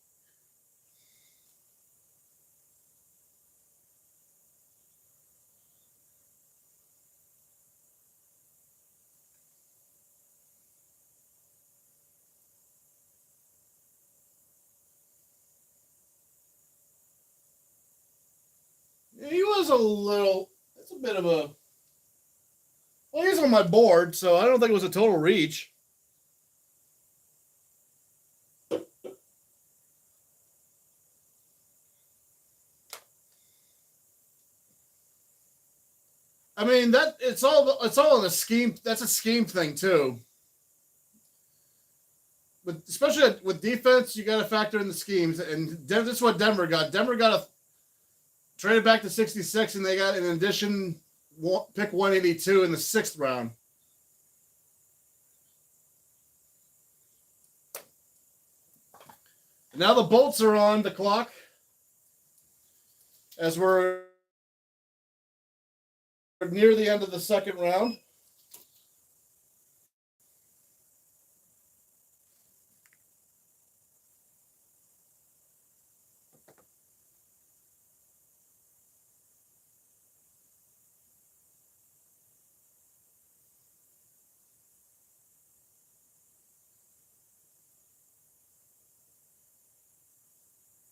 He was it's a bit of a, well, he's on my board, so I don't think it was a total reach. I mean, it's all in a scheme. That's a scheme thing too. But especially with defense, you got to factor in the schemes, and this is what Denver got. Denver got a traded back to 66, and they got, in addition, pick 182 in the 6th round. And now the Bolts are on the clock as we're near the end of the 2nd round.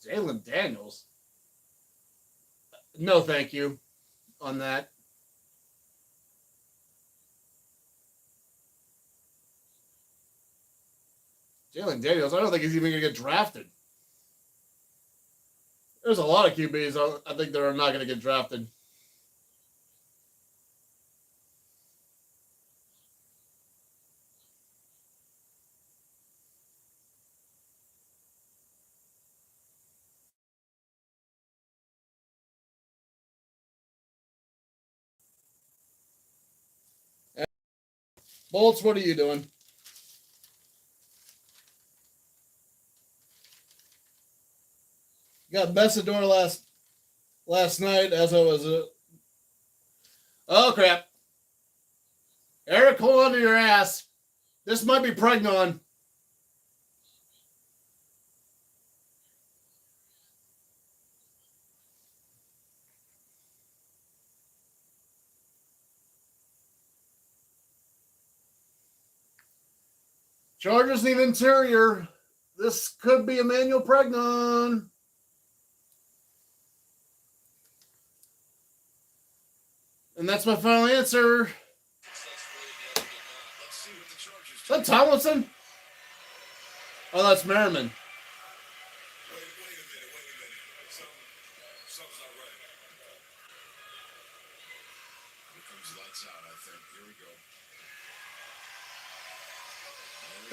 Jalen Daniels? No, thank you on that. Jalen Daniels, I don't think he's even going to get drafted. There's a lot of QBs I think that are not going to get drafted. Bolts, what are you doing? Got Messidor last night as I was oh crap. Eric, hold on to your ass. This might be Pregnon. Chargers need interior. This could be Emmanuel Pregnon. And that's my final answer. Is that Tomlinson? Oh, that's Merriman.
Wait a minute. Something's not right. Here comes lights out, I think. Here we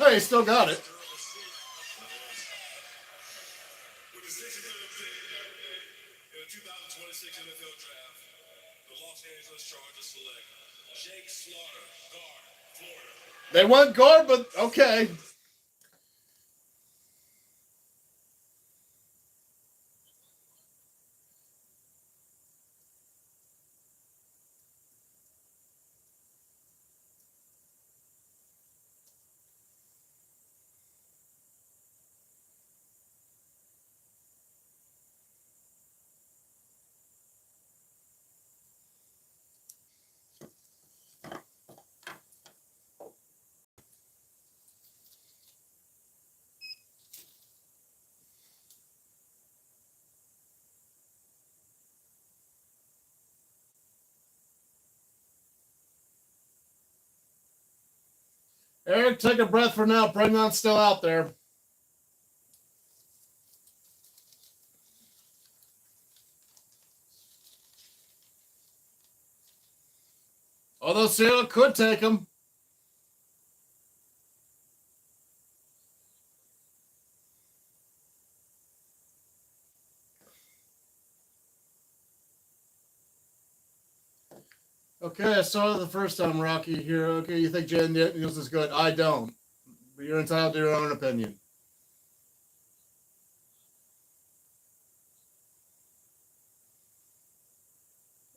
go.
Hey, he still got it.
With the 63rd pick 2026 NFL Draft, the Los Angeles Chargers select Jake Slaughter, guard, Florida.
They went guard, but okay. Eric, take a breath for now. Pregnant's still out there. Although Seattle could take him. Okay, I saw it the first time, Rocky, here. Okay, you think Jaden Daniels is good? I don't. But you're entitled to your own opinion.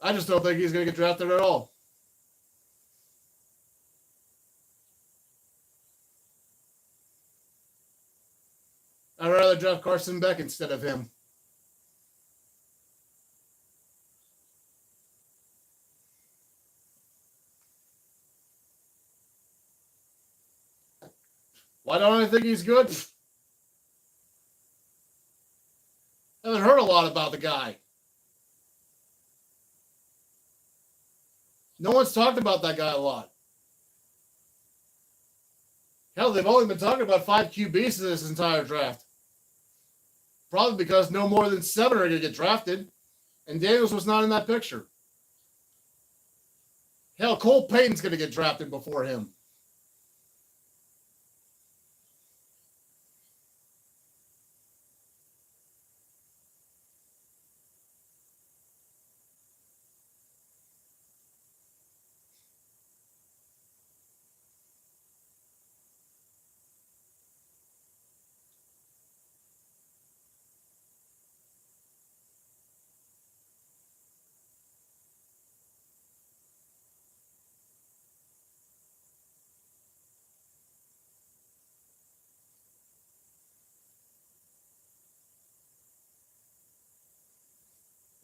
I just don't think he's going to get drafted at all. I'd rather draft Carson Beck instead of him. Why don't I think he's good? I haven't heard a lot about the guy. No one's talked about that guy a lot. Hell, they've only been talking about 5 QBs this entire draft. Probably because no more than 7 are going to get drafted. And Daniels was not in that picture. Hell, Cole Payton's going to get drafted before him.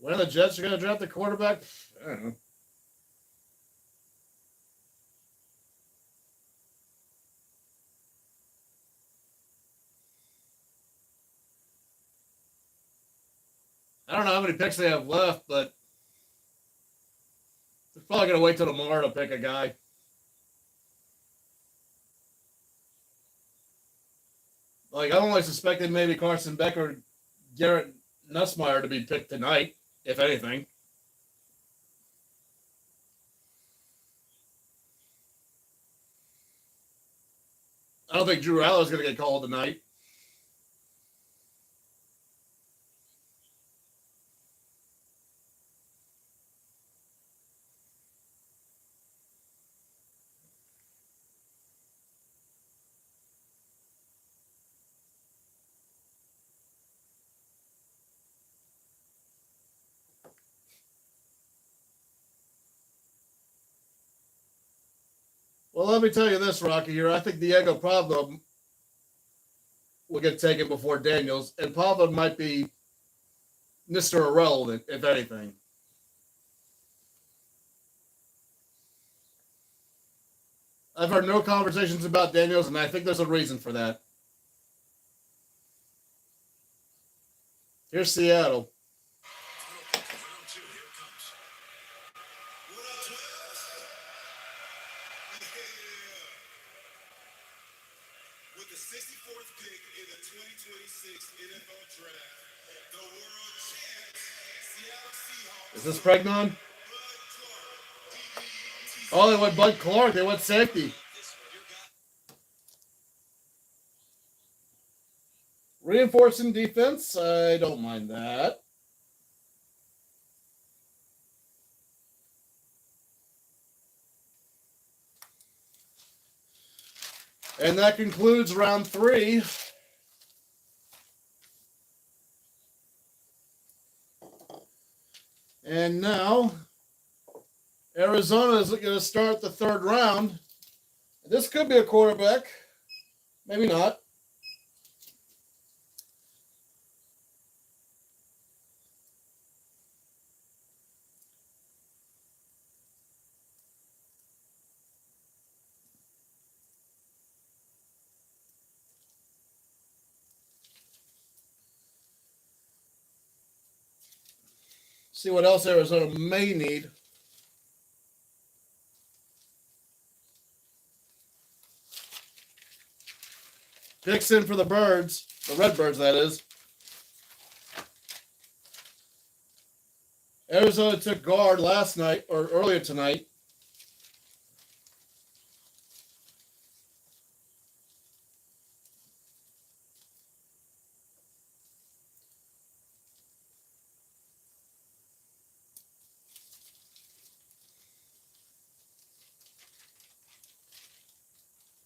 When the Jets are going to draft the quarterback, I don't know. I don't know how many picks they have left, but they're probably going to wait till tomorrow to pick a guy. Like, I'm only suspecting maybe Carson Beck or Garrett Nussmeier to be picked tonight, if anything. I don't think Drew Allen's going to get called tonight. Well, let me tell you this, Rocky, here. I think Diego Pablo will get taken before Daniels, and Pablo might be Mr. Irrelevant, if anything. I've heard no conversations about Daniels, and I think there's a reason for that. Here's Seattle.
With the 64th pick in the 2026 NFL Draft, the world champs, Seattle Seahawks.
Is this Pregnon? Oh, they went Bud Clark. They went safety. Reinforcing defense? I don't mind that. And that concludes round 3. And now, Arizona is going to start the 3rd round. This could be a quarterback. Maybe not. See what else Arizona may need. Picks in for the Birds. The Redbirds, that is. Arizona took guard last night, or earlier tonight.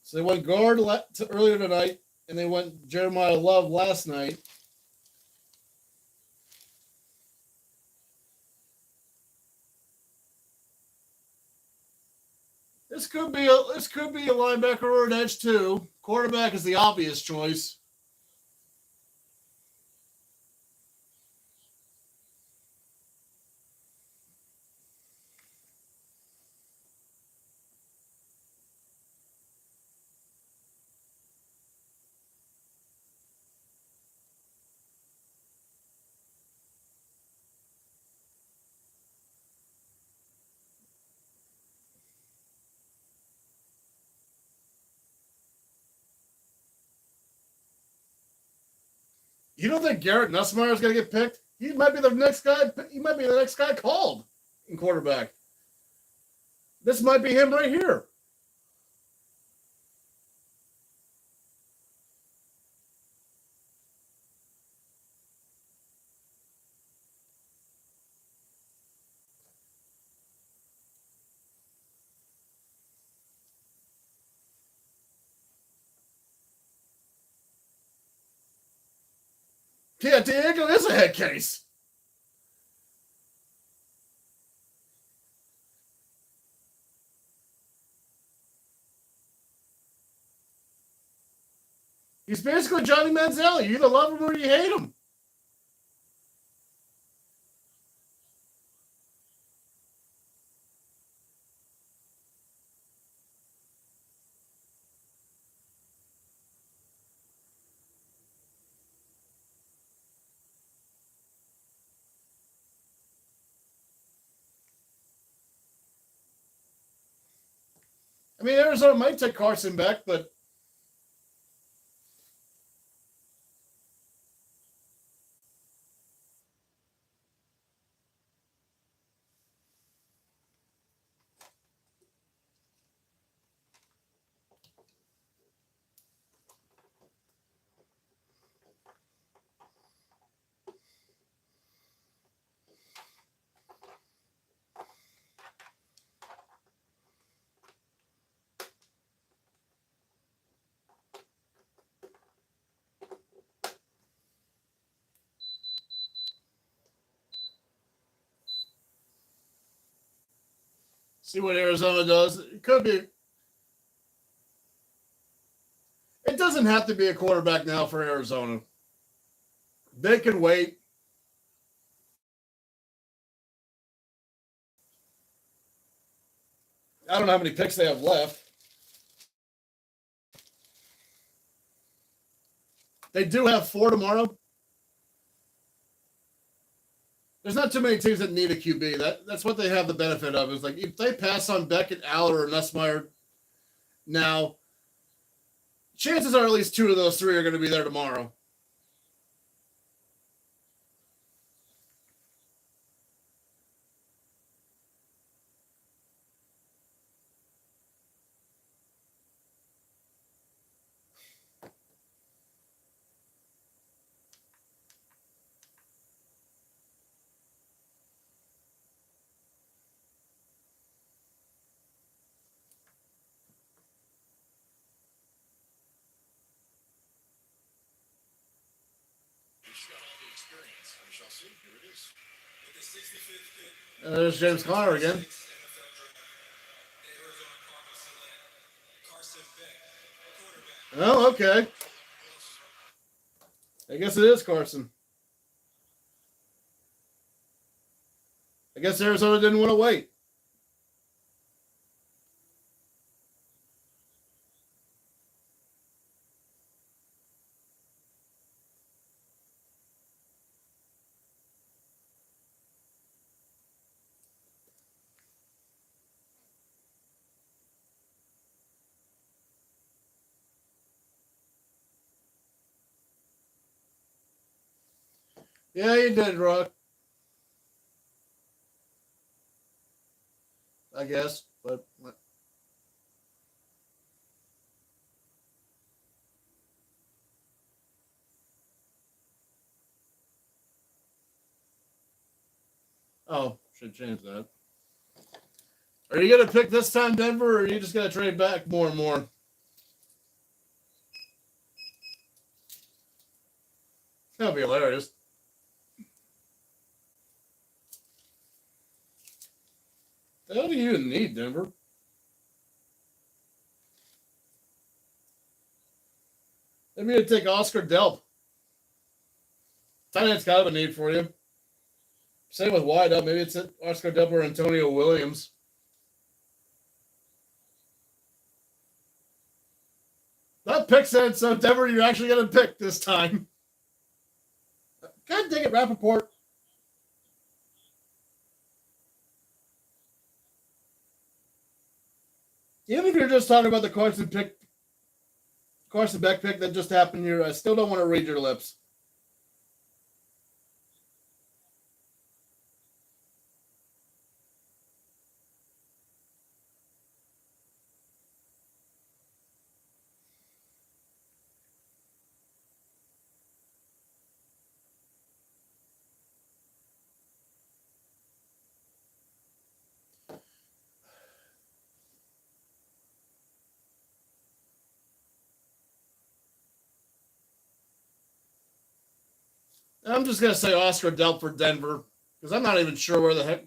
So they went guard earlier tonight, and they went Jeremiah Love last night. This could be a linebacker or an edge too. Quarterback is the obvious choice. You don't think Garrett Nussmeier is going to get picked? He might be the next guy. He might be the next guy called in quarterback. This might be him right here. Yeah, Diego is a head case. He's basically Johnny Manziel. You either love him or you hate him. I mean, Arizona might take Carson back, but see what Arizona does. It could be. It doesn't have to be a quarterback now for Arizona. They can wait. I don't know how many picks they have left. They do have 4 tomorrow. There's not too many teams that need a QB. That's what they have the benefit of. Is like if they pass on Beckett, Aller, or Nussmeier now, chances are at least 2 of those 3 are going to be there tomorrow.
shall see. Here it is. With the 65th pick,
There's James Conner again.
NFL draft, the Arizona Cardinals select Carson Beck, quarterback.
Oh, okay. I guess it is Carson. I guess Arizona didn't want to wait. Yeah, you did, Rock. I guess, but oh, should change that. Are you gonna pick this time, Denver, or are you just gonna trade back more and more? That'd be hilarious. The hell do you even need, Denver? Maybe you'd take Oscar Delp. Tight end's kind of a need for you. Same with wide up. Maybe it's Oscar Delp or Antonio Williams. That pick said so, Denver, you're actually going to pick this time. God dang it, Rappaport. Even if you're just talking about the Carson Beck pick that just happened here, I still don't want to read your lips. I'm just going to say Oscar Delp for Denver because I'm not even sure where the heck.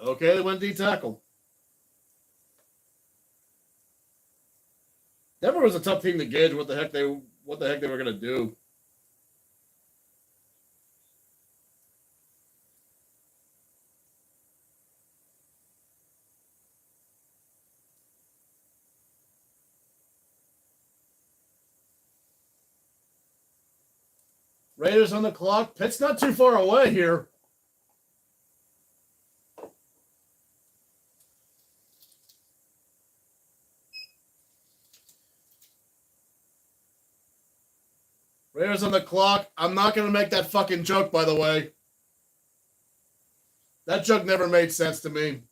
Okay, they went D tackle. Denver was a tough team to gauge what the heck they were going to do. Raiders on the clock. Pitt's not too far away here. Raiders on the clock. I'm not going to make that fucking joke, by the way. That joke never made sense to me.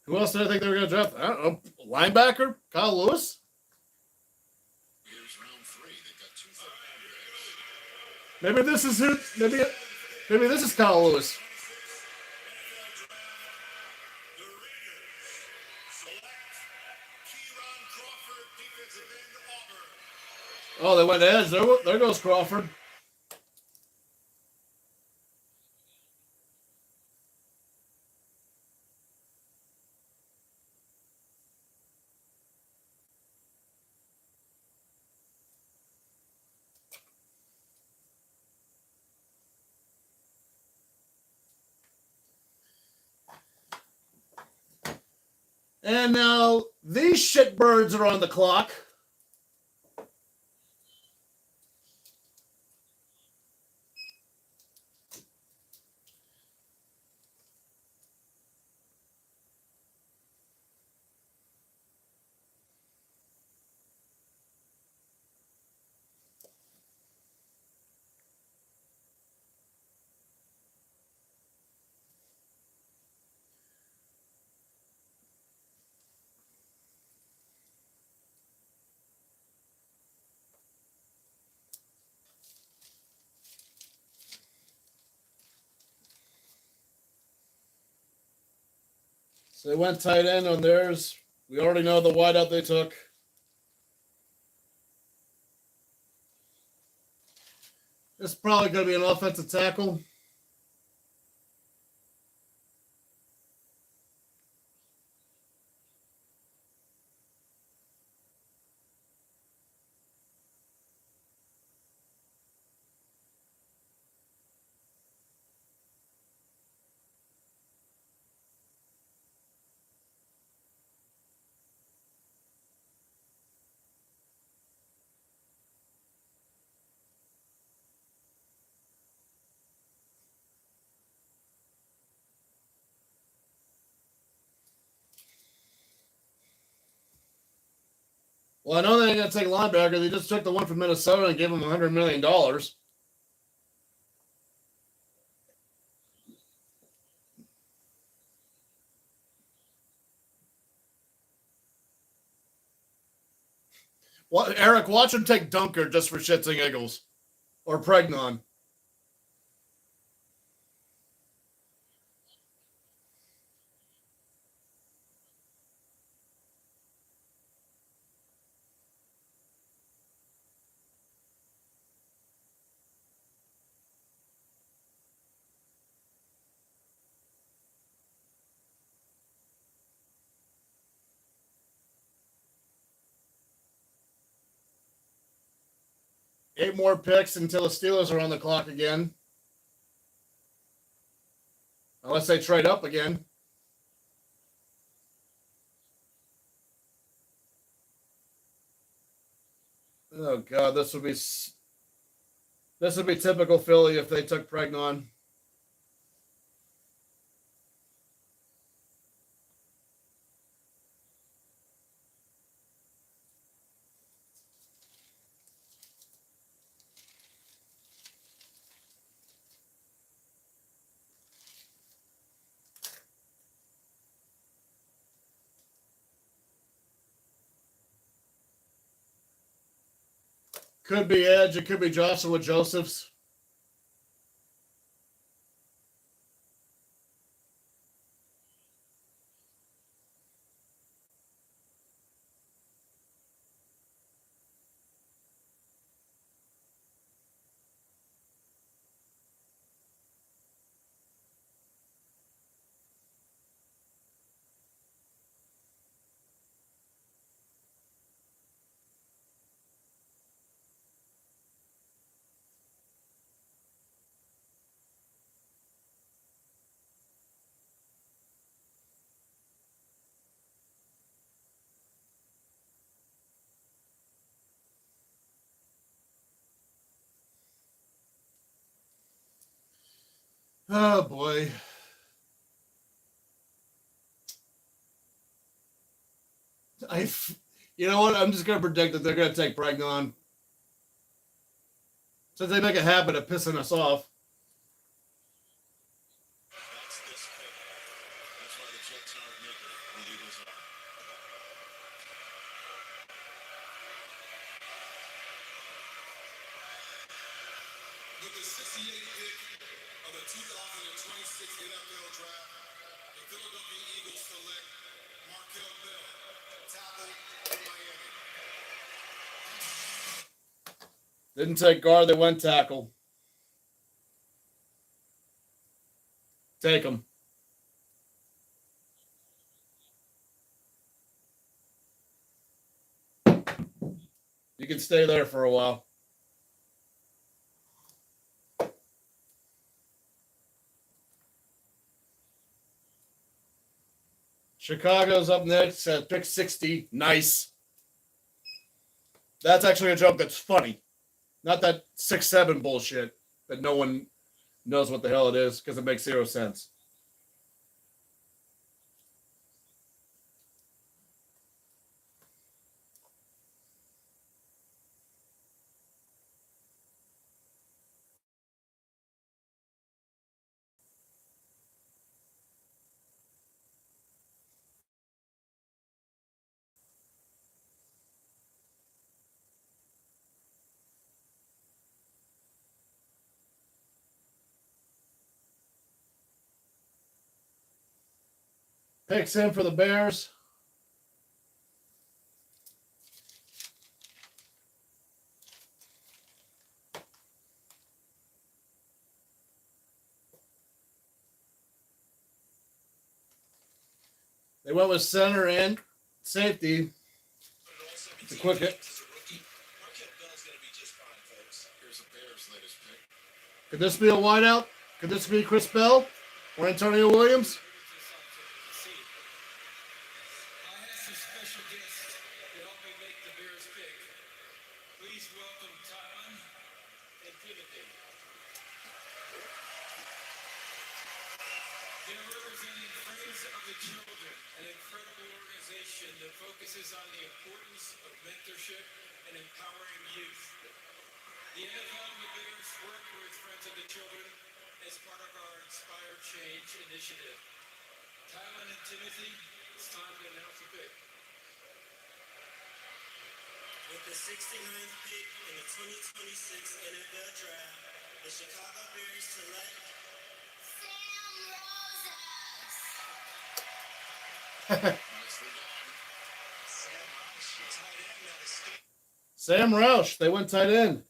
Who else did I think they were going to draft? I don't know. Linebacker? Kyle Lewis?
Here's round 3. They got 2 first.
Maybe this is who. Maybe this is Kyle Lewis. Oh, they went edge. There goes Crawford. And now these shitbirds are on the clock. So they went tight end on theirs. We already know the wideout they took. This is probably going to be an offensive tackle. Well, I know they ain't going to take linebacker. They just took the one from Minnesota and gave him $100 million. Well, Eric, watch him take Dunker just for shits and giggles. Or Pregnon. Eight more picks until the Steelers are on the clock again. Unless they trade up again. Oh God, this would be typical Philly if they took Pregnon. Could be Edge. It could be Joshua Josephs. Oh boy. You know what? I'm just going to predict that they're going to take Pregnon. Since they make a habit of pissing us off.
That's this pick. That's why the Jets aren't making it. The Eagles are. With the 68th pick of the 2026 NFL Draft, the Philadelphia Eagles select Markel Bell, tackle from Miami.
Didn't take guard, they went tackle. Take him. You can stay there for a while. Chicago's up next at pick 60. Nice. That's actually a joke that's funny. Not that 6-7 bullshit that no one knows what the hell it is because it makes 0 sense. Picks in for the Bears. They went with center and safety. It's a quick hit. Could this be a wideout? Could this be Chris Bell or Antonio Williams?
That focuses on the importance of mentorship and empowering youth. The NFL and the Bears work with Friends of the Children as part of our Inspire Change initiative. Tylen and Timothy, it's time to announce a pick.
With the 69th pick in the 2026 NFL Draft, the Chicago Bears select Sam Rosas.
Sam Roush. They went tight end.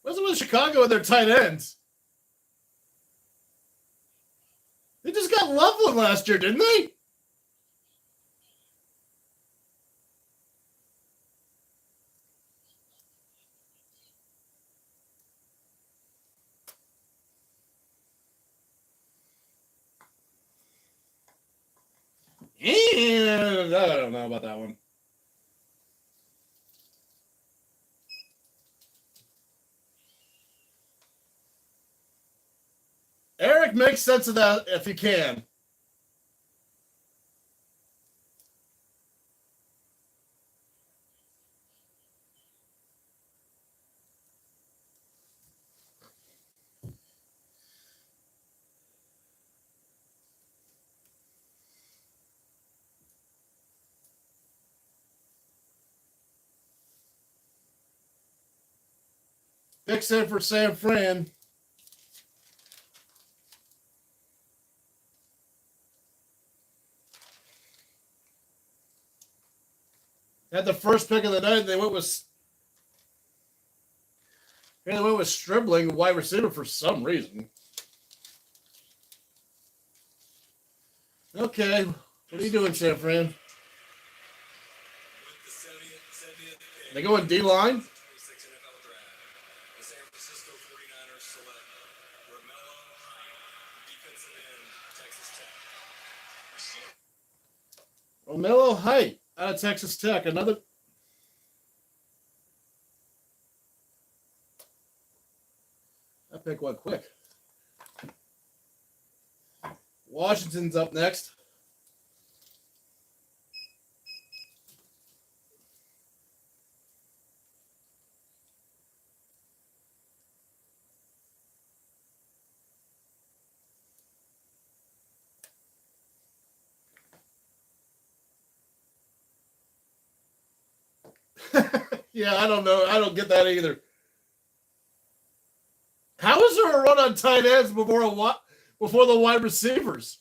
What's it with Chicago and their tight ends? They just got Loveland last year, didn't they? I don't know about that one. Eric makes sense of that if you can. Picks in for San Fran. Had the first pick of the night. They went with Stribling, wide receiver, for some reason. Okay, what are you doing, San Fran? They go in D-line. Romello Height out of Texas Tech. Another. That pick went quick. Washington's up next. Yeah, I don't know. I don't get that either. How is there a run on tight ends before the wide receivers?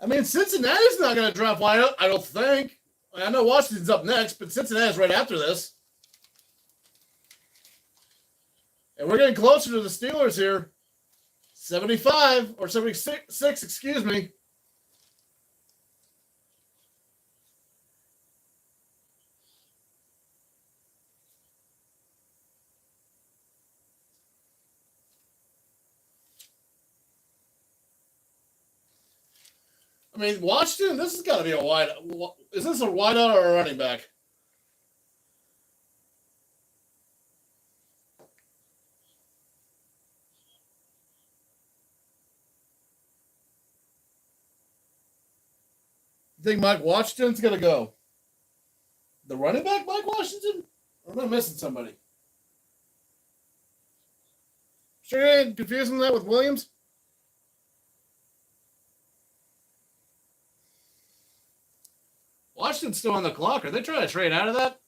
I mean, Cincinnati's not going to draft wide up, I don't think. I know Washington's up next, but Cincinnati's right after this. And we're getting closer to the Steelers here. 75 or 76, excuse me. I mean, Washington, this has got to be a wide. Is this a wideout or a running back? You think Mike Washington's going to go? The running back, Mike Washington? Or am I missing somebody? Sure you ain't confusing that with Williams? Washington's still on the clock. Are they trying to trade out of that?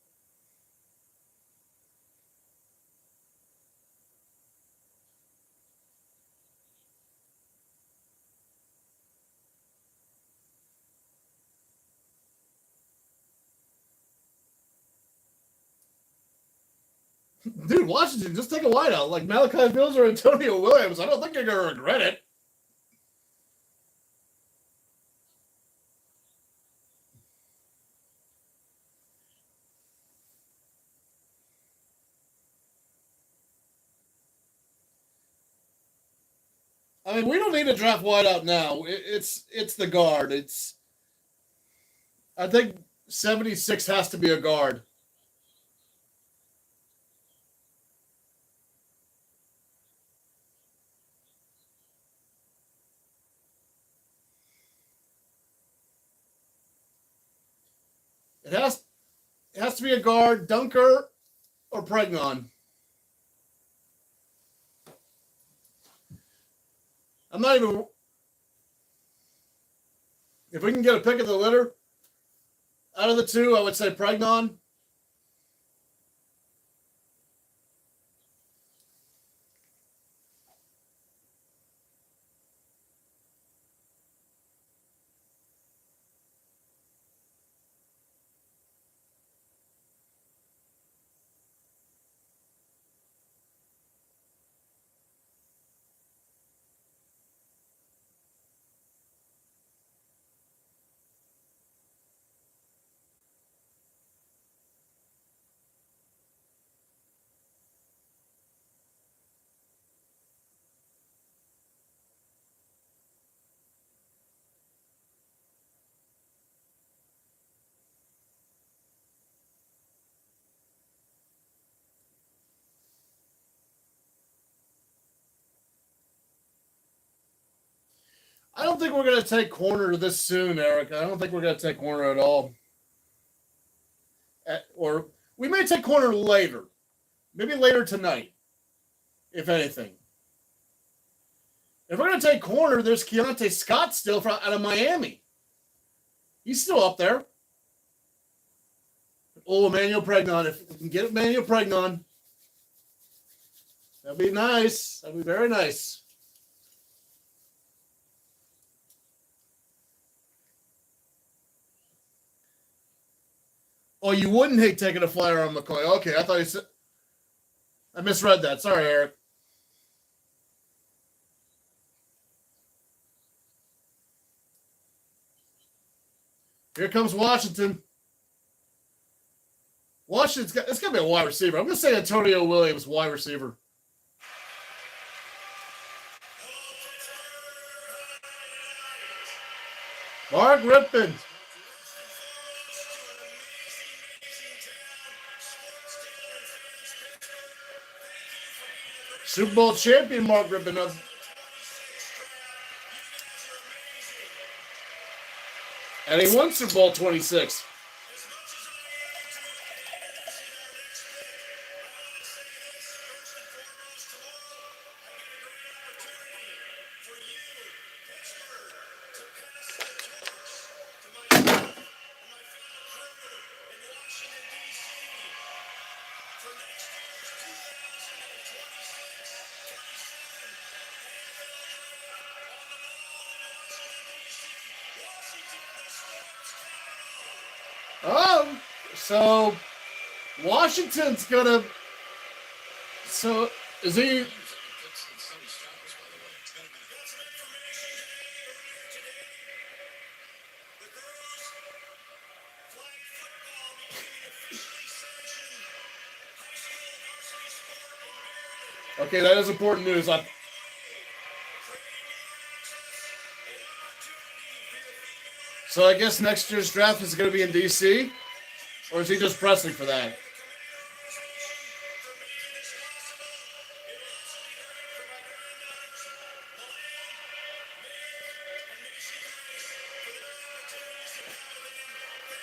Dude, Washington, just take a wideout like Malachi Mills or Antonio Williams. I don't think you're going to regret it. I mean, we don't need to draft wideout now. It's the guard. I think 76 has to be a guard. It has to be a guard, Dunker or Pregnon. I'm not even. If we can get a pick of the litter, out of the two, I would say Pregnon. I don't think we're going to take corner this soon, Eric. I don't think we're going to take corner at all. Or we may take corner later. Maybe later tonight, if anything. If we're going to take corner, there's Keontae Scott still out of Miami. He's still up there. Oh, Emmanuel Pregnon. If we can get Emmanuel Pregnon, that'd be nice. That'd be very nice. Oh, you wouldn't hate taking a flyer on McCoy. Okay, I thought you said. I misread that. Sorry, Eric. Here comes Washington. It's got to be a wide receiver. I'm going to say Antonio Williams, wide receiver. Mark Rippon. Super Bowl champion Mark Rippon. And he won Super Bowl 26. Oh, so Washington's gonna. So is he? Okay, that is important news. So I guess next year's draft is going to be in DC, or is he just pressing for that?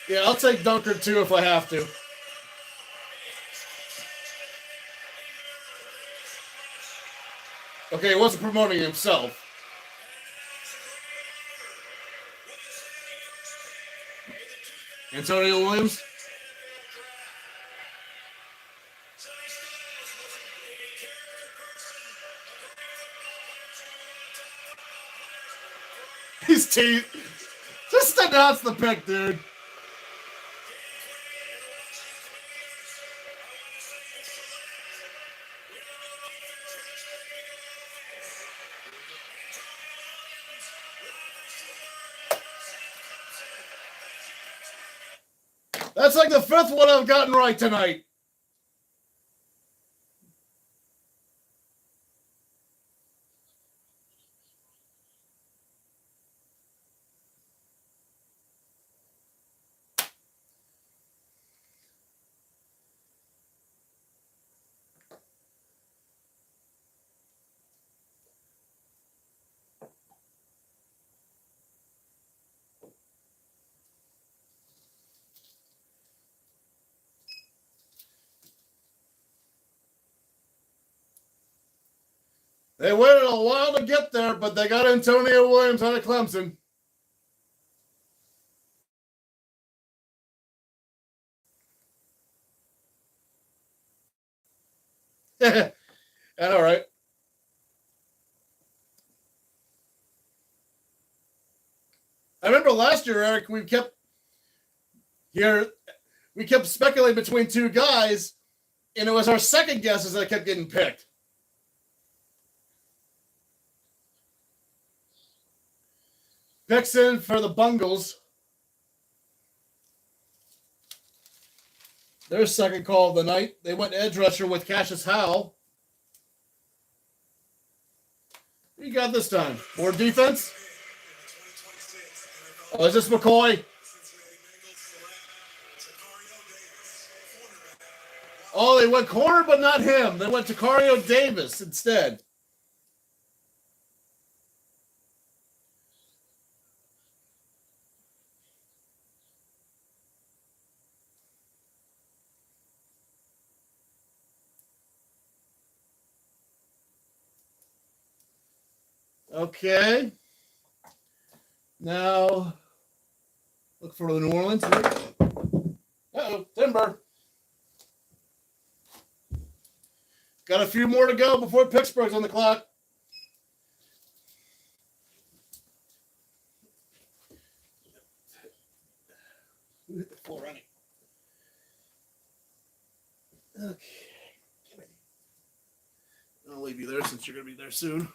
Yeah, I'll take Dunker too if I have to. Okay, he wasn't promoting himself. Antonio Williams? He's just announce the pick, dude. That's like the fifth one I've gotten right tonight. They waited a while to get there, but they got Antonio Williams out of Clemson. And all right. I remember last year, Eric, we kept speculating between two guys, and it was our second guesses that kept getting picked. Picks in for the Bungles. Their second call of the night. They went edge rusher with Cassius Howell. What you got this time? More defense? Oh, is this McCoy? Oh, they went corner, but not him. They went to Tacario Davis instead. Okay. Now, look for the New Orleans. Uh-oh, Timber. Got a few more to go before Pittsburgh's on the clock. Who hit the floor running? Okay. I'll leave you there since you're going to be there soon.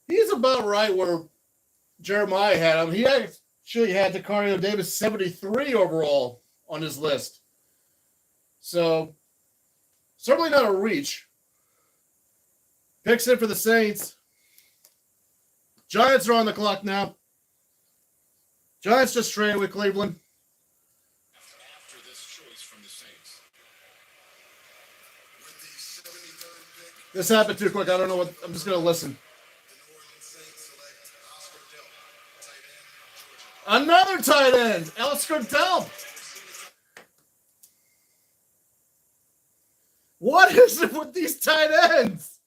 He's about right where Jeremiah had him. He actually had Tacario Davis 73 overall on his list. So, certainly not a reach. Picks in for the Saints. Giants are on the clock now. Giants just traded with Cleveland.
After this choice from the Saints. With the 73rd pick,
This happened too quick. I don't know what. I'm just going to listen.
the New Orleans Saints select Oscar Delp, tight end, Georgia.
Another tight end, Oscar Delp. What is it with these tight ends?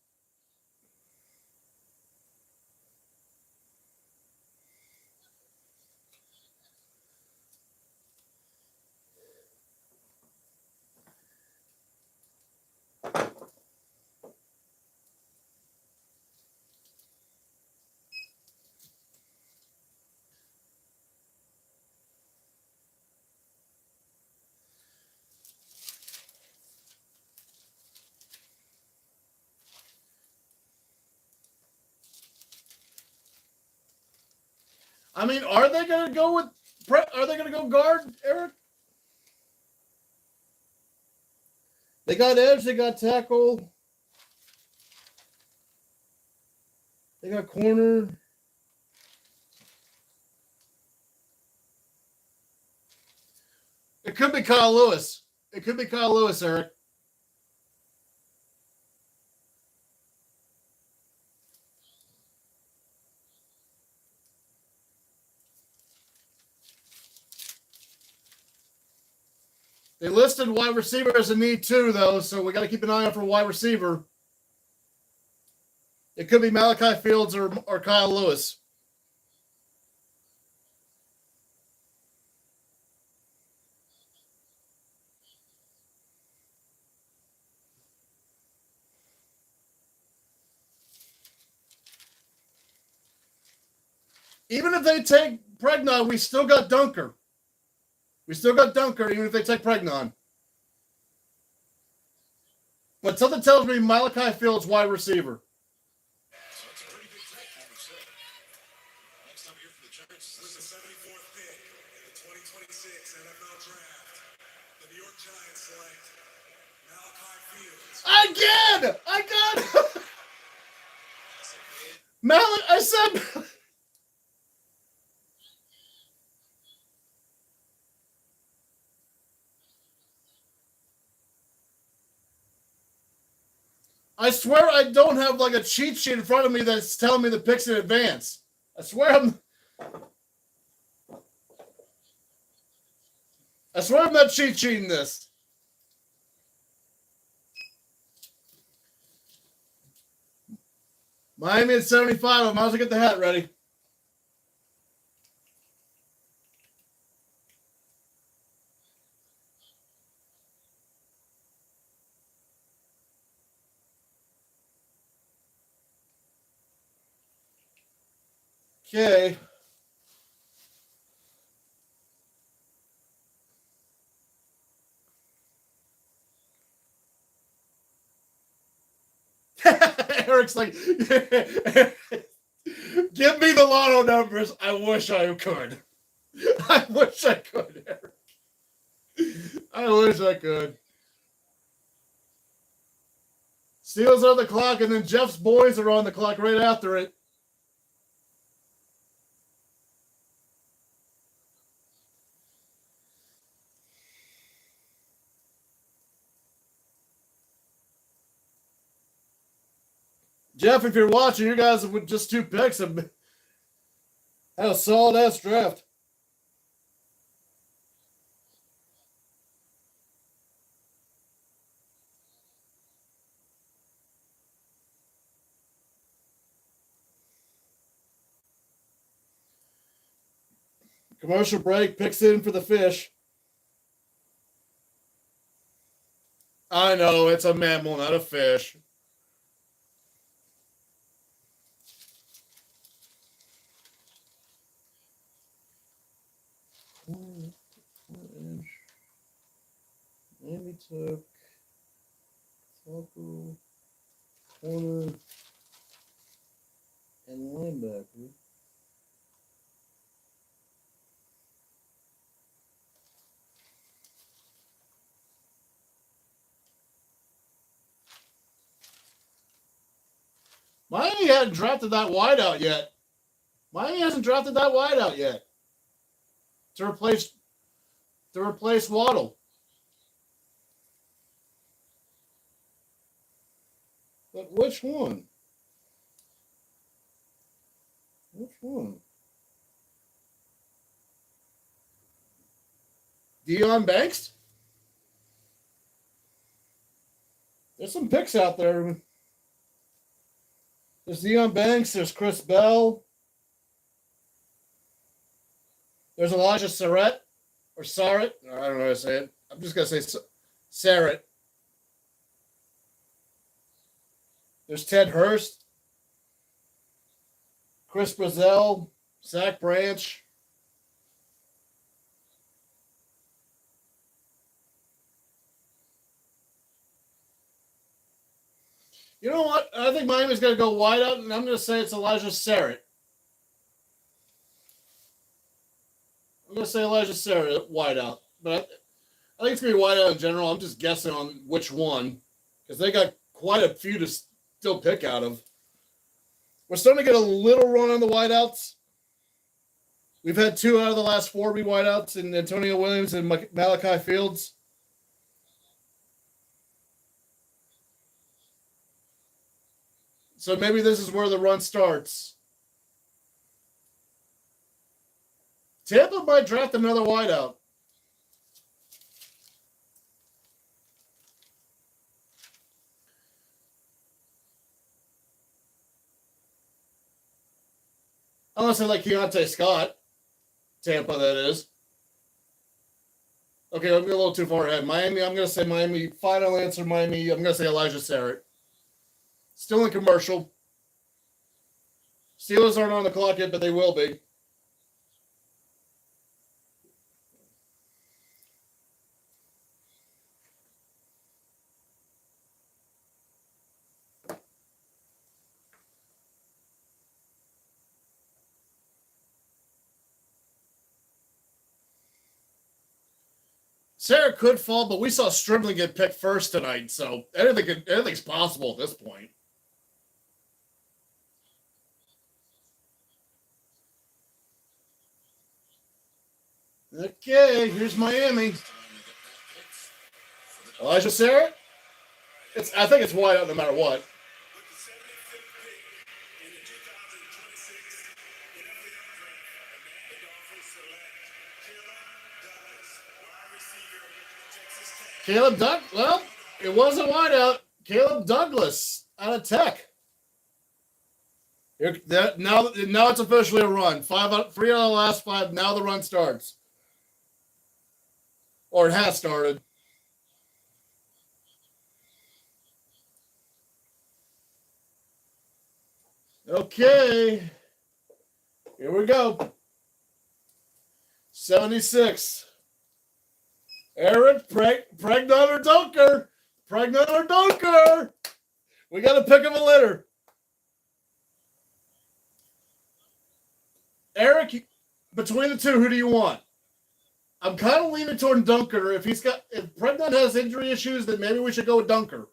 I mean, are they going to go with? Are they going to go guard, Eric? They got edge. They got tackle. They got corner. It could be Kyle Lewis. It could be Kyle Lewis, Eric. They listed wide receiver as a need too, though, so we got to keep an eye out for wide receiver. It could be Malachi Fields or Kyle Lewis. Even if they take Pregnon, we still got Dunker. We still got Dunker, even if they take Pregnon. But something tells me Malachi Fields wide receiver.
So it's a pretty big take, you would say. Next time we hear from the Giants,
With the 74th pick in the 2026 NFL Draft, the New York Giants select Malachi Fields.
Again! I got I said I swear I don't have like a cheat sheet in front of me that's telling me the picks in advance. I swear I'm not cheat sheeting this. Miami at 75. I might as well get the hat ready. Okay. Eric's like, give me the lotto numbers. I wish I could. I wish I could, Eric. I wish I could. Steel's on the clock, and then Jeff's boys are on the clock right after it. Jeff, if you're watching, you guys with just 2 picks have had a solid ass draft. Commercial break, picks in for the fish. I know, it's a mammal, not a fish. Andy took tackle, corner, and linebacker. Miami hadn't drafted that wideout yet. Miami hasn't drafted that wideout yet to replace Waddle. But which one? Which one? Deion Banks? There's some picks out there. There's Deion Banks. There's Chris Bell. There's Elijah Sarrett. Or Sarrett. I don't know how to say it. I'm just going to say Sarrett. There's Ted Hurst. Chris Brazel. Zach Branch. You know what? I think Miami's going to go wide out, and I'm going to say it's Elijah Sarrett. I'm gonna say Elijah Sarah wideout, but I think it's gonna be wideout in general. I'm just guessing on which one because they got quite a few to still pick out of. We're starting to get a little run on the wideouts. We've had 2 out of the last 4 be wideouts in Antonio Williams and Malachi Fields. So maybe this is where the run starts. Tampa might draft another wideout. Unless they like Keontae Scott. Tampa, that is. Okay, I'm a little too far ahead. Miami, I'm going to say Miami. Final answer, Miami. I'm going to say Elijah Sarrett. Still in commercial. Steelers aren't on the clock yet, but they will be. Sarah could fall, but we saw Stribling get picked first tonight, so anything's possible at this point. Okay, here's Miami. Elijah Sarah? I think it's wide out no matter what.
With the 75th pick in the 2026 NFL Draft, the Miami Dolphins select Caleb Douglas, wide receiver, Texas Tech.
Well, it was a wideout. Caleb Douglas out of Tech. Now it's officially a run. 3 out of the last 5. Now the run starts. Or it has started. Okay. Here we go. 76. Eric, pregnant or dunker? Pregnant or dunker? We got to pick of a litter. Eric, between the two, who do you want? I'm kind of leaning toward Dunker. If Pregnant has injury issues, then maybe we should go with Dunker.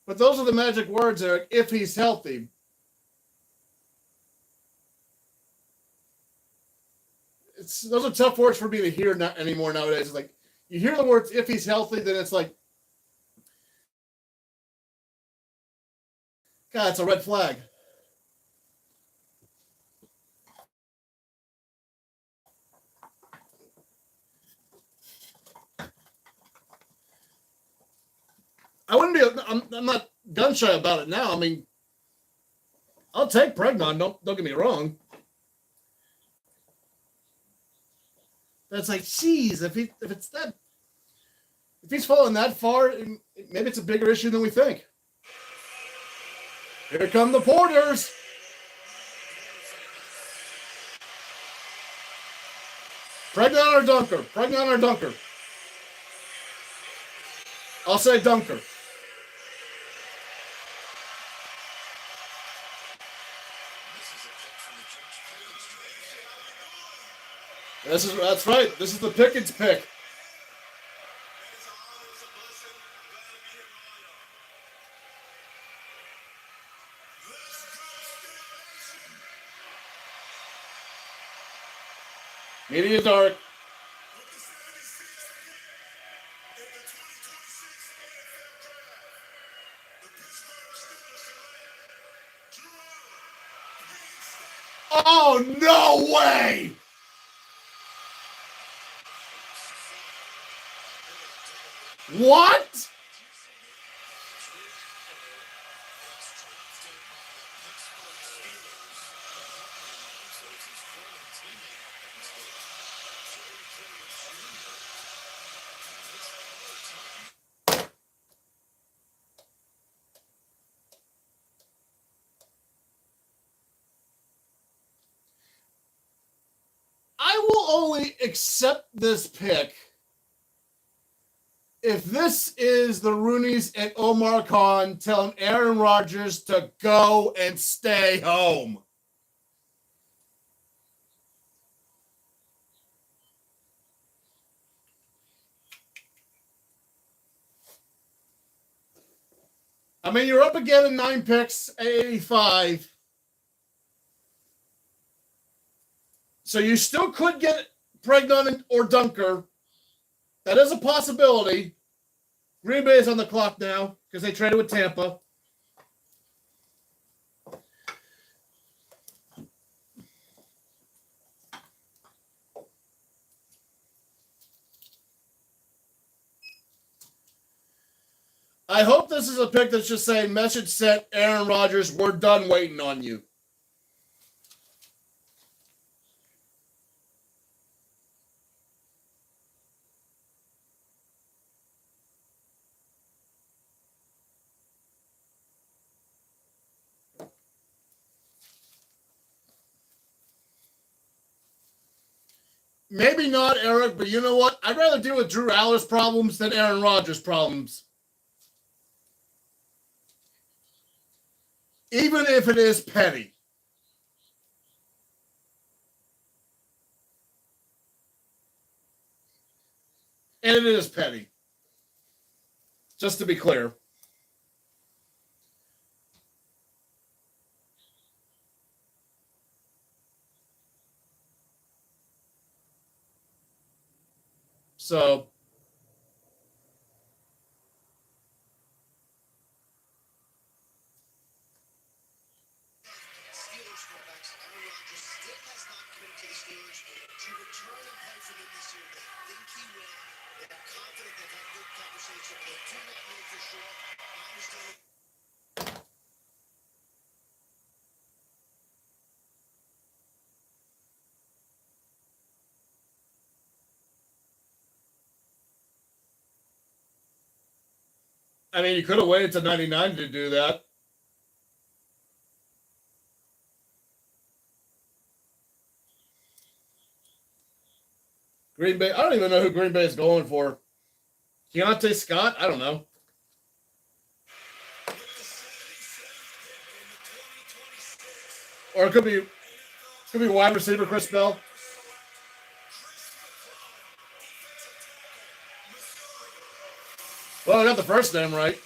But those are the magic words, Eric, if he's healthy. Those are tough words for me to hear not anymore nowadays. It's like you hear the words if he's healthy, then it's like, God, it's a red flag. I wouldn't be. I'm not gun shy about it now. I mean, I'll take Pregnon. Don't get me wrong. But it's like, geez, if he's fallen that far, maybe it's a bigger issue than we think. Here come the Porters. Pregnon or Dunker? Pregnon or Dunker? I'll say Dunker. That's right. This is the Pickens pick. Media dark. Oh, no way! What? only accept this pick if this is the Rooneys and Omar Khan telling Aaron Rodgers to go and stay home. I mean, you're up again in 9 picks at 85. So you still could get Bregman or Dunker. That is a possibility. Green Bay is on the clock now because they traded with Tampa. I hope this is a pick that's just saying, message sent, Aaron Rodgers, we're done waiting on you. Maybe not, Eric, but you know what? I'd rather deal with Drew Aller's problems than Aaron Rodgers' problems. Even if it is petty. And it is petty. Just to be clear. So,
Steelers quarterbacks, Aaron Rodgers still has not committed to the Steelers to return and play for them this year. They think he will. They are confident they've had good conversation. They do not know for sure. I understand.
I mean, you could have waited to 99 to do that. Green Bay, I don't even know who Green Bay is going for. Keontae Scott? I don't know. Or it could be wide receiver Chris Bell. Well, I got the first name right.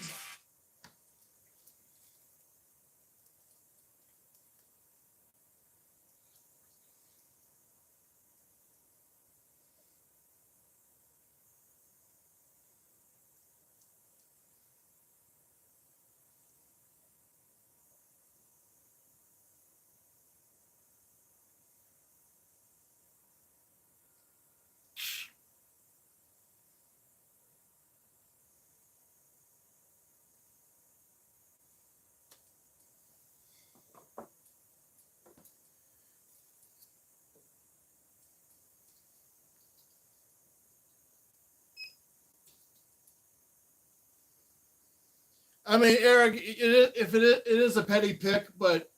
I mean, Eric, it is a petty pick, but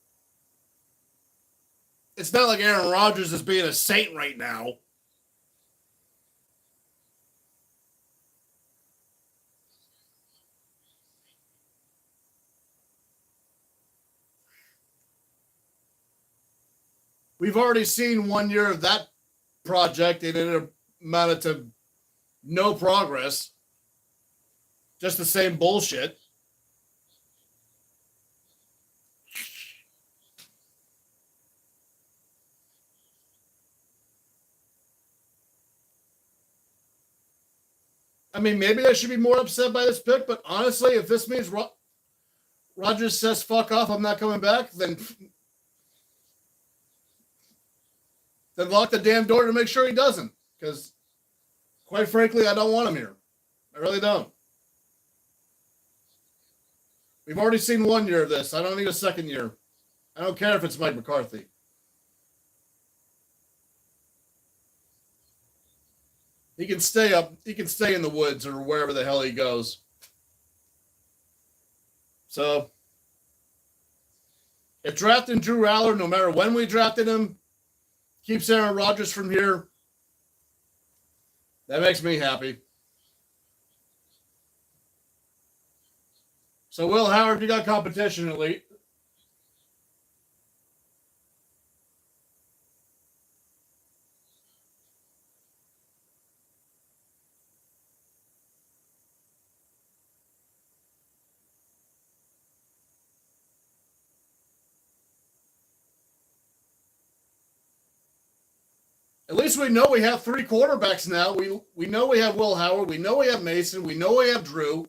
it's not like Aaron Rodgers is being a saint right now. We've already seen 1 year of that project, and it amounted to no progress. Just the same bullshit. I mean, maybe I should be more upset by this pick, but honestly, if this means Rodgers says fuck off, I'm not coming back, then lock the damn door to make sure he doesn't. Because, quite frankly, I don't want him here. I really don't. We've already seen 1 year of this. I don't need a second year. I don't care if it's Mike McCarthy. He can stay up. He can stay in the woods or wherever the hell he goes. So, if drafting Drew Aller, no matter when we drafted him, keeps Aaron Rodgers from here, That makes me happy. So, Will Howard, you got competition, Elite. At least we know we have 3 quarterbacks now. We know we have Will Howard. We know we have Mason. We know we have Drew.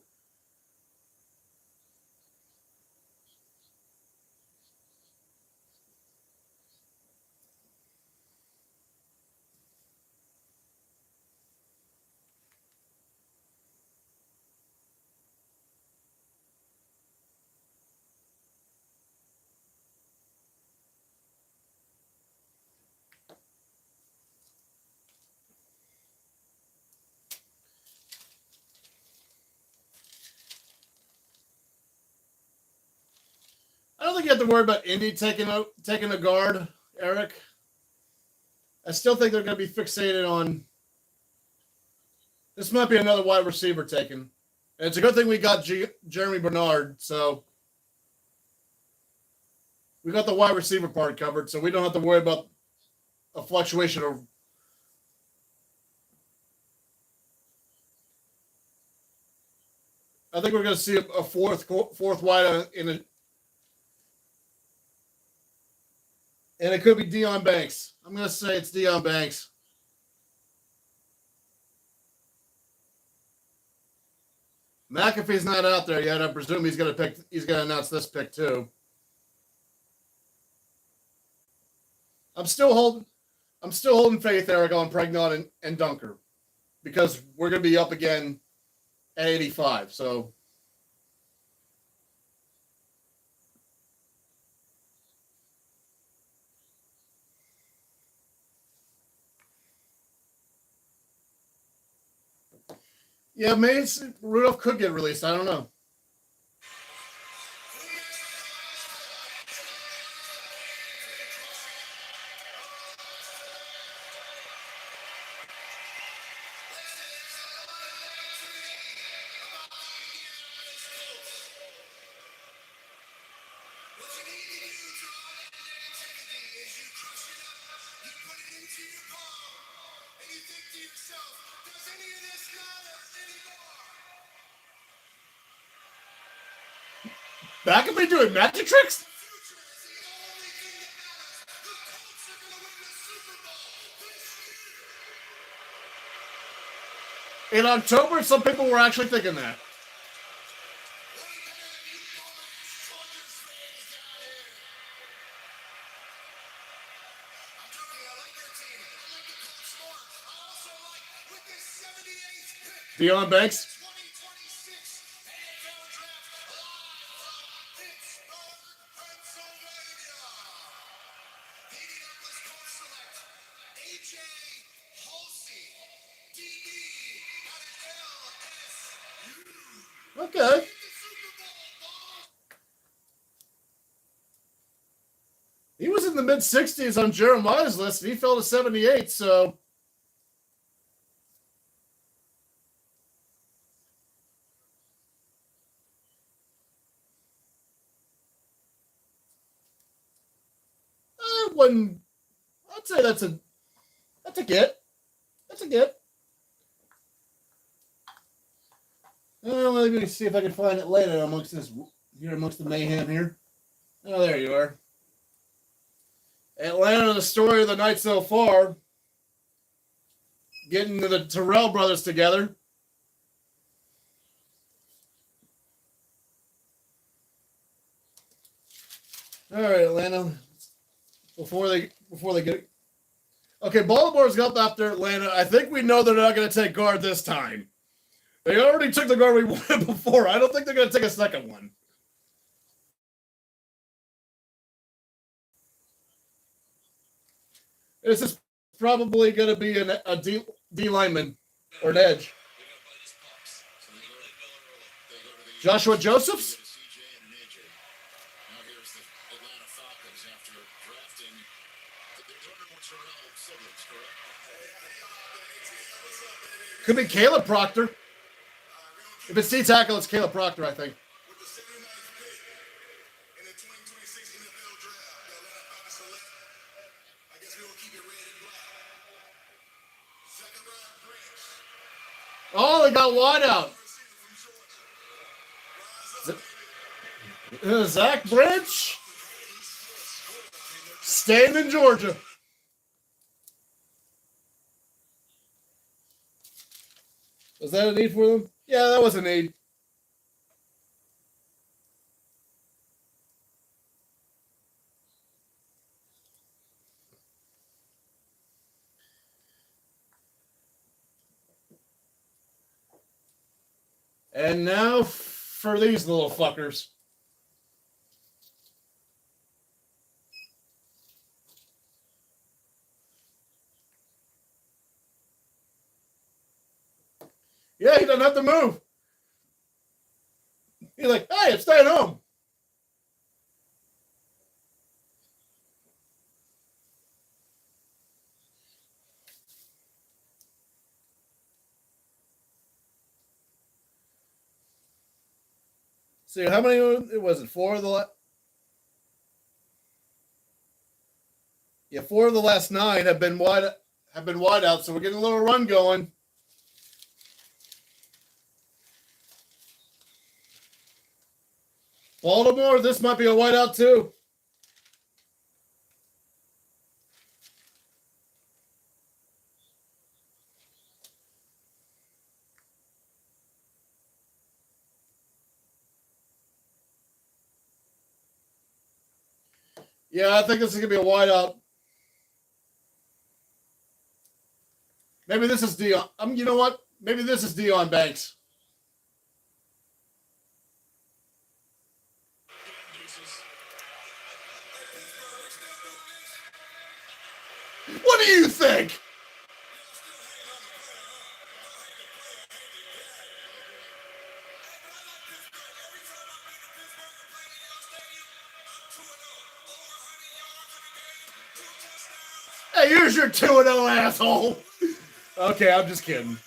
I don't think you have to worry about Indy taking a guard, Eric. I still think they're going to be fixated on. This might be another wide receiver taken. And it's a good thing we got Jeremy Bernard, so we got the wide receiver part covered, so we don't have to worry about a fluctuation of. I think we're going to see a fourth wide in a. And it could be Deion Banks. I'm going to say it's Deion Banks. McAfee's not out there yet. I presume he's going to announce this pick too. I'm still holding faith, Eric, on Pregnon and Dunker, because we're going to be up again at 85. So. Yeah, maybe Rudolph could get released. I don't know. McAfee doing magic tricks? In October, some people were actually thinking that. Deion Banks. Okay. He was in the mid-60s on Jeremiah's list, and he fell to 78, so. I'd say that's a get. That's a get. Let me see if I can find it later amongst the mayhem here. Oh, there you are. Atlanta, the story of the night so far. Getting the Terrell brothers together. All right, Atlanta. Before they get. Okay, Baltimore's up after Atlanta. I think we know they're not going to take guard this time. They already took the guard we wanted before. I don't think they're going to take a second one. This is probably going to be a D lineman or an edge. Joshua Josephs?
Now here's the Atlanta Falcons after drafting
Could be Caleb Proctor. If it's D-tackle, it's Caleb Proctor, I think.
With the 79th pick in the 2026 NFL Draft, the Atlanta Falcons select, I guess we're going to keep it red and black. Zachariah Branch,
Oh, they got wideout.
receiver from Georgia. Rise up, baby.
Zach Branch. Staying in Georgia. Was that a need for them? Yeah, that was a need. And now for these little fuckers. Yeah, he doesn't have to move. He's like, hey, I'm staying home. See, how many was it? 4 of the Yeah, 4 of the last 9 have been wide out, so we're getting a little run going. Baltimore, this might be a whiteout too. Yeah, I think this is gonna be a whiteout. Maybe this is Dion. You know what? Maybe this is Dion Banks. What do you think? Hey, here's your 2-0 asshole. Okay, I'm just kidding.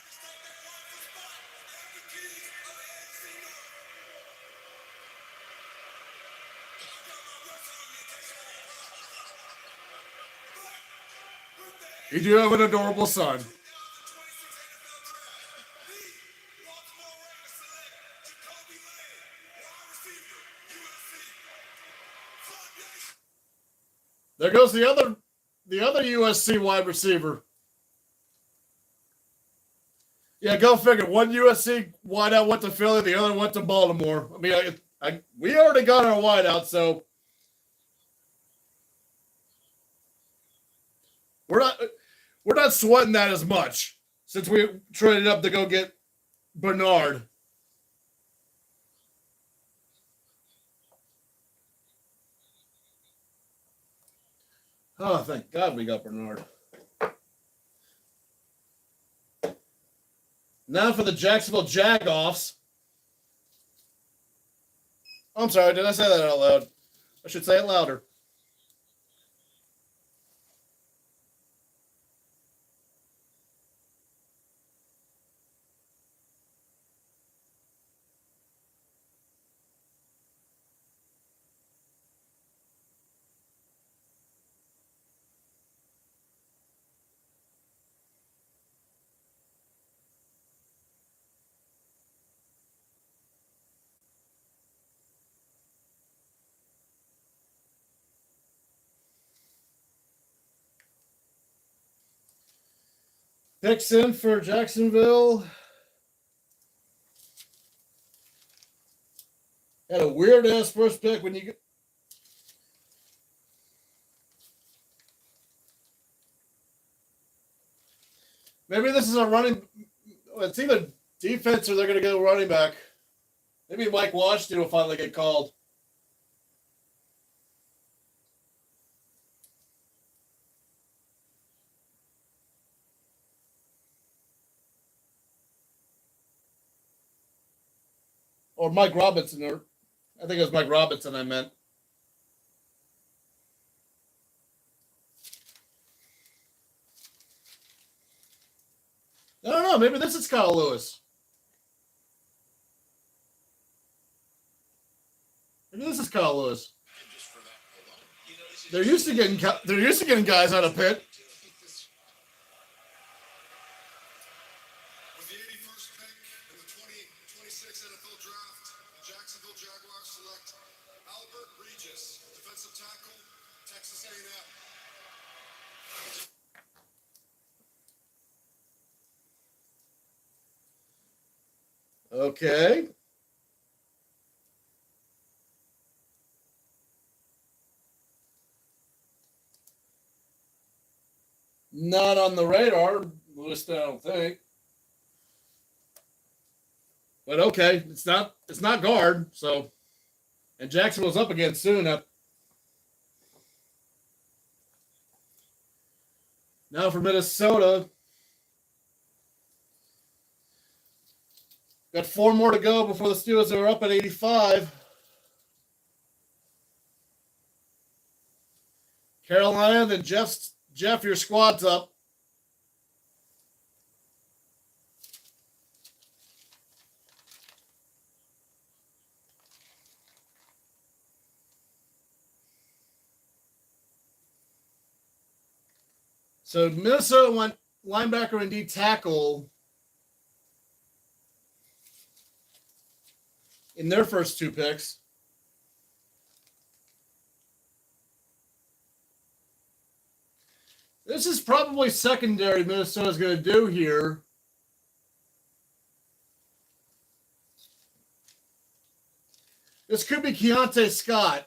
You do have an adorable son. There goes the other USC wide receiver. Yeah, go figure. One USC wideout went to Philly, the other went to Baltimore. I mean, we already got our wideout, so we're not sweating that as much since we traded up to go get Bernard. Oh, thank God we got Bernard. Now for the Jacksonville Jagoffs. I'm sorry, did I say that out loud? I should say it louder. Picks in for Jacksonville. Had a weird ass first pick when you get. Maybe this is a running. It's either defense or they're going to go running back. Maybe Mike Washington will finally get called. Or Mike Robinson, or I think it was Mike Robinson I meant. I don't know. Maybe this is Kyle Lewis. Maybe this is Kyle Lewis. They're used to getting guys out of pit.
With the 81st pick in the 2026 NFL Draft, the Jacksonville Jaguars select Albert Regis, defensive tackle, Texas A&M.
Okay. Not on the radar list, I don't think. But okay, it's not guard, so and Jacksonville's up again soon. Now for Minnesota. Got 4 more to go before the Steelers are up at 85. Carolina, then Jeff, your squad's up. So Minnesota went linebacker and D tackle in their first 2 picks. This is probably secondary Minnesota's going to do here. This could be Keontae Scott.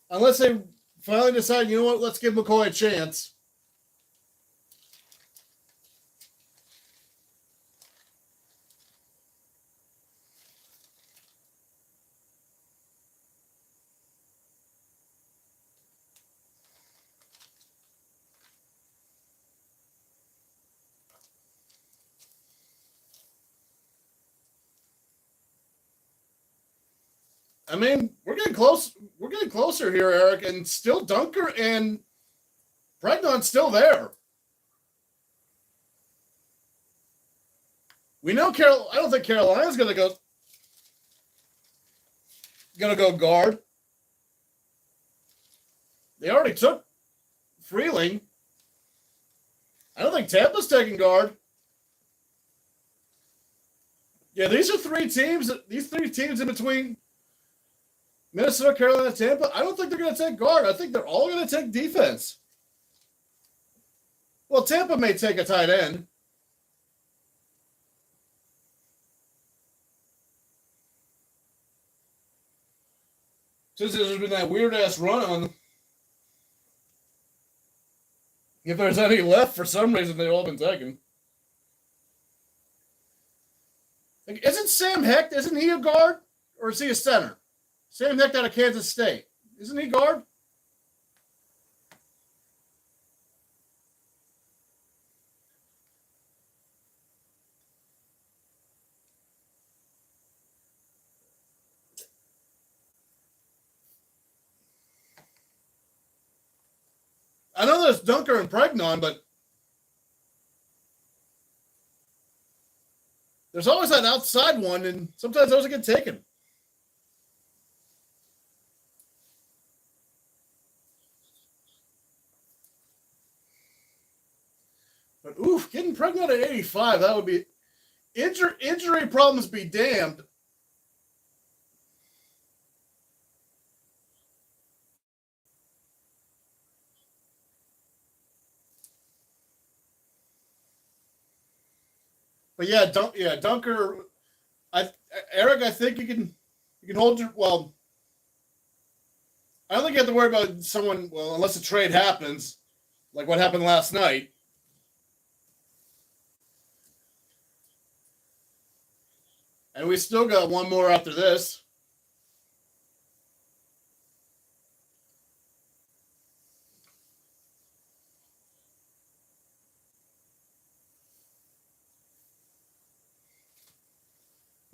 Unless they finally decide, you know what, let's give McCoy a chance. I mean, we're getting close. We're getting closer here, Eric, and still Dunker and Pregnon's still there. We know I don't think Carolina's gonna go guard. They already took Freeling. I don't think Tampa's taking guard. Yeah, these 3 teams in between Minnesota, Carolina, Tampa. I don't think they're going to take guard. I think they're all going to take defense. Well, Tampa may take a tight end. Since there's been that weird-ass run on, if there's any left, for some reason, they've all been taken. Isn't Sam Hecht, isn't he a guard? Or is he a center? Sam Hecht out of Kansas State. Isn't he guard? I know there's Dunker and Pregnon, but there's always that outside one, and sometimes those get taken. But oof, getting Pregnon at 85, that would be injury problems be damned. But yeah, Dunker. Eric, I think you can hold your. Well, I don't think you have to worry about someone. Well, unless a trade happens, like what happened last night. And we still got one more after this.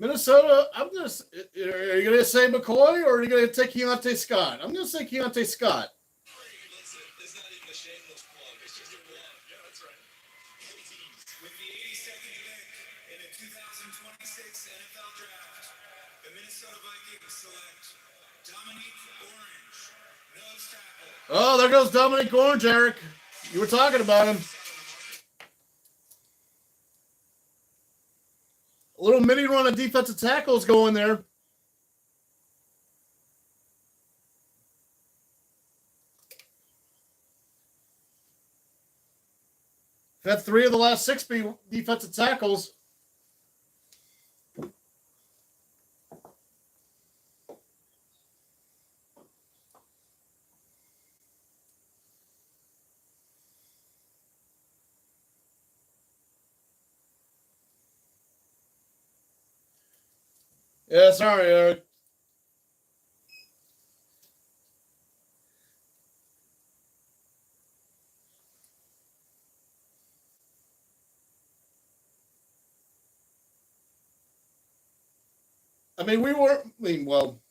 Minnesota, are you going to say McCoy or are you going to take Keontae Scott? I'm going to say Keontae Scott.
It's not even a shameless plug. It's just a plug. Yeah, that's right. With the 82nd pick in the 2026 NFL Draft, the Minnesota Vikings select Dominique Orange, nose tackle.
Oh, there goes Dominic Orange, Eric. You were talking about him. A little mini run of defensive tackles going there. Had 3 of the last 6 be defensive tackles. Yeah, sorry, Eric. I mean, well.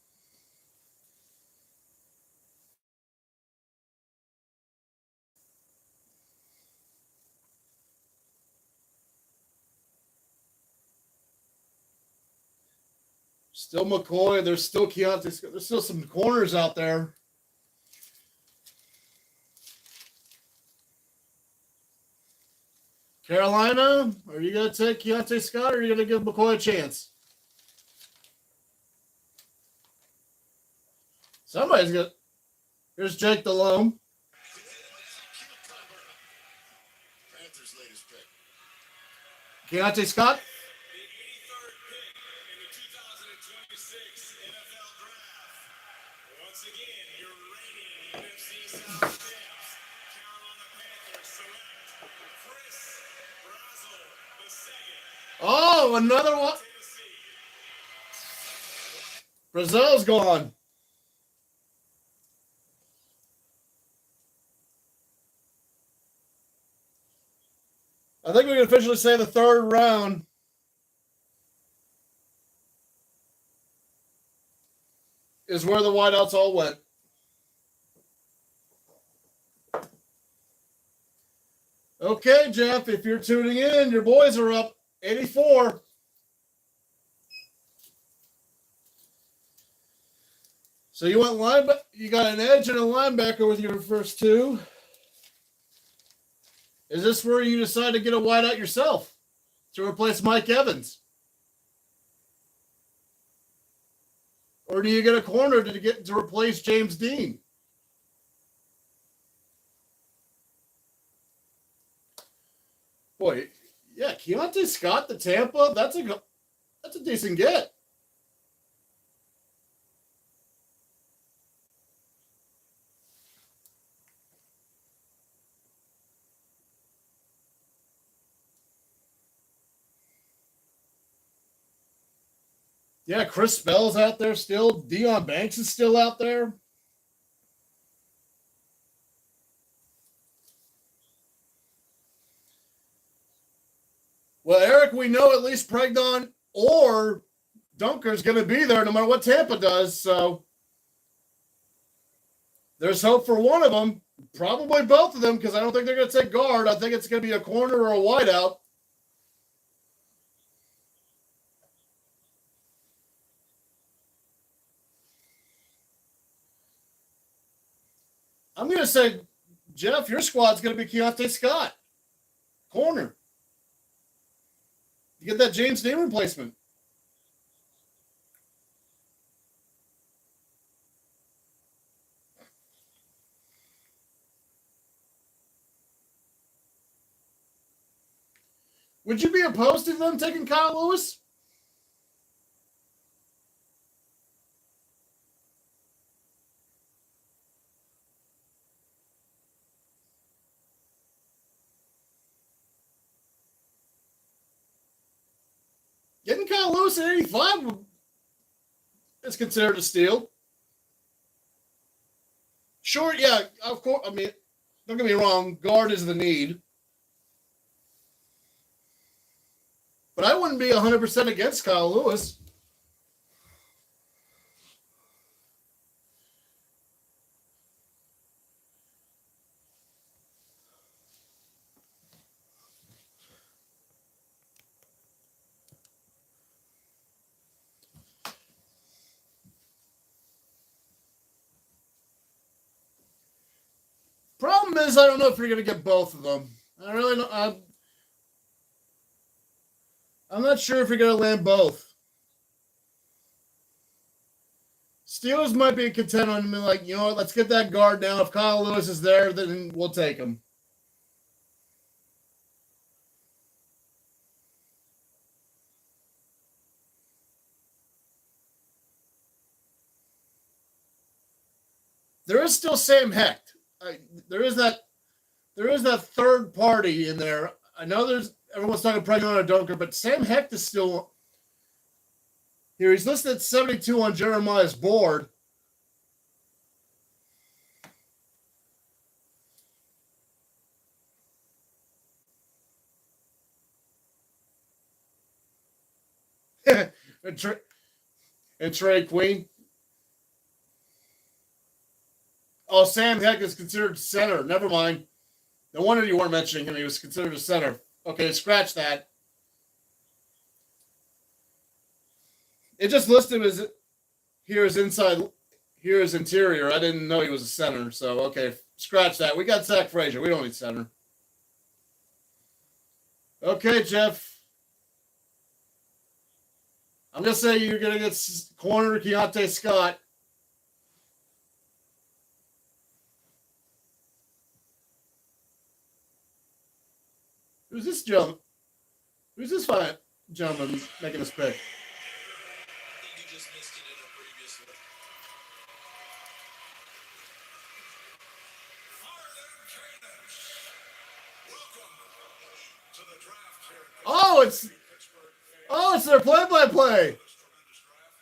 Still McCoy. There's still Keontae. There's still some corners out there. Carolina, are you going to take Keontae Scott or are you going to give McCoy a chance? Somebody's going to. Here's Jake Delhomme.
Panthers' latest pick.
Keontae Scott.
The 83rd pick in the 2026 NFL Draft. Once again, your reigning NFC South champs, Carolina Panthers select Chris Brazzell II.
Oh, another one.
Tennessee.
Brazil's gone. I think we can officially say the 3rd round is where the wideouts all went. Okay, Jeff, if you're tuning in, your boys are up 84. So you went linebacker. You got an edge and a linebacker with your first 2. Is this where you decide to get a wideout yourself to replace Mike Evans? Or do you get a corner to replace James Dean? Boy, yeah, Keontae Scott to Tampa, that's a decent get. Yeah, Chris Spell's out there still. Deion Banks is still out there. Well, Eric, we know at least Pregnon or Dunker is going to be there no matter what Tampa does. So there's hope for one of them. Probably both of them because I don't think they're going to take guard. I think it's going to be a corner or a wideout. I'm going to say, Jeff, your squad's going to be Keontae Scott. Corner. You get that James Dean replacement. Would you be opposed to them taking Kyle Lewis? Getting Kyle Lewis at 85 is considered a steal. Sure, yeah, of course. I mean, don't get me wrong, guard is the need. But I wouldn't be 100% against Kyle Lewis. problem is, I don't know if you're going to get both of them. I really don't. I'm not sure if you're going to land both. Steelers might be content on me, like, you know what, let's get that guard now. If Kyle Lewis is there, then we'll take him. There is still Sam Hecht. There is that third party in there. I know everyone's talking Pregnon or Dunker, but Sam Hecht is still here. He's listed at 72 on Jeremiah's board. and Trey Queen. Oh, Sam Hecht is considered center. Never mind. No wonder you weren't mentioning him. He was considered a center. Okay, scratch that. It just listed as here is inside, here is interior. I didn't know he was a center. So, okay, scratch that. We got Zach Frazier. We don't need center. Okay, Jeff. I'm going to say you're going to get corner Keontae Scott. Who's this gentleman? Who's this fine gentleman making this pick?
I think you just missed it in a previous look. Harlan Cadence. Welcome to the draft here at
Oh, it's their play-by-play.
this tremendous draft.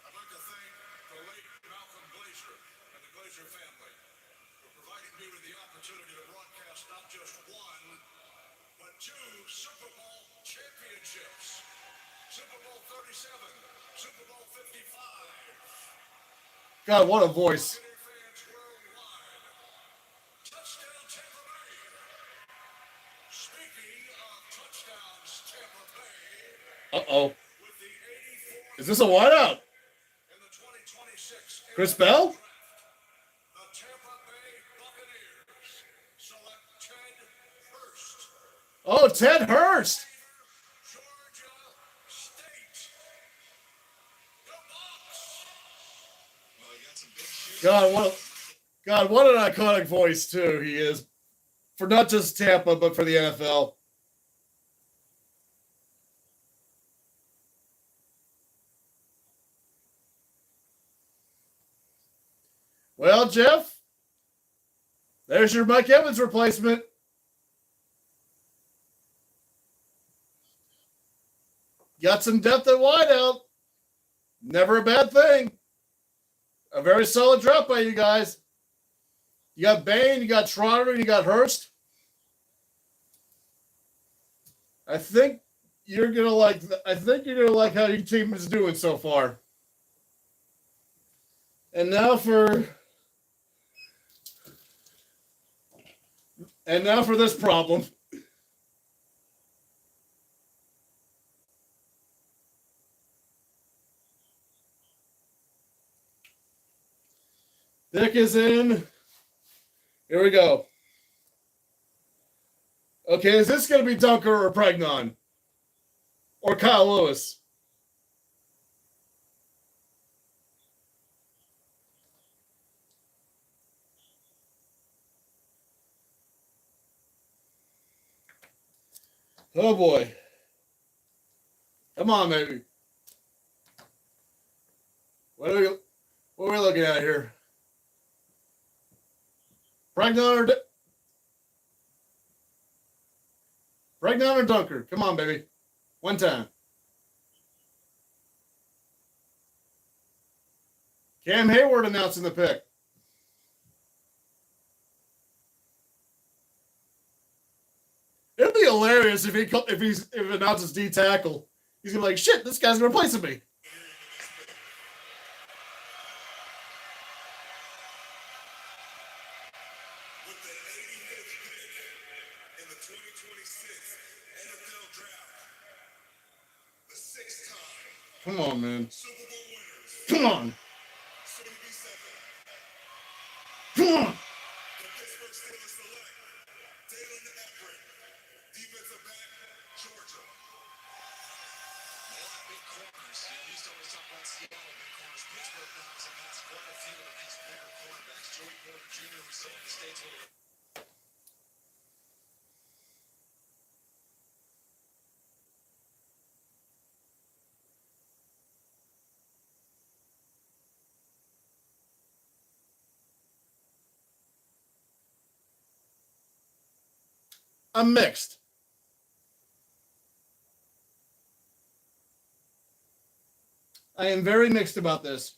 I'd like to thank the late Malcolm Glazer and the Glazer family for providing me with the opportunity to broadcast not just one, but two Super Bowl championships. Super Bowl 37, Super Bowl 55.
God, what a voice.
Buccaneer fans worldwide. Touchdown Tampa Bay. Speaking of touchdowns, Tampa Bay.
Uh-oh.
With the 84th
Is this a wideout?
in the 2026
Chris
NFL
Bell?
Draft, the Tampa Bay Buccaneers select Ted Hurst,
Oh, Ted Hurst.
Georgia State. The Bucs. Well, you got some big shoes.
God, what an iconic voice, too, he is. For not just Tampa, but for the NFL. Well, Jeff, there's your Mike Evans replacement. Got some depth at wideout. Never a bad thing. A very solid drop by you guys. You got Bain, you got Trotter, you got Hurst. I think you're gonna like how your team is doing so far. And now for this problem. Dick is in. Here we go. Okay, is this going to be Dunker or Pregnon? Or Kyle Lewis? Oh boy. Come on, baby. What are we looking at here? Pregnon or Dunker? Come on, baby. One time. Cam Hayward announcing the pick. It'd be hilarious if he announces D tackle. He's gonna be like, shit, this guy's replacing me.
With the 85th pick in the 2026 NFL Draft, the sixth time
Come on, man.
Super Bowl winners,
Come on.
soon to be seven,
Come on.
the Pittsburgh
Steelers select Dalen Everett, defensive back, Georgia.
A lot of big corners. You know, we used to always talk about Seattle big corners. Pittsburgh Browns have lost quite a few of these bigger cornerbacks. Joey Porter Jr. we saw in the States a little.
I'm mixed. I am very mixed about this.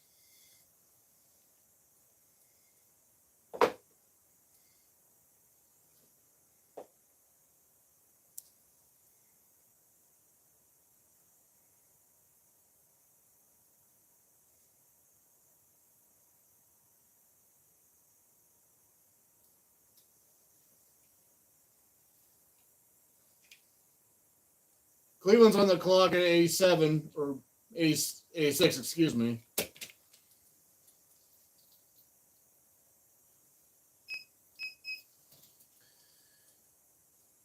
Cleveland's on the clock at 87 or 86, excuse me.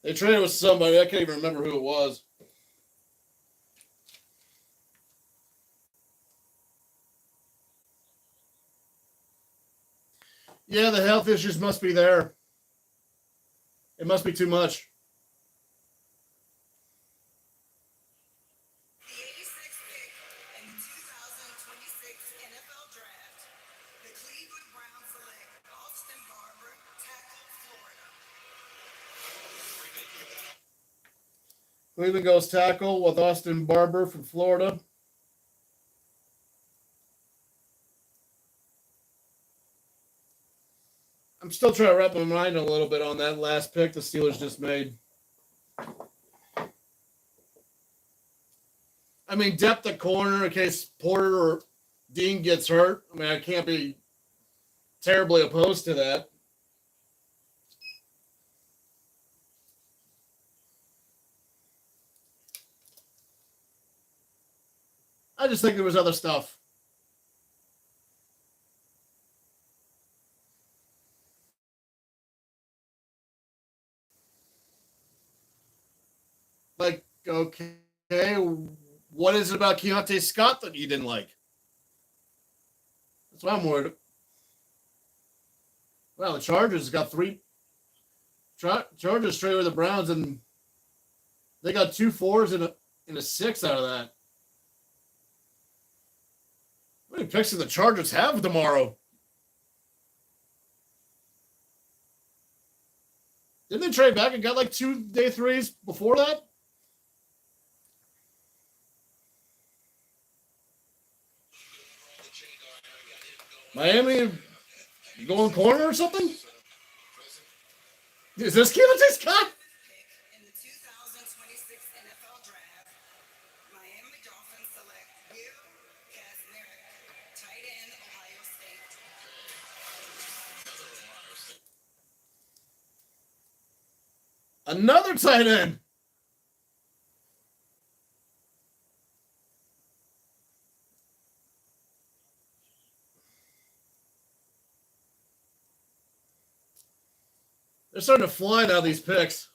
They traded with somebody. I can't even remember who it was. Yeah, the health issues must be there. It must be too much.
The 86th pick in the 2026 NFL Draft, the Cleveland Browns select Austin Barber, tackle, Florida.
Cleveland goes tackle with Austin Barber from Florida. I'm still trying to wrap my mind a little bit on that last pick the Steelers just made. I mean, depth at corner in case Porter or Dean gets hurt. I mean, I can't be terribly opposed to that. I just think there was other stuff. Like, okay, what is it about Keontae Scott that you didn't like? That's what I'm worried. Well, the Chargers got three. Chargers straight with the Browns, and they got 2 4s and a 6 out of that. How many picks do the Chargers have tomorrow? Didn't they trade back and got like 2 day 3s before that? Miami, you going corner or something? Is this Keontae Scott?
Pick in the 2026 NFL Draft, Miami Dolphins select Will Kazmarek, tight end, Ohio State.
Another tight end. They're starting to fly now, these picks.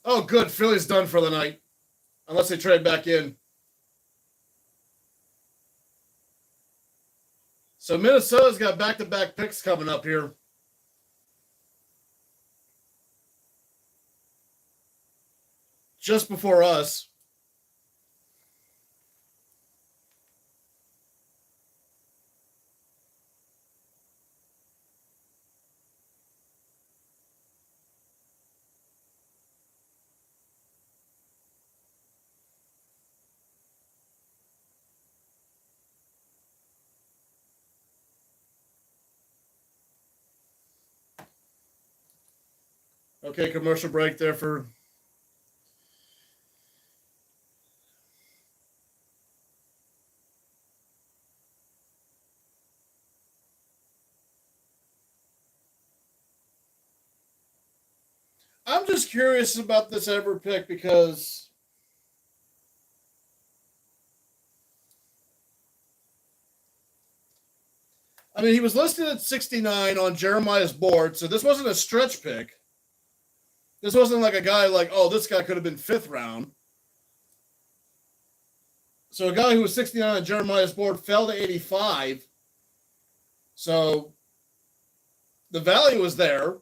Oh, good. Philly's done for the night. Unless they trade back in. So Minnesota's got back-to-back picks coming up here. Just before us. Okay, commercial break there for I'm just curious about this Everett pick because I mean, he was listed at 69 on Jeremiah's board, so this wasn't a stretch pick. This wasn't like a guy like, oh, this guy could have been 5th round. So a guy who was 69 on Jeremiah's board fell to 85. So the value was there.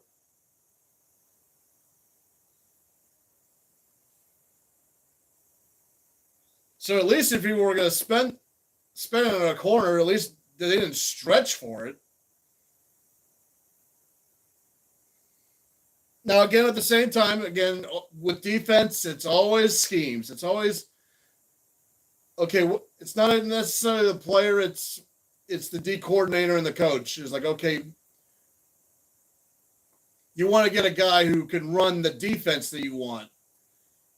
So at least if you were going to spend it on a corner, at least they didn't stretch for it. Now, again, at the same time, again, with defense, it's always schemes. It's always, okay, it's not necessarily the player, it's the D coordinator and the coach. It's like, okay, you want to get a guy who can run the defense that you want,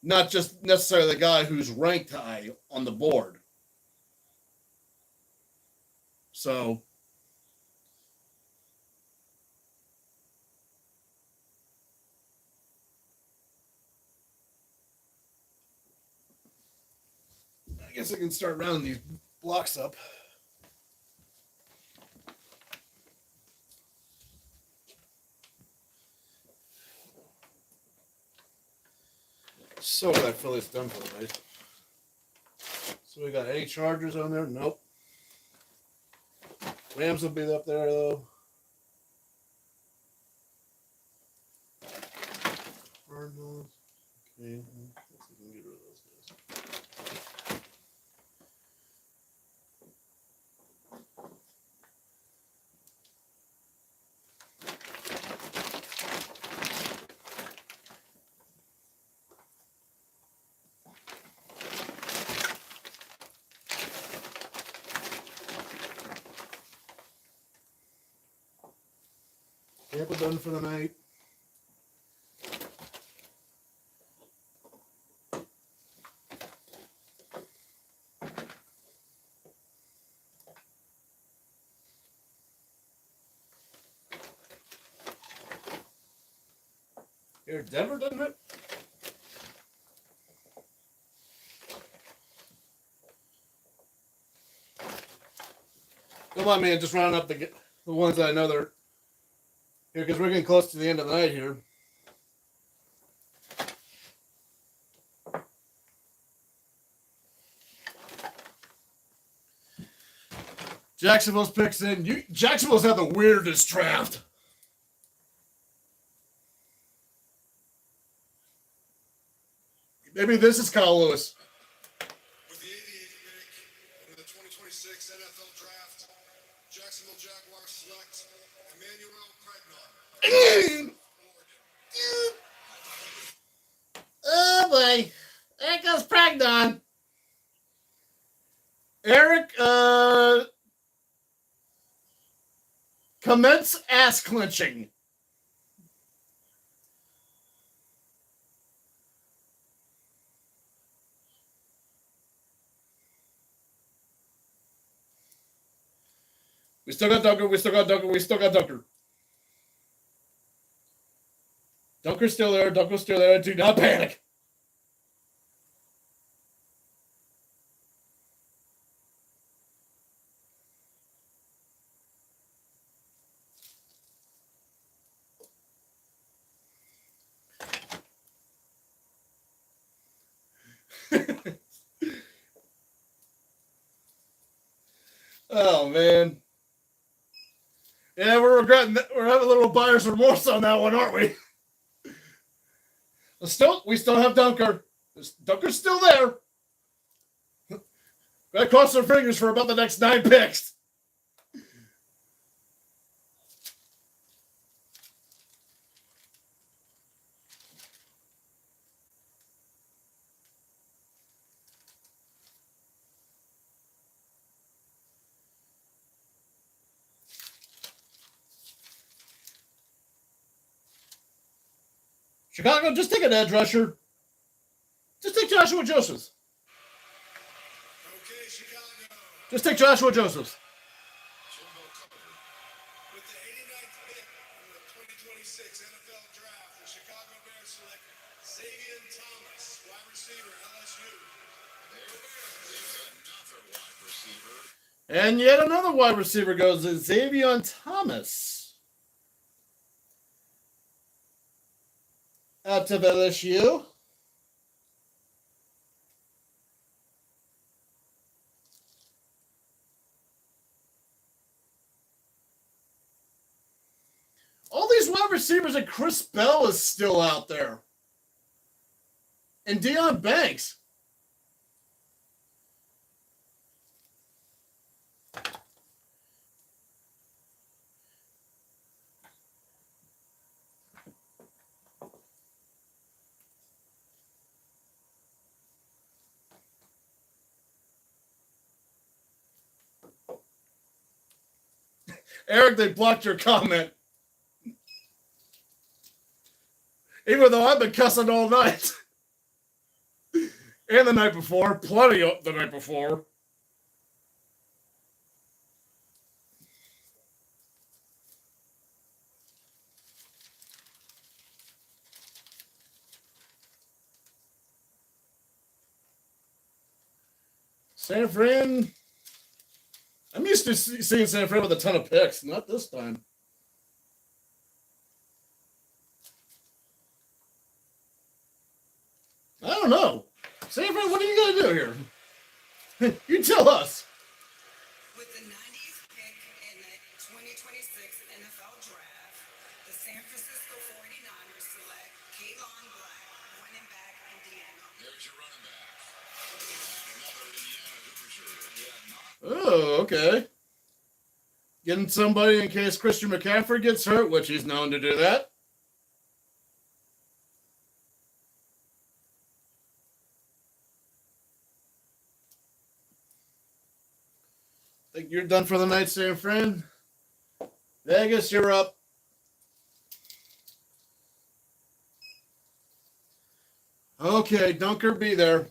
not just necessarily the guy who's ranked high on the board. So, I guess I can start rounding these blocks up. So glad Philly's done for the night. So we got any Chargers on there? Nope. Rams will be up there though. Cardinals. Okay. Let's see if we can get rid of those guys. Tampa done for the night. Here, Denver done it. Come on, man, just round up the ones that I know they're here because we're getting close to the end of the night here. Jacksonville's picks in. Jacksonville's had the weirdest draft. Maybe this is Kyle Lewis.
With the 88th pick in the 2026 NFL Draft, Jacksonville Jaguars select Emmanuel Pregnon.
Oh boy. There goes Pregnon. Eric, commence ass clenching. We still got Dunker. We still got Dunker. We still got Dunker. Dunker's still there. Dunker's still there. Do not panic. Oh man. Yeah, we're regretting that. We're having a little buyer's remorse on that one, aren't we? We still have Dunker. Dunker's still there. Gotta cross our fingers for about the next 9 picks. Chicago, just take an edge rusher. Just take Joshua Josephs.
Okay, Chicago.
Just take Joshua Josephs.
Jimbo covered. With the 89th pick in the 2026 NFL Draft, the Chicago Bears select Xavier Thomas, wide receiver, LSU. The Bears select another wide receiver.
And yet another wide receiver goes to Xavier Thomas. Out to LSU. All these wide receivers and Chris Bell is still out there. And Deion Banks. Eric, they blocked your comment. Even though I've been cussing all night. And the night before. Plenty of the night before. San Fran. I'm used to seeing San Fran with a ton of picks. Not this time. I don't know. San Fran, what are you going to do here? You tell us.
With the 90th pick in the 2026 NFL Draft, the San Francisco 49ers select Kayvon Black, running back, Indiana.
There's your running back. Another Indiana Hoosier. Yeah, not
Oh, okay. Getting somebody in case Christian McCaffrey gets hurt, which he's known to do that. Think you're done for the night, San Fran? Vegas, you're up. Okay, Dunker, be there.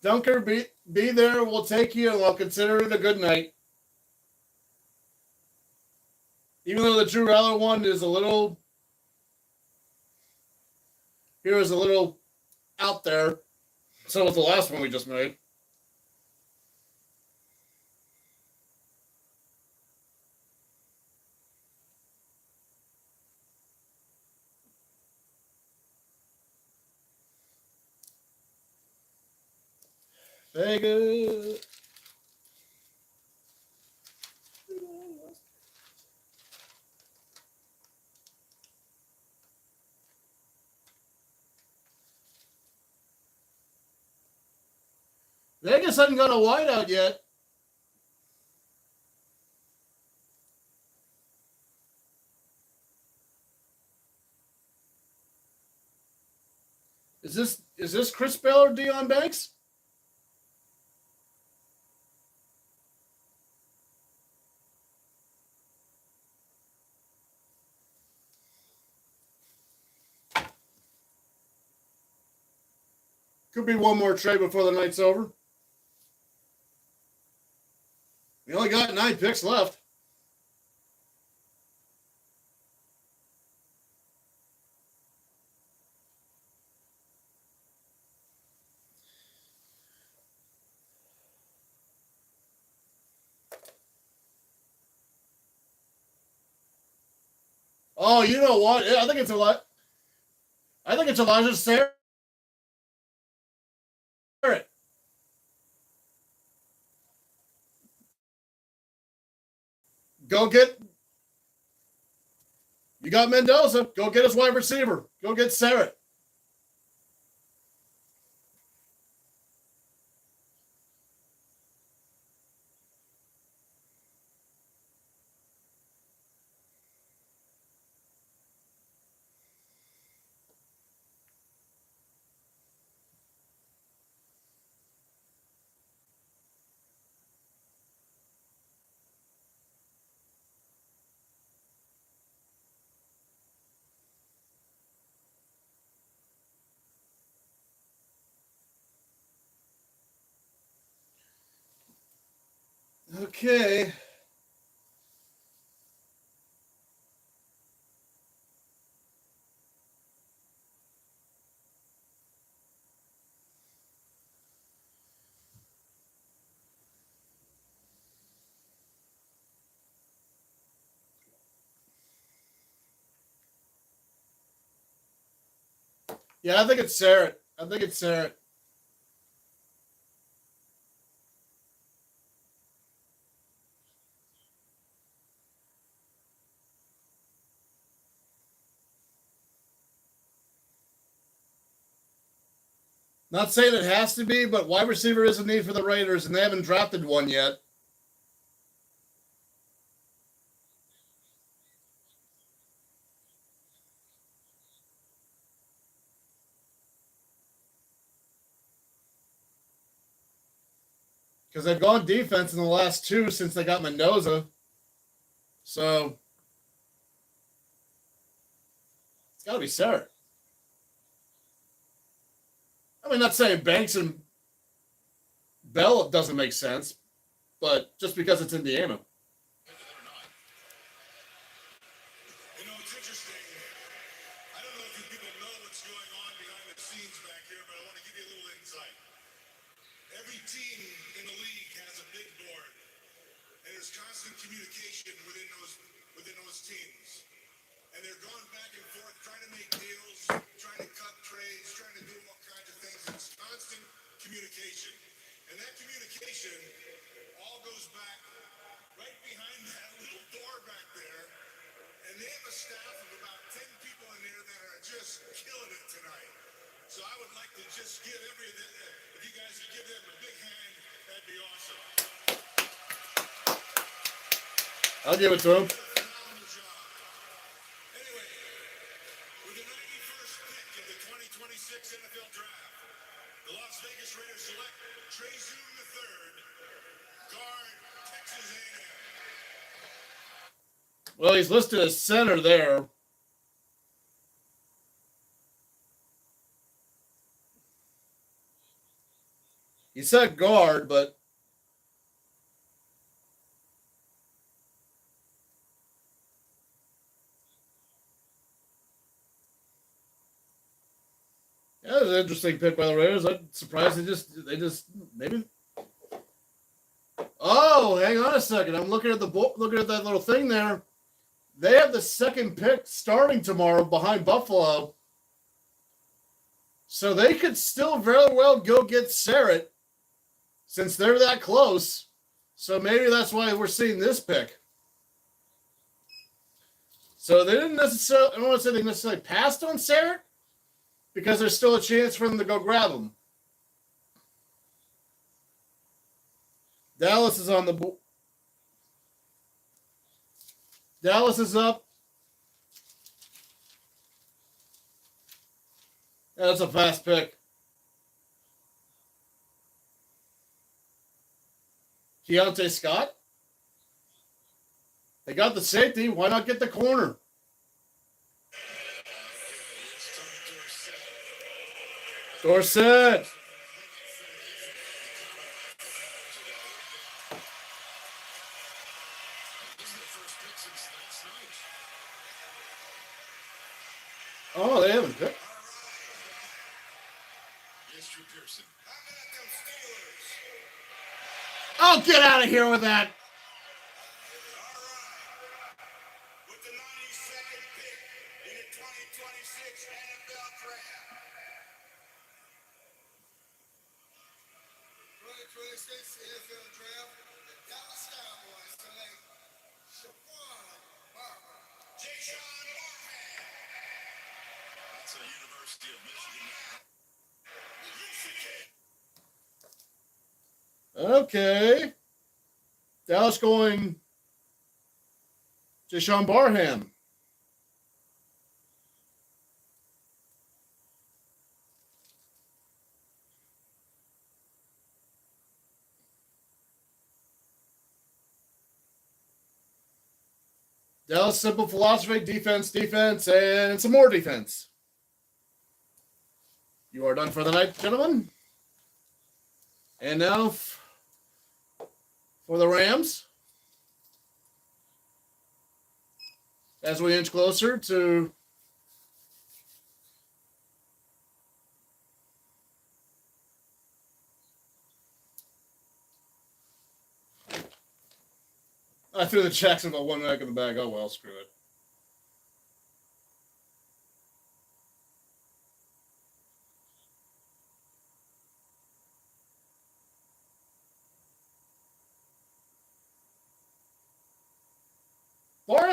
Dunker, be there. We'll take you and we'll consider it a good night. Even though the Drew Aller one is a little out there. So was the last one we just made. Vegas. Vegas hasn't got a whiteout yet. Is this Chris Bell or Deion Banks? Could be one more trade before the night's over. We only got 9 picks left. Oh, you know what? I think it's a lot. I think it's Elijah Sarah. Go get. You got Mendoza. Go get his wide receiver. Go get Sarah. Okay. Yeah, I think it's Sarah. I think it's Sarah. Not saying it has to be, but wide receiver is a need for the Raiders, and they haven't drafted one yet. Because they've gone defense in the last two since they got Mendoza. So it's got to be Sarah. I mean, not saying Banks and Bell doesn't make sense, but just because it's Indiana.
You know, it's interesting. I don't know if you people know what's going on behind the scenes back here, but I want to give you a little insight. Every team in the league has a big board, and there's constant communication within those teams. And they're going back and forth, trying to make deals, trying to cut trades, trying to do all kinds of things. It's constant communication. And that communication all goes back right behind that little door back there. And they have a staff of about 10 people in there that are just killing it tonight. So I would like to just give if you guys could give them a big hand, that'd be awesome.
I'll give it to him.
Phenomenal job. Anyway, with the 91st pick of the 2026 NFL Draft, the Las Vegas Raiders select Trey Zoom III, guard, Texas A&M.
Well, he's listed as center there. He said guard, but yeah, that was an interesting pick by the Raiders. I'm surprised they just maybe. Oh, hang on a second. I'm looking at looking at that little thing there. They have the second pick starting tomorrow behind Buffalo. So they could still very well go get Sarrett since they're that close. So maybe that's why we're seeing this pick. So they didn't necessarily, I don't want to say they necessarily passed on Sarrett because there's still a chance for them to go grab him. Dallas is on the board. Dallas is up. Yeah, that's a fast pick. Keontae Scott. They got the safety. Why not get the corner? Dorsett. Oh, they haven't picked.
Yes, Drew Pearson.
How about them Steelers?
Oh, get out of here with that.
All right. With the 92nd pick in the 2026 NFL Draft. 2026 NFL Draft, the Dallas Cowboys select Shaquan Barber. Jason Barham.
That's a University of Michigan.
Okay. Dallas going Jashawn Barham. Dallas simple philosophy, defense, and some more defense. You are done for the night, gentlemen. And now for the Rams. As we inch closer to I threw the Jacksonville one back in the bag. Oh, well, screw it.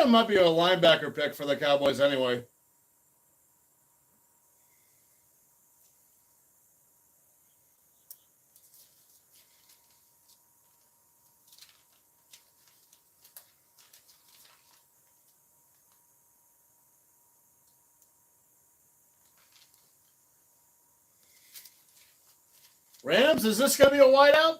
it might be a linebacker pick for the Cowboys anyway. Rams, is this going to be a wideout?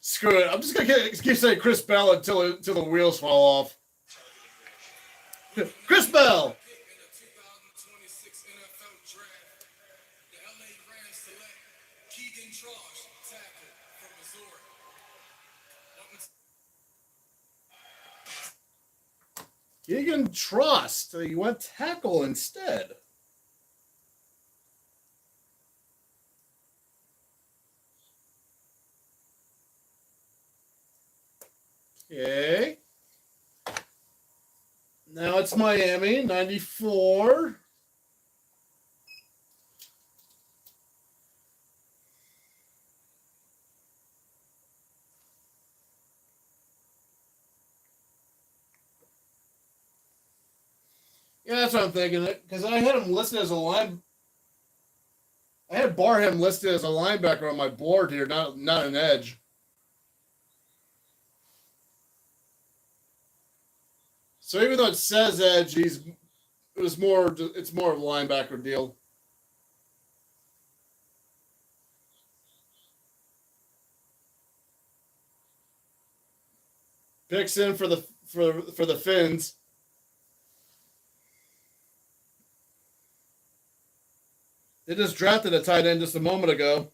Screw it. I'm just going to keep saying Chris Bell until the wheels fall off. Chris Bell.
Pick in the 2026 NFL Draft, the LA Rams select Keegan Trosh, tackle from Missouri.
Keegan Trust. He went tackle instead. Okay. Now it's Miami, 94. Yeah, that's what I'm thinking. Because I had him listed as a line. I had Barham listed as a linebacker on my board here, not an edge. So even though it says edge, it's more of a linebacker deal. Picks in for the Finns. They just drafted a tight end just a moment ago.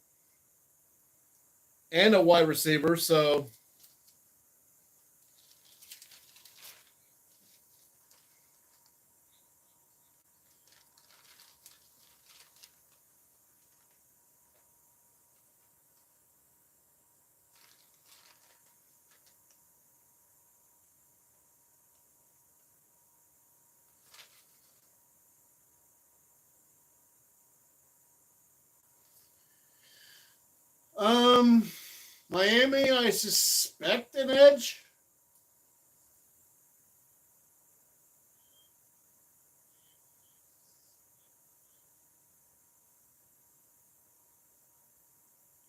And a wide receiver, so Miami, I suspect an edge.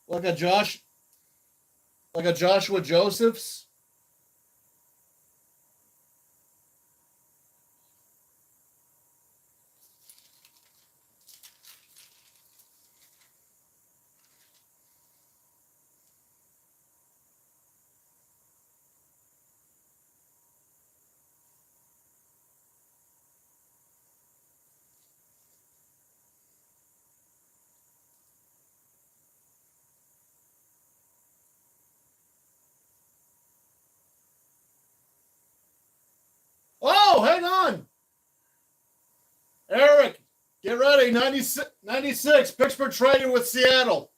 Like a Joshua Josephs. Oh, hang on. Eric, get ready. 96. Pittsburgh trading with Seattle.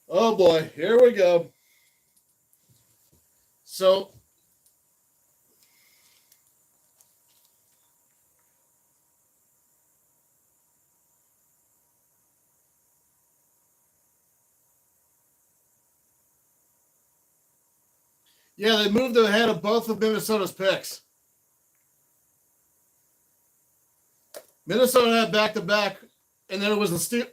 Oh boy, here we go. So yeah, they moved ahead of both of Minnesota's picks. Minnesota had back-to-back, and then it was the Steel.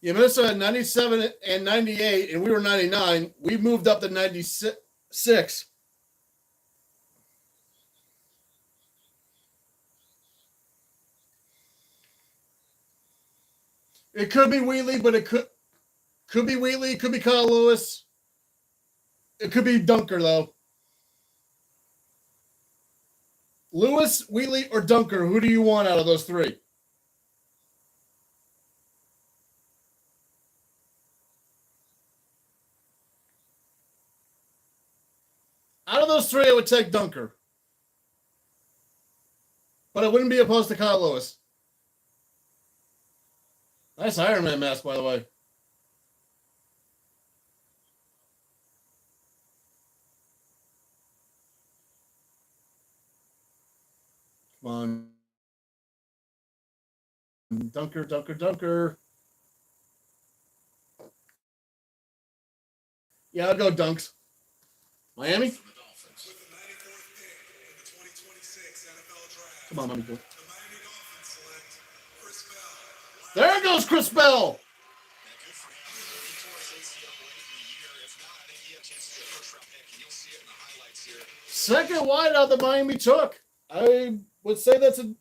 Yeah, Minnesota had 97 and 98, and we were 99. We moved up to 96. It could be Wheatley, but it could be Wheatley. It could be Kyle Lewis. It could be Dunker, though. Lewis, Wheatley, or Dunker, who do you want out of those three? Out of those three, I would take Dunker. But I wouldn't be opposed to Kyle Lewis. Nice Iron Man mask, by the way. Come on. Dunker, dunker, dunker. Yeah, I'll go dunks. Miami?
With the 94th pick in the 2026 NFL Draft,
Come on, Miami.
the Miami Dolphins select Chris Bell.
There goes Chris Bell.
Good for him. He tore his ACL late in the year. If not, I think he had a chance to get a first-round pick, and you'll see it in the highlights here.
Second wideout that Miami took. I would say that's a.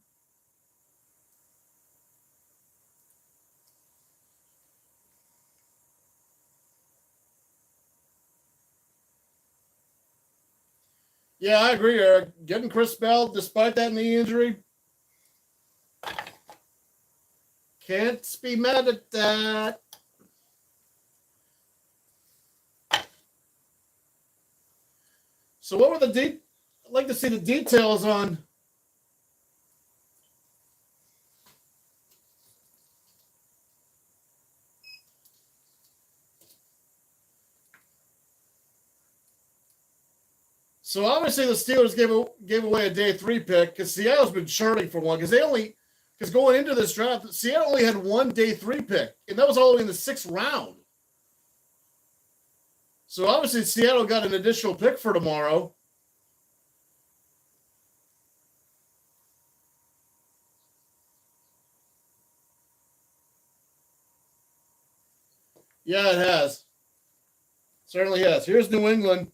Yeah, I agree, Eric. Getting Chris Bell, despite that knee injury, can't be mad at that. So, what were the I'd like to see the details on. So obviously the Steelers gave away a day 3 pick because Seattle's been churning for one because going into this draft, Seattle only had one day 3 pick, and that was all the way in the 6th round. So obviously Seattle got an additional pick for tomorrow. Yeah, it has. Certainly has. Here's New England.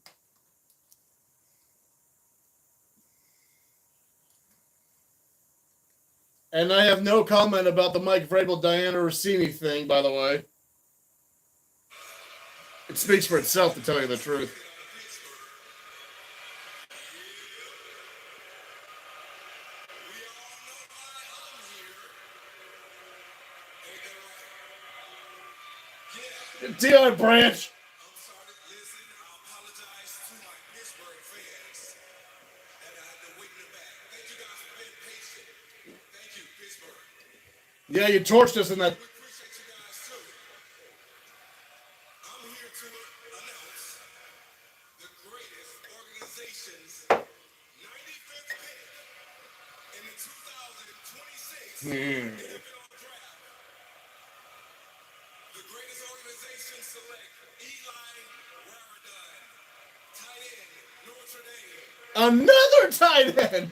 And I have no comment about the Mike Vrabel, Diana Rossini thing, by the way. It speaks for itself, to tell you the truth. Deion Branch.
I'm sorry, listen, I apologize to my Pittsburgh fans that I had to wait in the back. Thank you guys for being patient. Thank you, Pittsburgh.
Yeah, you torched us in that.
We appreciate you guys too. I'm here to announce the greatest organization's 95th pick in the 2026 NFL Draft. The greatest organization select Eli Raridon, tight end, Notre Dame.
Another tight end.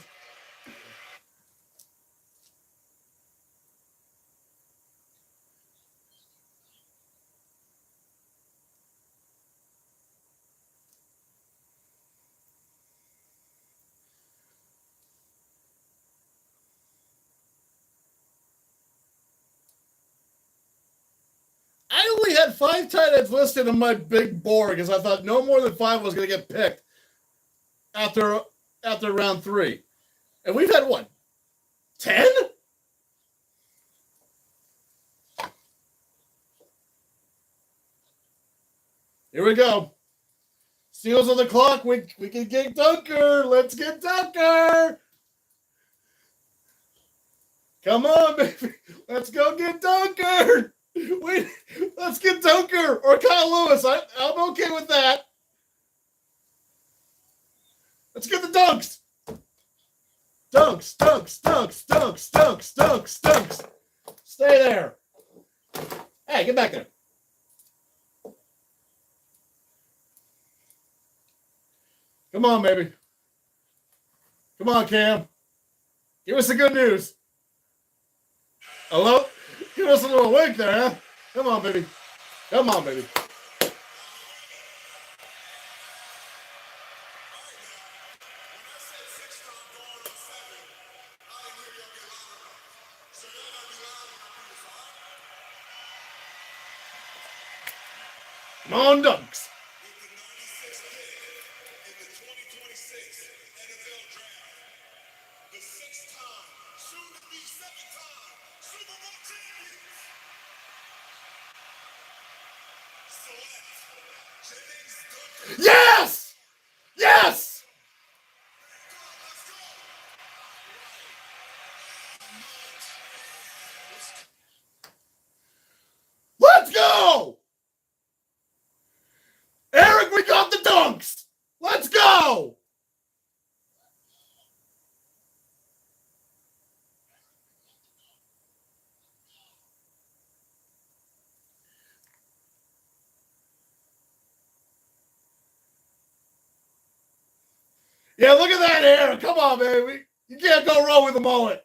I only had 5 tight ends listed on my big board because I thought no more than 5 was going to get picked after round 3. And we've had what? 10? Here we go. Steals on the clock. We can get Dunker. Let's get Dunker. Come on, baby. Let's go get Dunker. Wait, let's get Dunker or Kyle Lewis. I'm okay with that. Let's get the dunks. Dunks, dunks, dunks, dunks, dunks, dunks, dunks. Stay there. Hey, get back there. Come on, baby. Come on, Cam. Give us the good news. Hello? Give us a little wink there, huh? Come on, baby. Come on, baby. Come on, Dunks.
With the 96th pick in the 2026 NFL Draft, the 6th-time, soon-to-be 7th-time Super Bowl champions. Select Jennings Dunker.
Yes! Yes! Let's go! Eric, we got the dunks! Let's go! Yeah, look at that hair. Come on, baby. You can't go wrong with a mullet.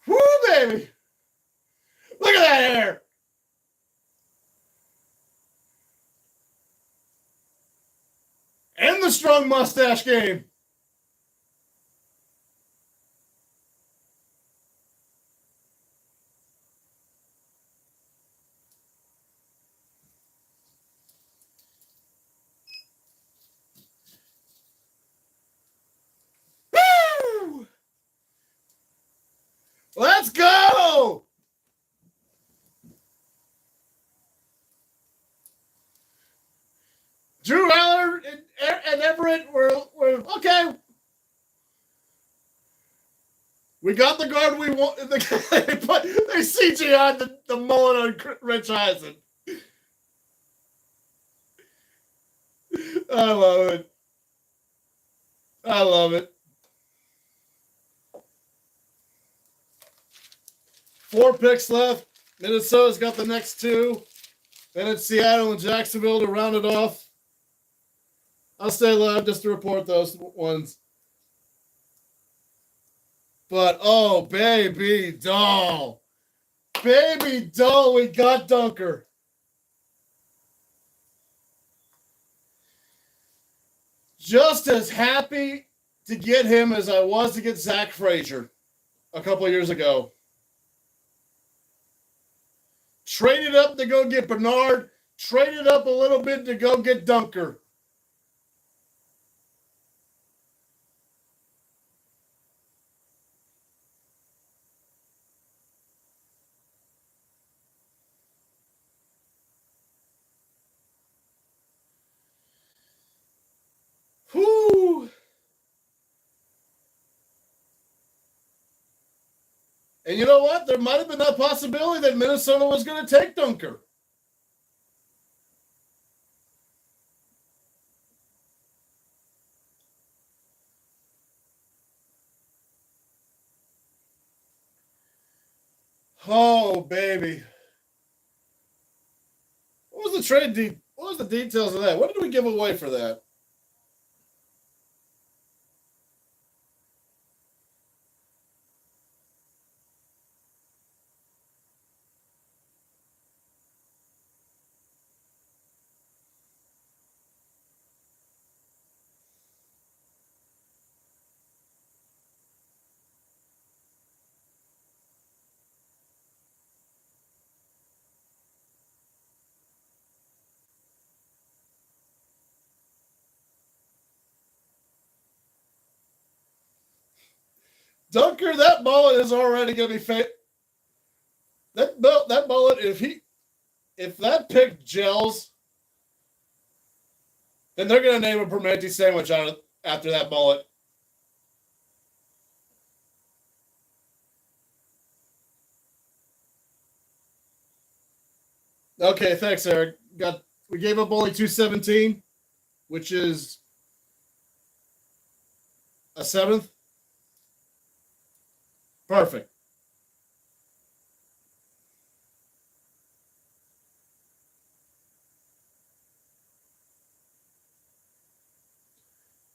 Woo, baby. Look at that hair. And the strong mustache game. Woo! Let's go. Drew Aller and Everett were okay. We got the guard we want. They CGI'd the mullet on Rich Eisen. I love it. I love it. 4 picks left. Minnesota's got the next 2. Then it's Seattle and Jacksonville to round it off. I'll stay live just to report those ones. But, oh, baby doll. Baby doll, we got Dunker. Just as happy to get him as I was to get Zach Frazier a couple of years ago. Traded up to go get Bernard. Traded up a little bit to go get Dunker. Whoo! And you know what? There might have been that possibility that Minnesota was going to take Dunker. Oh, baby. What was the trade? What was the details of that? What did we give away for that? Dunker, that mullet is already going to be fake. That mullet, if that pick gels, then they're going to name a Permanente sandwich after that mullet. Okay, thanks, Eric. We gave up only 217, which is a 7th. Perfect.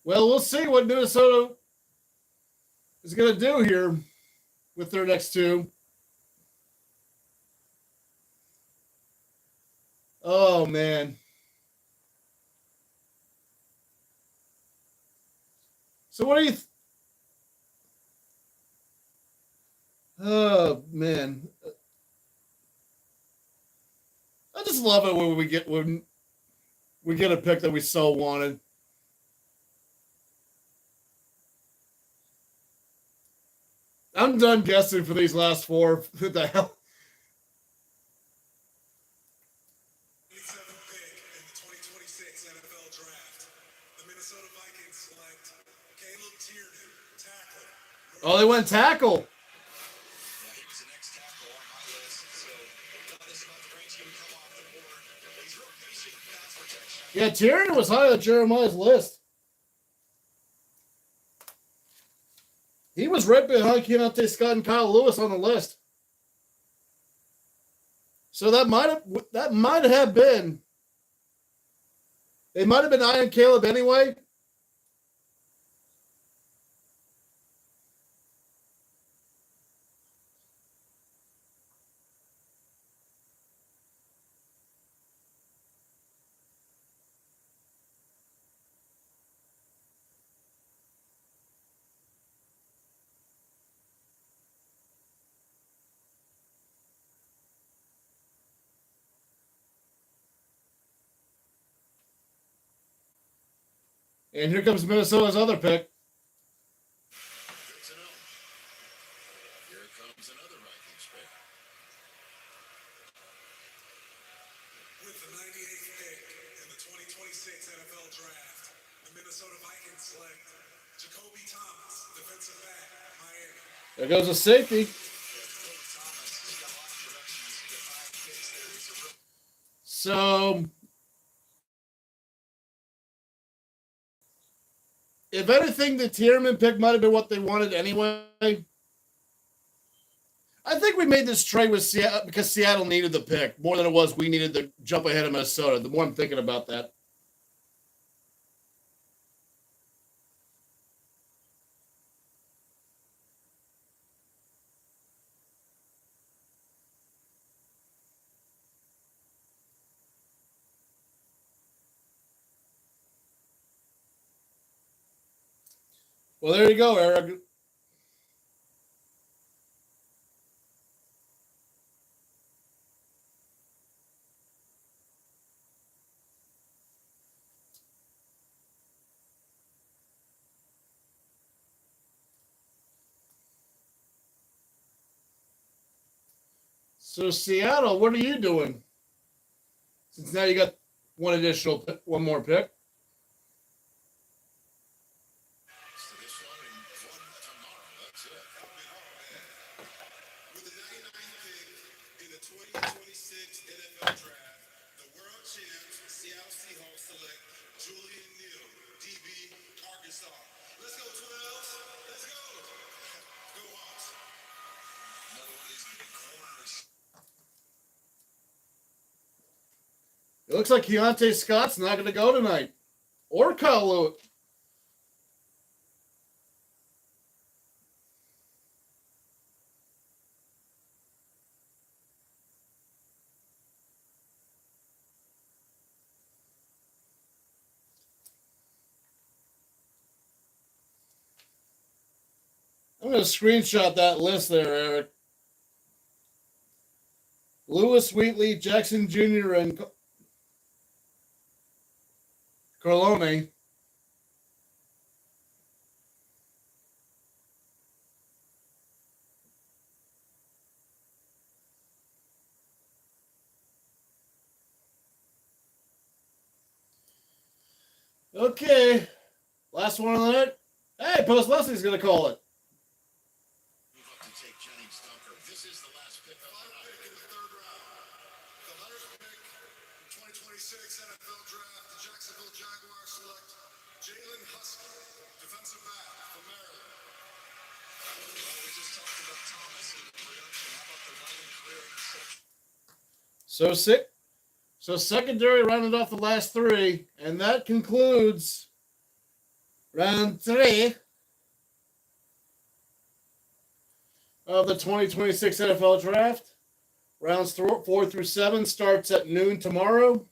Well, we'll see what Minnesota is going to do here with their next 2. Oh, man. So what do you oh, man. I just love it when we get a pick that we so wanted. I'm done guessing for these last 4. What the hell?
27th pick in the 2026 NFL Draft. The Minnesota Vikings select Caleb Tiernan, tackle.
Oh, they went tackle.
Yeah, he was the next tackle on my list. So
him come off the board. He's real patient in pass protection.
Yeah, Tierney was high on Jeremiah's list. He was right behind Keontae Scott and Kyle Lewis on the list. So that might have been. They might have been eyeing Caleb anyway. And here comes Minnesota's other pick.
Good to know. Here comes another Vikings pick.
With the 98th pick in the 2026 NFL Draft, the Minnesota Vikings select Jacoby Thomas, defensive back, Miami.
There goes a safety. So, if anything, the Tierman pick might have been what they wanted anyway. I think we made this trade with Seattle because Seattle needed the pick more than it was we needed to jump ahead of Minnesota. The more I'm thinking about that. Well, there you go, Eric. So Seattle, what are you doing? Since now you got one more pick.
So this one and one tomorrow. That's it.
With the 99th pick in the 2026 NFL Draft, the world champs Seattle Seahawks select Julian Neal, DB, Arkansas. Let's go, 12s. Let's go. Go Hawks.
Another one of these big corners.
It looks like Keontae Scott's not going to go tonight. Or Kyle Lewis. I'm going to screenshot that list there, Eric. Lewis, Wheatley, Jackson Jr., and Carlone. Okay. Last one on the night. Hey, Post Leslie's going to call it.
Move up to take Jennings Dunker. This is the last pick of the
Final
night.
pick in the third round. The 100th pick in 2026 NFL Draft, the Jacksonville Jaguars select Jalen Husky, defensive back from Maryland.
Well, we just talked about Thomas and the production. How about the running career interception?
So secondary rounded off the last three, and that concludes round 3 of the 2026 NFL Draft. Rounds 4 through 7 starts at noon tomorrow.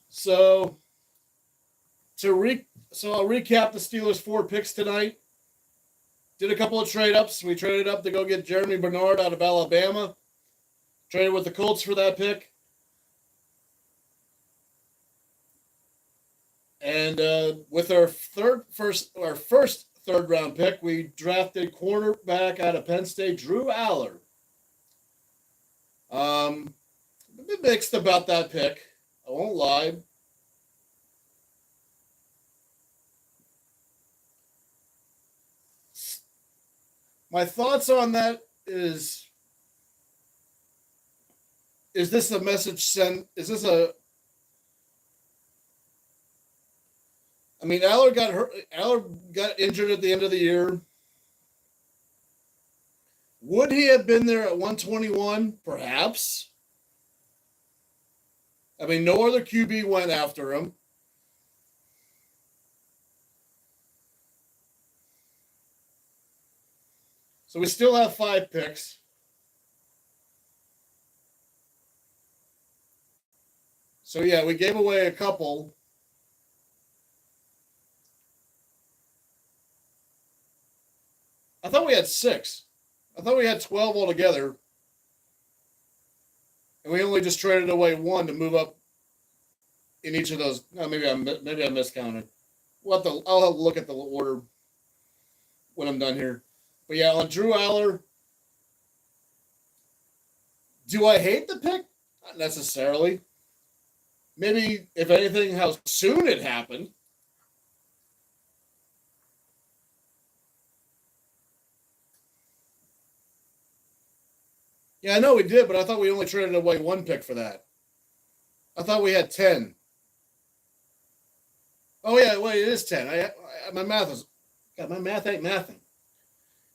So I'll recap the Steelers' 4 picks tonight. Did a couple of trade-ups. We traded up to go get Jeremy Bernard out of Alabama. Traded with the Colts for that pick. And with our first third-round pick, we drafted cornerback out of Penn State, Drew Aller. I'm a bit mixed about that pick. I won't lie. My thoughts on that is this a message sent? Is this a? I mean, Aller got hurt. Aller got injured at the end of the year. Would he have been there at 121? Perhaps. I mean, no other QB went after him. So we still have 5 picks. So yeah, we gave away a couple. I thought we had 6. I thought we had 12 altogether. And we only just traded away 1 to move up in each of those. No, maybe I miscounted. I'll have to look at the order when I'm done here. But yeah, on Drew Aller, do I hate the pick? Not necessarily. Maybe, if anything, how soon it happened. Yeah, I know we did, but I thought we only traded away 1 pick for that. I thought we had 10. Oh yeah, wait, it is 10. My math is, God, my math ain't mathing.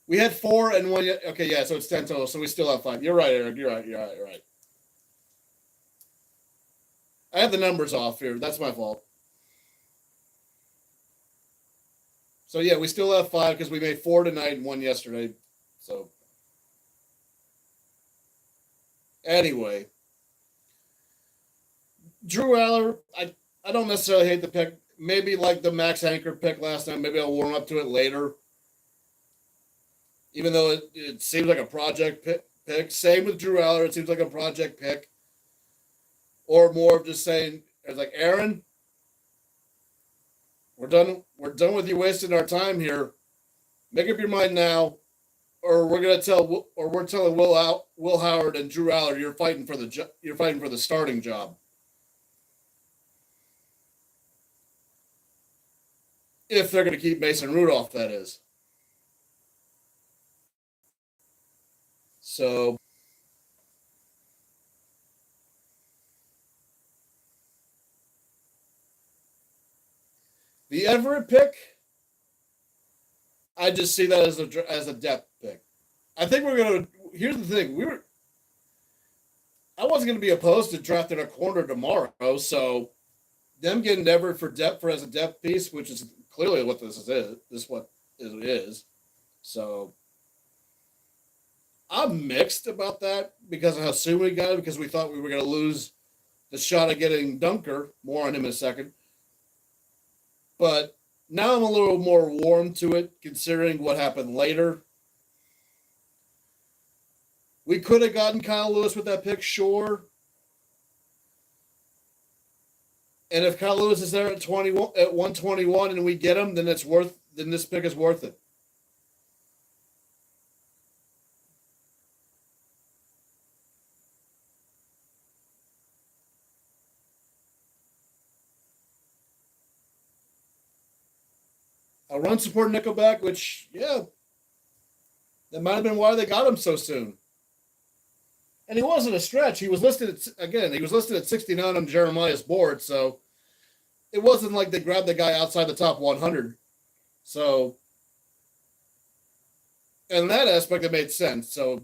We had 4 and 1. Okay, yeah, so it's 10 total. So we still have 5. You're right, Eric. You're right. I have the numbers off here. That's my fault. So yeah, we still have 5 because we made 4 tonight and 1 yesterday. So anyway, Drew Aller, I don't necessarily hate the pick. Maybe like the Max Anchor pick last time. Maybe I'll warm up to it later. Even though it seems like a project pick. Same with Drew Aller. It seems like a project pick. Or more of just saying, it's like, Aaron, we're done with you wasting our time here. Make up your mind now, or we're telling Will Howard and Drew Aller you're fighting for the starting job. If they're going to keep Mason Rudolph, that is. So the Everett pick, I just see that as a depth pick. I think we're going to. Here's the thing: I wasn't going to be opposed to drafting a corner tomorrow, so them getting Everett as a depth piece, which is clearly what this is. This is what it is. So I'm mixed about that because of how soon we got it, because we thought we were going to lose the shot of getting Dunker. More on him in a second. But now I'm a little more warm to it, considering what happened later. We could have gotten Kyle Lewis with that pick, sure. And if Kyle Lewis is there at 121 and we get him, then this pick is worth it. A run support nickelback, which, yeah, that might have been why they got him so soon. And he wasn't a stretch. He was listed at 69 on Jeremiah's board, so it wasn't like they grabbed the guy outside the top 100. So, in that aspect, it made sense. So,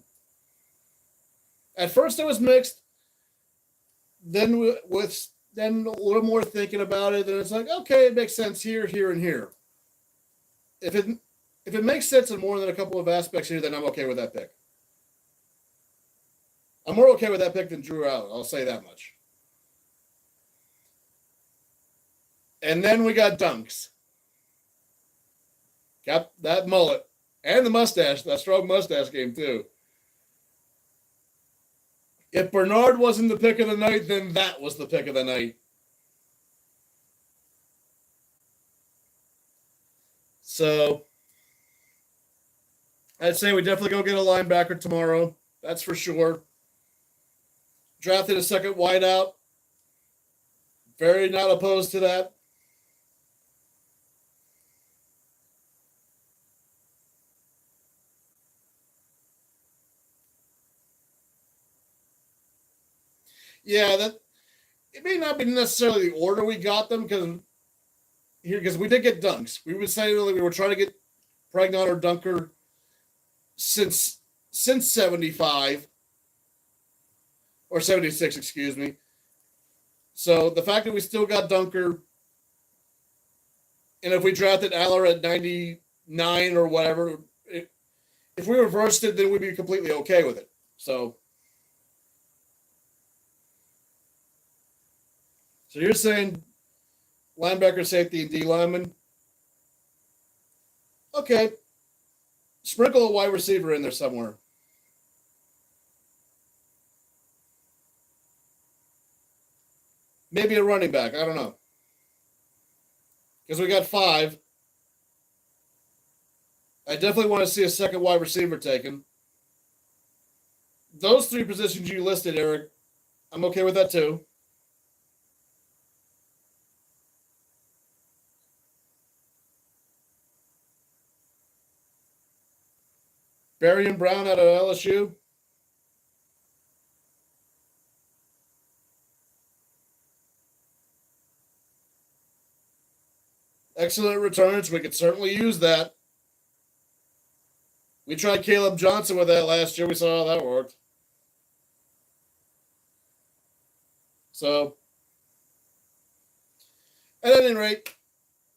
at first it was mixed. Then with a little more thinking about it, and it's like, okay, it makes sense here, here, and here. If it makes sense in more than a couple of aspects here, then I'm okay with that pick. I'm more okay with that pick than Drew Aller. I'll say that much. And then we got Dunks. Got that mullet. And the mustache, that strong mustache game too. If Bernard wasn't the pick of the night, then that was the pick of the night. So I'd say we definitely go get a linebacker tomorrow. That's for sure. Drafted a second wideout. Very not opposed to that. Yeah, that it may not be necessarily the order we got them because we did get dunks. We were saying earlier we were trying to get Pregnon or Dunker since 75 or 76, excuse me. So the fact that we still got Dunker, and if we drafted Aller at 99 or whatever, if we reversed it, then we'd be completely okay with it. So you're saying linebacker, safety, and D lineman? Okay. Sprinkle a wide receiver in there somewhere. Maybe a running back. I don't know. Because we got 5. I definitely want to see a second wide receiver taken. Those 3 positions you listed, Eric, I'm okay with that too. Barry and Brown out of LSU. Excellent returns. We could certainly use that. We tried Caleb Johnson with that last year. We saw how that worked. So, at any rate,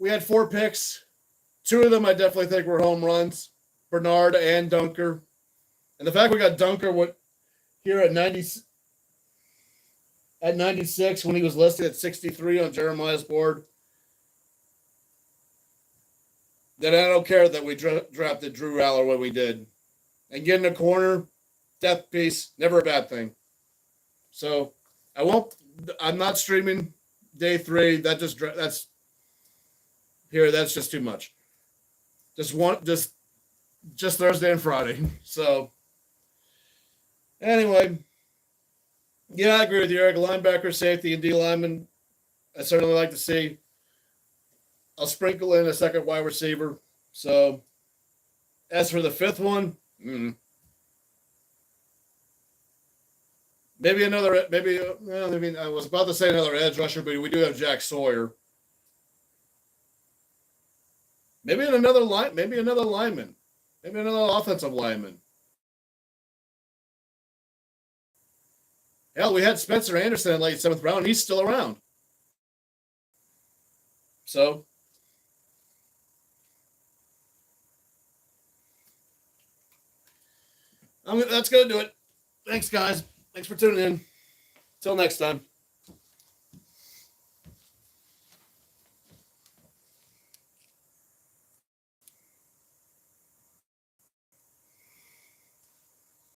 we had 4 picks. 2 of them I definitely think were home runs. Bernard and Dunker. And the fact we got Dunker here at 96 when he was listed at 63 on Jeremiah's board, then I don't care that we drafted Drew Aller when we did. And getting a corner, death piece, never a bad thing. So I'm not streaming day 3. That's just too much. Just Thursday and Friday. So anyway, yeah, I agree with you, Eric. Linebacker, safety, and D lineman, I certainly like to see. I'll sprinkle in a second wide receiver. So as for the 5th one, maybe I was about to say another edge rusher, but we do have Jack Sawyer. Maybe another lineman. Maybe another offensive lineman. Hell, we had Spencer Anderson in late 7th round. He's still around. So that's going to do it. Thanks, guys. Thanks for tuning in. Till next time.